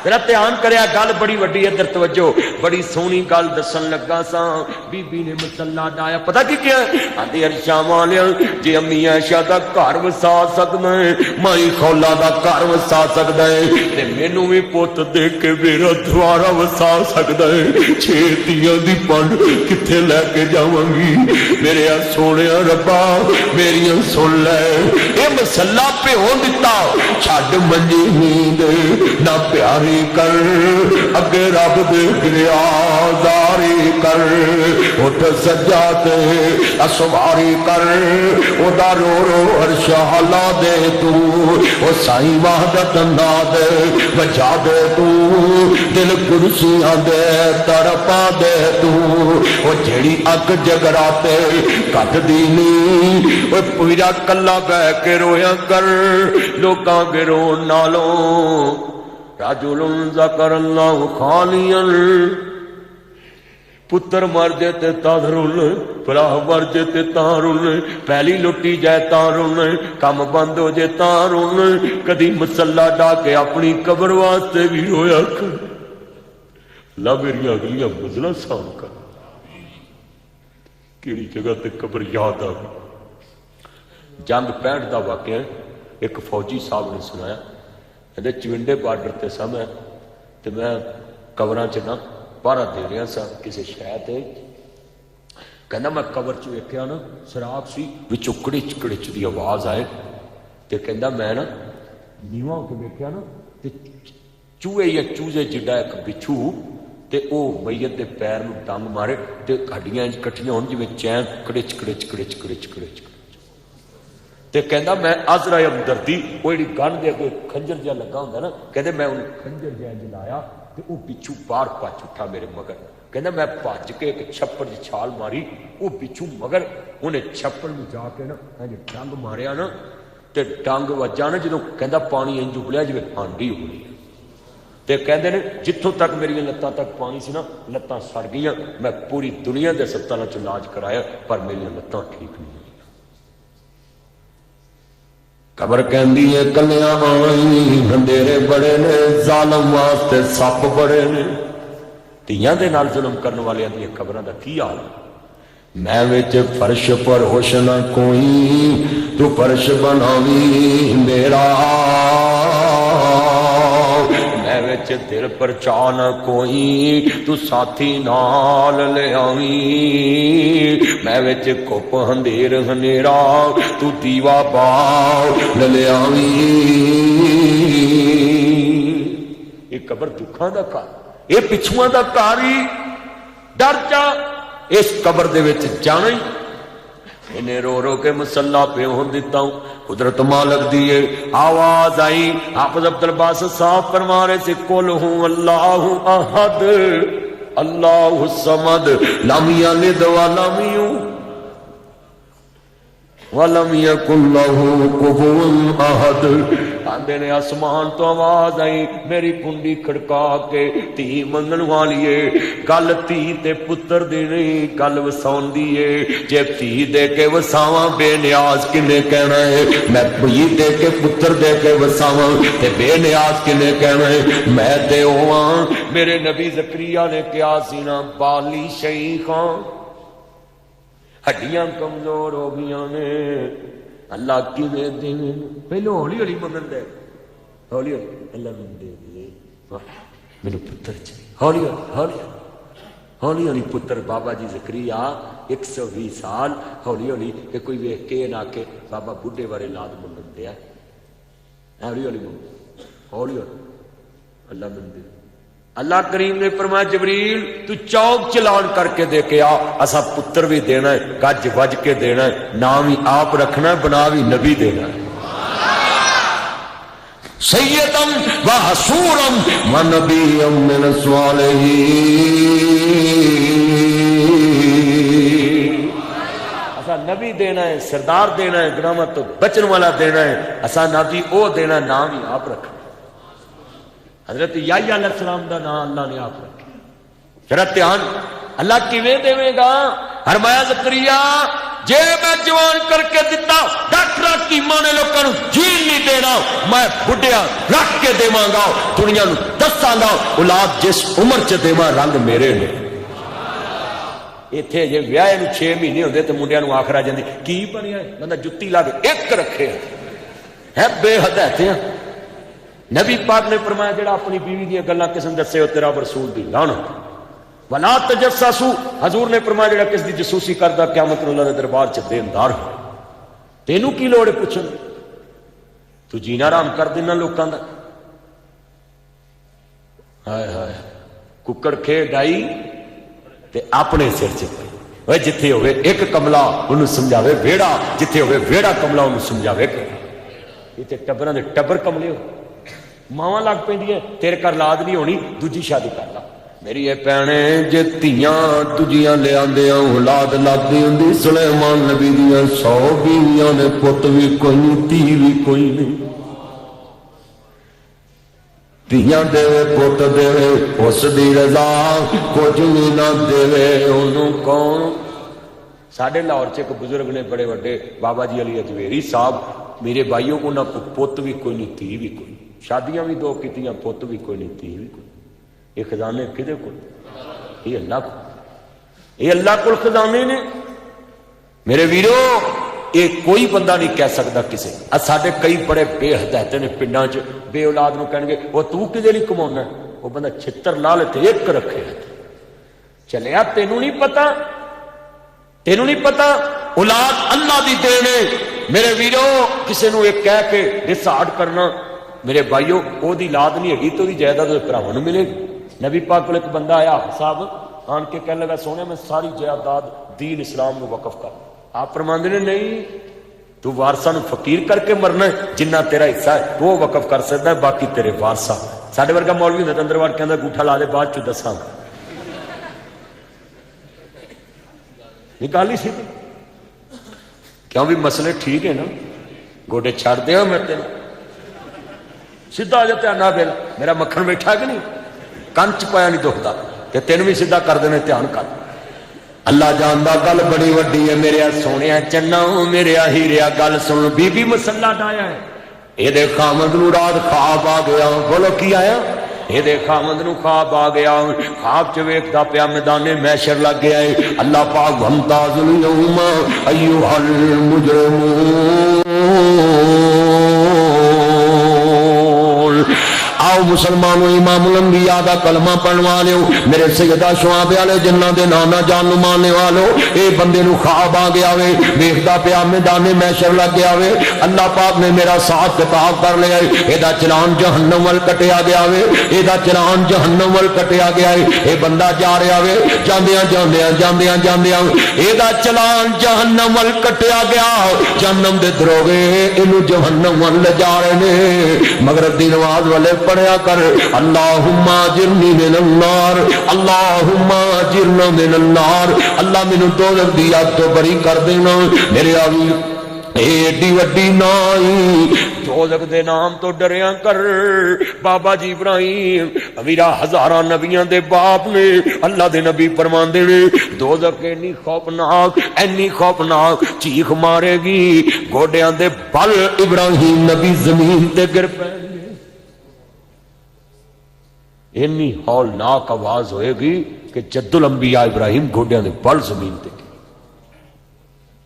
میرا دھیان کریا گل بڑی وڈی ادھر توجہ بڑی سونی گل دسن لگا سا بی بی نے مسلا ڈایا پتہ کی کیا آندی عرشاں والیا جے امی عائشہ دا گھر وسا سکدا ہے مائی خولا دا گھر وسا سکدا ہے تے مینوں وی پوت دے کے میرا دوارا وسا سکدا ہے چھیتیاں دی پنڈ کتھے لے کے جاواں گی میرے سونیا ربا میریاں سن لے اے مسلا پیو دتا چھڈ منجی نیند نہ پیاری کر اگے رب دے گریا زاری کر اٹھ سجاتے اسواری کر او دا رو رو عرش ہلا دے تو او سائیں وحدت نا دے بجا دے تو دل کرسیاں دے تڑپا دے تو او جیڑی اگ جگراتے کٹ دینی او پورا کلا بہ کے رویا کر لوکاں کے رو نالوں رجل ذکر اللہ خالیا پتر مر جے تے تارن بھرا مر جے تے تارن پہلی لٹی جائے تارن کم بند ہو جے تارن کدی مسلا ڈا کے اپنی قبر واسطے بھی رویا کر لا میری اگلیاں منزلاں سام کر کیڑی جگہ تے قبر یاد آ جنگ 65 دا واقعہ ایک فوجی صاحب نے سنایا کہتے چونڈے بارڈر تے سا میں قبراں چ نہ پہرا دے رہا سا کسی شہر تے کہندا میں قبر چ ویکھیا نا سراغ سی وچوں کڑچ کڑچ دی آواز آئے تے کہندا میں نا نیواں ہو کے ویکھیا نا تے چوہے یا چوزے جڈا ایک بچھو تے او میت دے پیر نو ڈنگ مارے تے ہڈیاں کٹھیاں ہون جویں چین کڑچ کڑچ کڑچ کڑچ کڑچ تے کہندا میں عذرا ہمدردی وہ جڑی گن دے کوئی کھنجر جہا لگا ہوندا نا کہندے میں انہوں کھنجر جہا جلایا تے وہ بچھو باہر پچ اٹھا میرے مگر کہندا میں بھج کے ایک چھپڑ دی چھال ماری وہ بچھو مگر انہیں چھپڑ میں جا کے نا ڈنگ ماریا نا تے ڈنگ وجا نا جدوں کہندا پانی انج ابلیا جویں ہانڈی ابلی تے کہندے نے جتھوں تک میری لتاں تک پانی سی نا لتاں سڑ گئیاں میں پوری دنیا دے ہسپتالاں چ علاج کرایا پر میری لتاں ٹھیک نہیں قبر کہندی ہے کلیاں آئی اندھیرے بڑے نے ظالم واسطے سپ بڑے نے تیاں دے نال ظلم کرن والے دی قبراں دا کی حال میں وچ فرش پر ہوش نہ کوئی تو فرش بناوی میرا میں وچ دل پر چاہ نہ کوئی تو ساتھی نال لے آوی میں وچ کپ ہندیر ہنیرا تو دیوا باو لے آوی یہ قبر دکھاں دا گھر یہ پچھواں دا گھر ہی ڈر جا اس قبر دے وچ جانا ہی انہیں رو رو کے مسلح پہ ہون دیتا ہوں قدرت مالک دیئے آواز آئی حافظ عبدالباس صاحب فرما رہے سے قل ہوں اللہ احد اللہ الصمد لم یلد ولم یکن لہ کفوا احد آندے نے آسمان تو آواز آئی میری کنڈی کھڑکا کے تھی منگن والیے گل تھی تے پتر دی نہیں گل وساون دی ہے جے تھی دے کے وساواں بے نیاز کنے کہنا ہے میں بی دے کے پتر دے کے وساواں تے بے نیاز کنے کہنا ہے میں تے ہوواں میرے نبی زکریا نے کیا سینا بالی شیخاں ہڈیاں کمزور ہو گیا نے اللہ کی دے دے پہلو ہولی ہولی منگن دے ہولی ہولی اللہ من دے دے میرے پتر چاہیے ہولی ہولی ہولی ہولی پتر بابا جی زکریا 120 سال ہولی ہولی کہ کوئی ویکھ کے نہ کہ بابا بڈھے بارے لاد منگن دیا ہولی ہولی منگن ہولی ہولی اللہ من دے اللہ کریم نے فرمایا جبریل تو چوک چلان کر کے دے کے آ اسا پتر بھی دینا ہے گج وج کے دینا ہے نام ہی آپ رکھنا ہے بنا بھی نبی دینا ہے سیدم و حسورم و نبیم من الصالحین اسا نبی دینا ہے سردار دینا ہے گناہوں تو بچن والا دینا ہے اسا نبی او دینا ہے نام ہی آپ رکھنا حضرت یحییٰ علیہ السلام دا نام اللہ نے آپ رکھا ذرا دھیان اللہ کیویں دے گا فرمایا زکریا جے میں جوان کر کے دیتا ڈاکٹر کی مانے لوکاں نوں جین نہیں دینا میں بڈھیا رکھ کے دیواں گا دنیا نوں دساں گا اولاد جس عمر چ دیواں رنگ میرے نے ایتھے جے ویاہ نوں 6 مہینے ہوندے تے منڈیاں نوں آخر آ جاندی کی بنیا بندہ جُتی لا کے ایک رکھے ہے بے ہدایتیں نبی پاک نے فرمایا جڑا اپنی بیوی دی گلاں کسن دسے ہو تیرا رسول دی لعنت ولا تجسسوا حضور نے فرمایا جڑا کس دی جاسوسی کردا قیامت نوں اللہ دے دربار چ دیندار ہو تینوں کی لوڑ ہے پوچھن تو جینا آرام کر دینا لوکاں دا ہائے ہائے ککڑ کھے ڈائی تے اپنے سر چ پئی اوے جتھے ہوئے ایک کملا اونوں سمجھاوے ویڑا جتھے ہوئے ویڑا کملا اونوں سمجھاوے تے ٹبراں دے ٹبر کملے ہو ماواں لگ پیندی ہے تیرے کر لاد نہیں ہونی دوجی شادی کر لا میری یہ پینے جے تیاں دجیاں لے آندے اولاد لادی ہوندی سلیمان نبی دیاں 100 بیویاں نے پت بھی کوئی نہیں تھی بھی کوئی نہیں تیاں دے پت دے اس دی رضا کچھ بھی نہ دے انہوں کون ساڑھے لاہور سے ایک بزرگ نے بڑے بڑے بابا جی علی اجویری صاحب میرے بھائیوں کو نہ پت بھی کوئی نہیں تھی بھی کوئی شادیاں بھی 2 کیتیاں پت بھی کوئی نہیں تھی بھی کوئی یہ خزانے کدے کو یہ اللہ کو یہ اللہ کو خزانے نے میرے ویرو یہ کوئی بندہ نہیں کہہ سکتا کسے ساڈے کئی بڑے بے ہدایت نے پنڈاں چ بے اولاد نو کہن گے وہ تو کدے نہیں کماونا وہ بندہ چھتر لا لے تے ایک رکھے چلیا تینوں نہیں پتا اولاد اللہ دی دینے میرے ویرو کسے نو ایک کہہ کے ڈسارڈ کرنا میرے بھائیو او دی لاد نہیں ہے تو دی جائیداد بھراواں نوں ملے گی نبی پاک کو ایک بندہ آیا صاحب آن کے کہنے لگا سونے میں ساری جائیداد دین اسلام میں وقف کر آپ فرماندے نے نہیں تو وارثاں نوں فقیر کر کے مرنا ہے جنہ تیرا حصہ ہے وہ وقف کر سکتا ہے باقی تیرے وارثاں ساڈے ورگا مولوی ہوندا اندر وڑ کے کہندا انگوٹھا لا دے بعد چ دساں نکالی سی کیوں بھی مسئلے ٹھیک ہے نا گوڈے چھڑ دیا میں تین سیدھا آ جاتے نہ بل میرا مکھن بیٹھا کہ نہیں کنچ پایا نہیں دکھتا کہ تین بھی سیدھا کر دینے دھیان کر اللہ جاندا گل بڑی وڈی ہے میرے سونے چنا میرے ہیریا گل سن بی بی مسلہ ڈایا ہے یہ دے خامد نو رات خواب آ گیا بولو کی آیا یہ دے خامد نو خواب آ گیا خواب چ ویکھدا پیا میدان محشر لگ گیا ہے اللہ پاک ومتاز اليوم ایھا المجرمون آؤ مسلمانوں امام الانبیاء دا کلمہ پڑھن والے میرے سیدہ شعاب والے جنہ دے نانا جان نو ماننے والو اے بندے نو خواب آ گیا وے ویکھدا پیا میدان محشر لگ گیا وے اللہ پاک نے میرا ساتھ کتاب کر لیا اے دا چلان جہنم ول کٹیا گیا وے اے دا چلان جہنم ول کٹیا گیا اے بندہ جا رہا وے جاندیاں اے دا چلان جہنم ول کٹیا گیا جہنم دے دروغے اینو جہنم ول لے جا رہے نے مغرب دی نماز والے پڑھیا کر اللہم اجرنی من النار اللہم اجرنا من النار اللہ مینوں دوزخ دی آگ تو بری کر دینا میرے آوی ایڈی وڈی نائی دوزخ دے نام تو ڈریا کر بابا جی ابراہیم میرا ہزاراں نبیاں دے باپ نے اللہ دے نبی فرماندے نے دوزخ اینی خوفناک چیخ مارے گی گوڈیاں دے بل ابراہیم نبی زمین تے گر پے اینی ہولناک آواز ہوئے گی کہ جد الانبیاء ابراہیم گوڈیاں دے بل زمین تے گر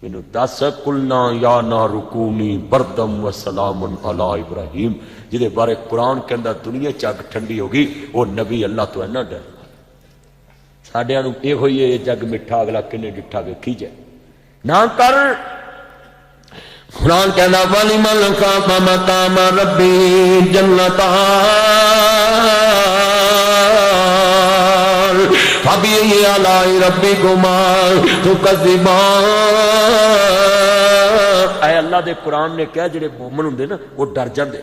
مینوں دس قلنا یا نار کونی بردم و سلام علی ابراہیم جدے بارے قرآن کہندا دنیا جگ ٹھنڈی ہوگی وہ نبی اللہ تو اینا ڈر ساڈیاں نوں اے ہوئی ہے جگ مٹھا اگلا کنے ڈٹھا ویکھی جائے نہ کر قرآن کہندا وَلِمَنْ خَافَ مَقَامَ رَبِّهِ جَنَّتَانِ فَبِأَيِّ آلَاءِ رَبِّكُمَا تُكَذِّبَانِ اے اللہ دے قرآن نے کہا جڑے مومن ہوندے نا وہ ڈر جاندے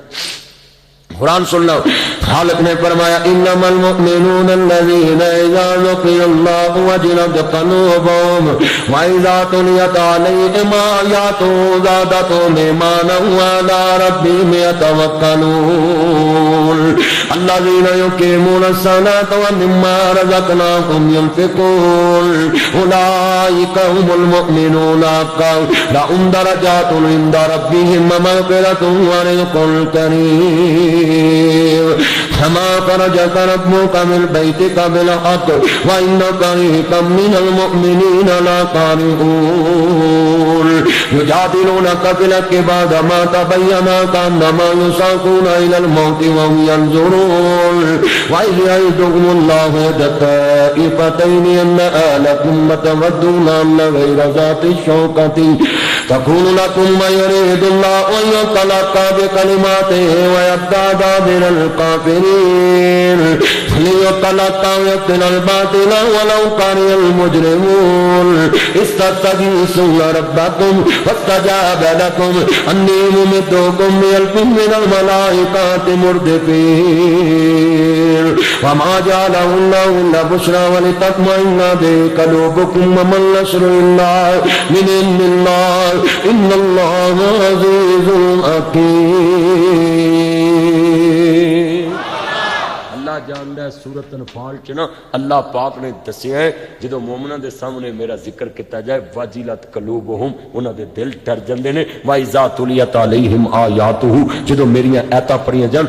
قرآن سن لو خالق نے فرمایا انما المؤمنون الذين اذا ذكر الله وجلت قلوبهم واذا تليت عليهم آياته زادتهم ايمانا وعلى ربهم يتوكلون الذين يقيمون الصلاة ومما رزقناهم ينفقون اولئك هم المؤمنون حقا لهم درجات عند ربهم ومغفرة ورزق كريم كما خرجك ربك من بيتك بالحق وإن فريقا من المؤمنين لكارهون يجادلونك في الحق بعدما تبين كأنما يساقون إلى الموت وهم ينظرون وإذ يعدكم الله إحدى الطائفتين أنها لكم وتودون أن غير ذات الشوكة تكون لكم ويريد الله أن يتلقى بكلماته ويبدأ دابر الكافرين ليتلقى ويقتل الباطل ولو كره المجرمون استغيثون ربكم فاستجاب لكم أني ممدكم بألف من الملائكة مردفين وما جعله الله إلا بشرى ولتطمئن به قلوبكم وما النصر إلا من عند الله إن الله عزيز حكيم اللہ جاندا ہے سورۃ انفال چ نا اللہ پاک نے دسیا ہے جدو مومناں دے سامنے میرا ذکر کیتا جائے وجلت قلوبہم انہاں دے دل ڈر جاندے نے واذا تلیت علیہم آیاتہ جدو میری آیاتاں پڑھیاں جان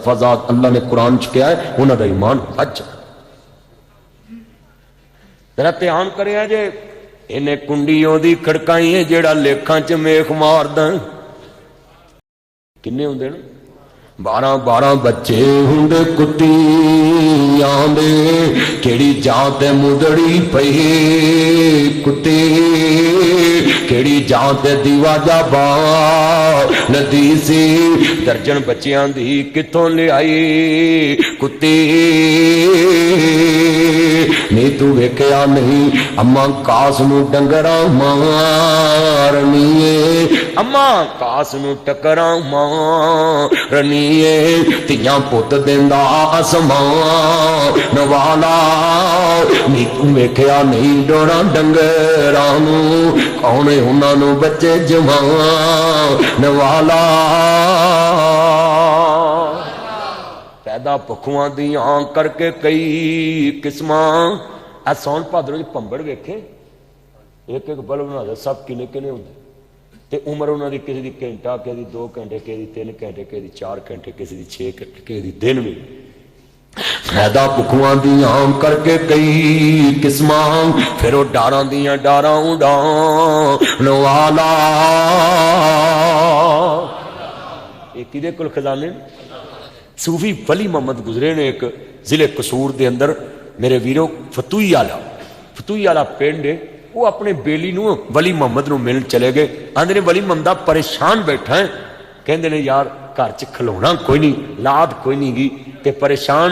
فزاد اللہ نے قرآن چ کہا ہے انہاں دا ایمان بچ ذرا دھیان کریا جے انہیں کنڈیوں دی کھڑکائی ہے جیڑا لیکھاں چ میخ ماردا کنے ہوندے نا 12 بچے ہوں کتیاں دے کیڑی جان تے مدڑی پئی کتی کیڑی جان تے دیوا جا با ندی سی درجن بچیاں دی کتوں لے آئی کتی نہیں تو ویکھیا نہیں اما کاس نو ڈنگراں مارنی اما کاس نو ٹکراں مارنی تیاں پت دیندا آسمان والا نی تو ویکھیا نہیں ڈوڑا ڈنگراں نو کون انہاں نو بچے جوان والا پیدا پکھواں دیاں کر کے کئی قسماں اے سون بھادرو دی پنبڑ ویکھے ایک بلب بنا دے سب کنے کنے ہوندے تے عمر انہاں دی کسی دی گھنٹہ کسی دی 2 گھنٹے کسی دی 3 گھنٹے کسی دی 4 گھنٹے کسی دی 6 گھنٹے کسی دی دن میں پیدا پکھواں دیاں کر کے کئی قسماں پھر وہ ڈاراں دیاں ڈاراں اڈان والا یہ کدے کول خزانے صوفی ولی محمد گزرے نے ایک ضلع قصور دے اندر میرے ویرو فتوئی والا پنڈ ہے وہ اپنے بیلی نو ولی محمد نو ملن چلے گئے آندے نے ولی محمد پریشان بیٹھا ہے کہندے نے یار گھر چ کھلونا کوئی نہیں لاد کوئی نہیں گی تے پریشان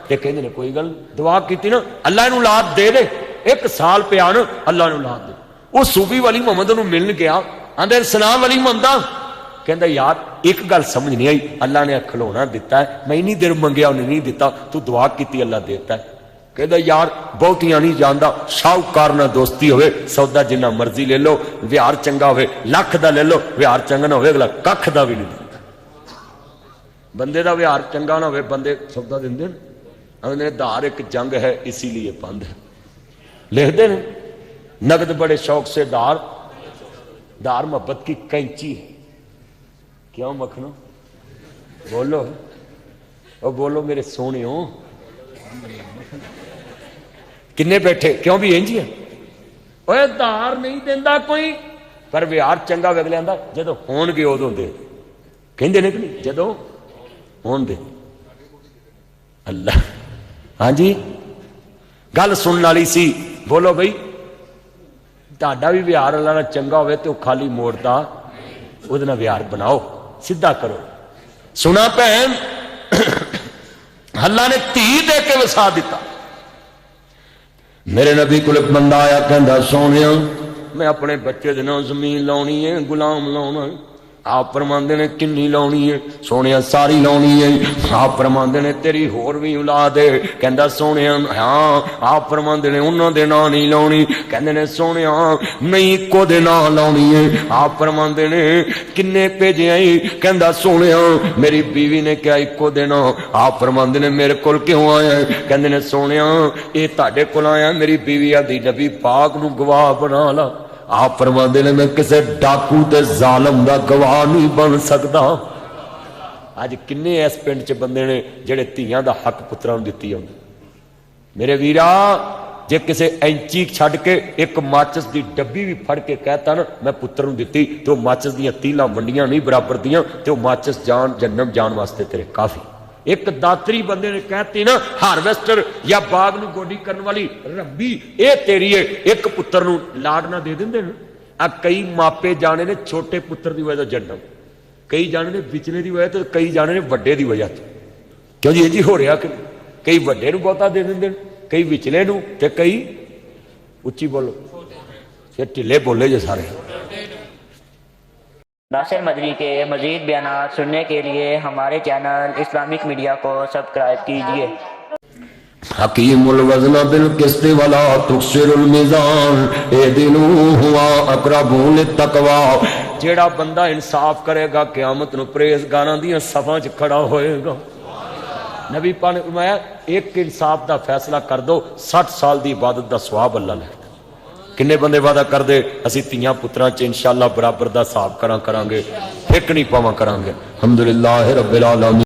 تے کہندے نے کوئی گل دعا کیتی نا اللہ نو لاد دے دے 1 سال پہ آن اللہ نو لاد دے وہ صوفی ولی محمد نو ملن گیا آندے سلام ولی محمد کہندا یار ایک گل سمجھ نہیں آئی اللہ نے کھلونا دیتا ہے میں نہیں دیر منگیا انہیں نہیں دیتا تو دعا کیتی اللہ دیتا ہے ਕਹਿੰਦਾ ਯਾਰ ਬਹੁਤੀਆਂ ਨਹੀਂ ਜਾਂਦਾ, ਸ਼ਾਹੂਕਾਰ ਨਾਲ ਦੋਸਤੀ ਹੋਵੇ, ਸੌਦਾ ਜਿੰਨਾ ਮਰਜ਼ੀ ਲੈ ਲਓ, ਵਿਹਾਰ ਚੰਗਾ ਹੋਵੇ ਲੱਖ ਦਾ ਲੈ ਲਓ, ਵਿਹਾਰ ਚੰਗਾ ਨਾ ਹੋਵੇ ਅਗਲਾ ਕੱਖ ਦਾ ਵੀ ਨਹੀਂ ਦਿੰਦਾ। ਬੰਦੇ ਦਾ ਵਿਹਾਰ ਚੰਗਾ ਨਾ ਹੋਵੇ ਬੰਦੇ ਸੌਦਾ ਦਿੰਦੇ ਨੇ, ਕਹਿੰਦੇ ਨੇ ਧਾਰ ਇੱਕ ਜੰਗ ਹੈ ਇसी लिए बंद है। लिखते ने नगद बड़े शौक से धार मोहब्बत की कैंची है। क्यों मखनो बोलो, और बोलो मेरे सोने हो किन्ने बैठे, क्यों भी इंज है। ओए धार नहीं देंदा कोई, पर विहार चंगा अगले आंदा जदों होणगे उदों दे, कहंदे ने कि नहीं, जदों होण दे। अल्लाह हाँ जी गल सुनने वाली सी। बोलो बई ਤੁਹਾਡਾ भी विहार अल्लाह नाल चंगा होवे ते खाली मोड़दा ਉਹਦੇ ਨਾਲ ਵਿਹਾਰ बनाओ, सीधा करो। सुना भैन अल्लाह ने धी दे के वसा दिता। मेरे नबी को एक बंदा आया, कहंदा सोनिया मैं अपने बच्चे दे नाल जमीन लाउणी है, गुलाम लाउणा। आप फरमांदे ने किन्नी लाउणी है, सोनिया सारी लाउणी है। आप फरमांदे ने तेरी होर भी औलाद है, कहंदा सोनिया हाँ। आप फरमांदे ने उन्हां दे नां नहीं लाउणी, कहंदे ने सोनिया नहीं इक्को दे नां लाउणी है। आप फरमांदे ने किन्ने भेजे आई, कहंदा सोनिया मेरी बीवी ने क्या इक्को दे नां। आप फरमांदे ने मेरे कोल क्यों आया, कहंदे ने सोनिया ये तुहाडे कोल आया, मेरी बीवी आदी नबी पाक नूं गवाह बना ला। आप फरमाते ने मैं किसी डाकू ते जालम दा गवाह नहीं बन सकता। अज किन्ने इस पिंड च बंदे ने जेड़े धीआं दा हक पुत्रां नूं दित्ती होंदी। मेरे वीरा जे किसी इंची छड्ड के एक माचिस दी डब्बी भी फड़ के कहता ना मैं पुत्र नूं दित्ती, तो माचिस दीआं तीलां वंडियां नहीं बराबर दियां, ते माचिस जान जन्नम जान वास्ते तेरे काफी। एक दातरी बंदे ने कहती ना हारवेस्टर या बाग नूं गोडी करने वाली रब्बी ये तेरी है, एक पुत्र नूं लाड ना दे दिंदे ने। आ कई मापे जाने ने छोटे पुत्र की वजह तो जन्म, कई जाने ने विचले की वजह तो, कई जाने ने वड्डे की वजह तो। क्यों जी इंज हो रहा कि कई वड्डे नूं बहुता दे दिंदे ने, कई विचले नूं ते कई उच्ची बोलो, फिर ढिले बोले जे सारे। नासिर मदरी के मज़ीद बयानात सुनने के लिए हमारे चैनल इस्लामिक मीडिया को सब्सक्राइब कीजिए। हकीमुल वज़न बिल किस्ति वला तुक्सिरुल मीज़ान एदिलू हुआ अक़रबु लित्तक़वा। जेड़ा बंदा इंसाफ करेगा क़यामत नूं परहेज़गारां दीआं सफ़ां च खड़ा होएगा। नबी पाक ने फरमाया एक इंसाफ दा फैसला कर दो, 60 साल दी इबादत दा सवाब अल्लाह लिखदा। किन्ने बंदे वादा कर दे असीं धीआं पुत्रां च इंशाअल्लाह बराबर दा हिसाब करांगे, फिक नहीं पावां करांगे। अल्हम्दुलिल्लाह रब्बिल आलमीन।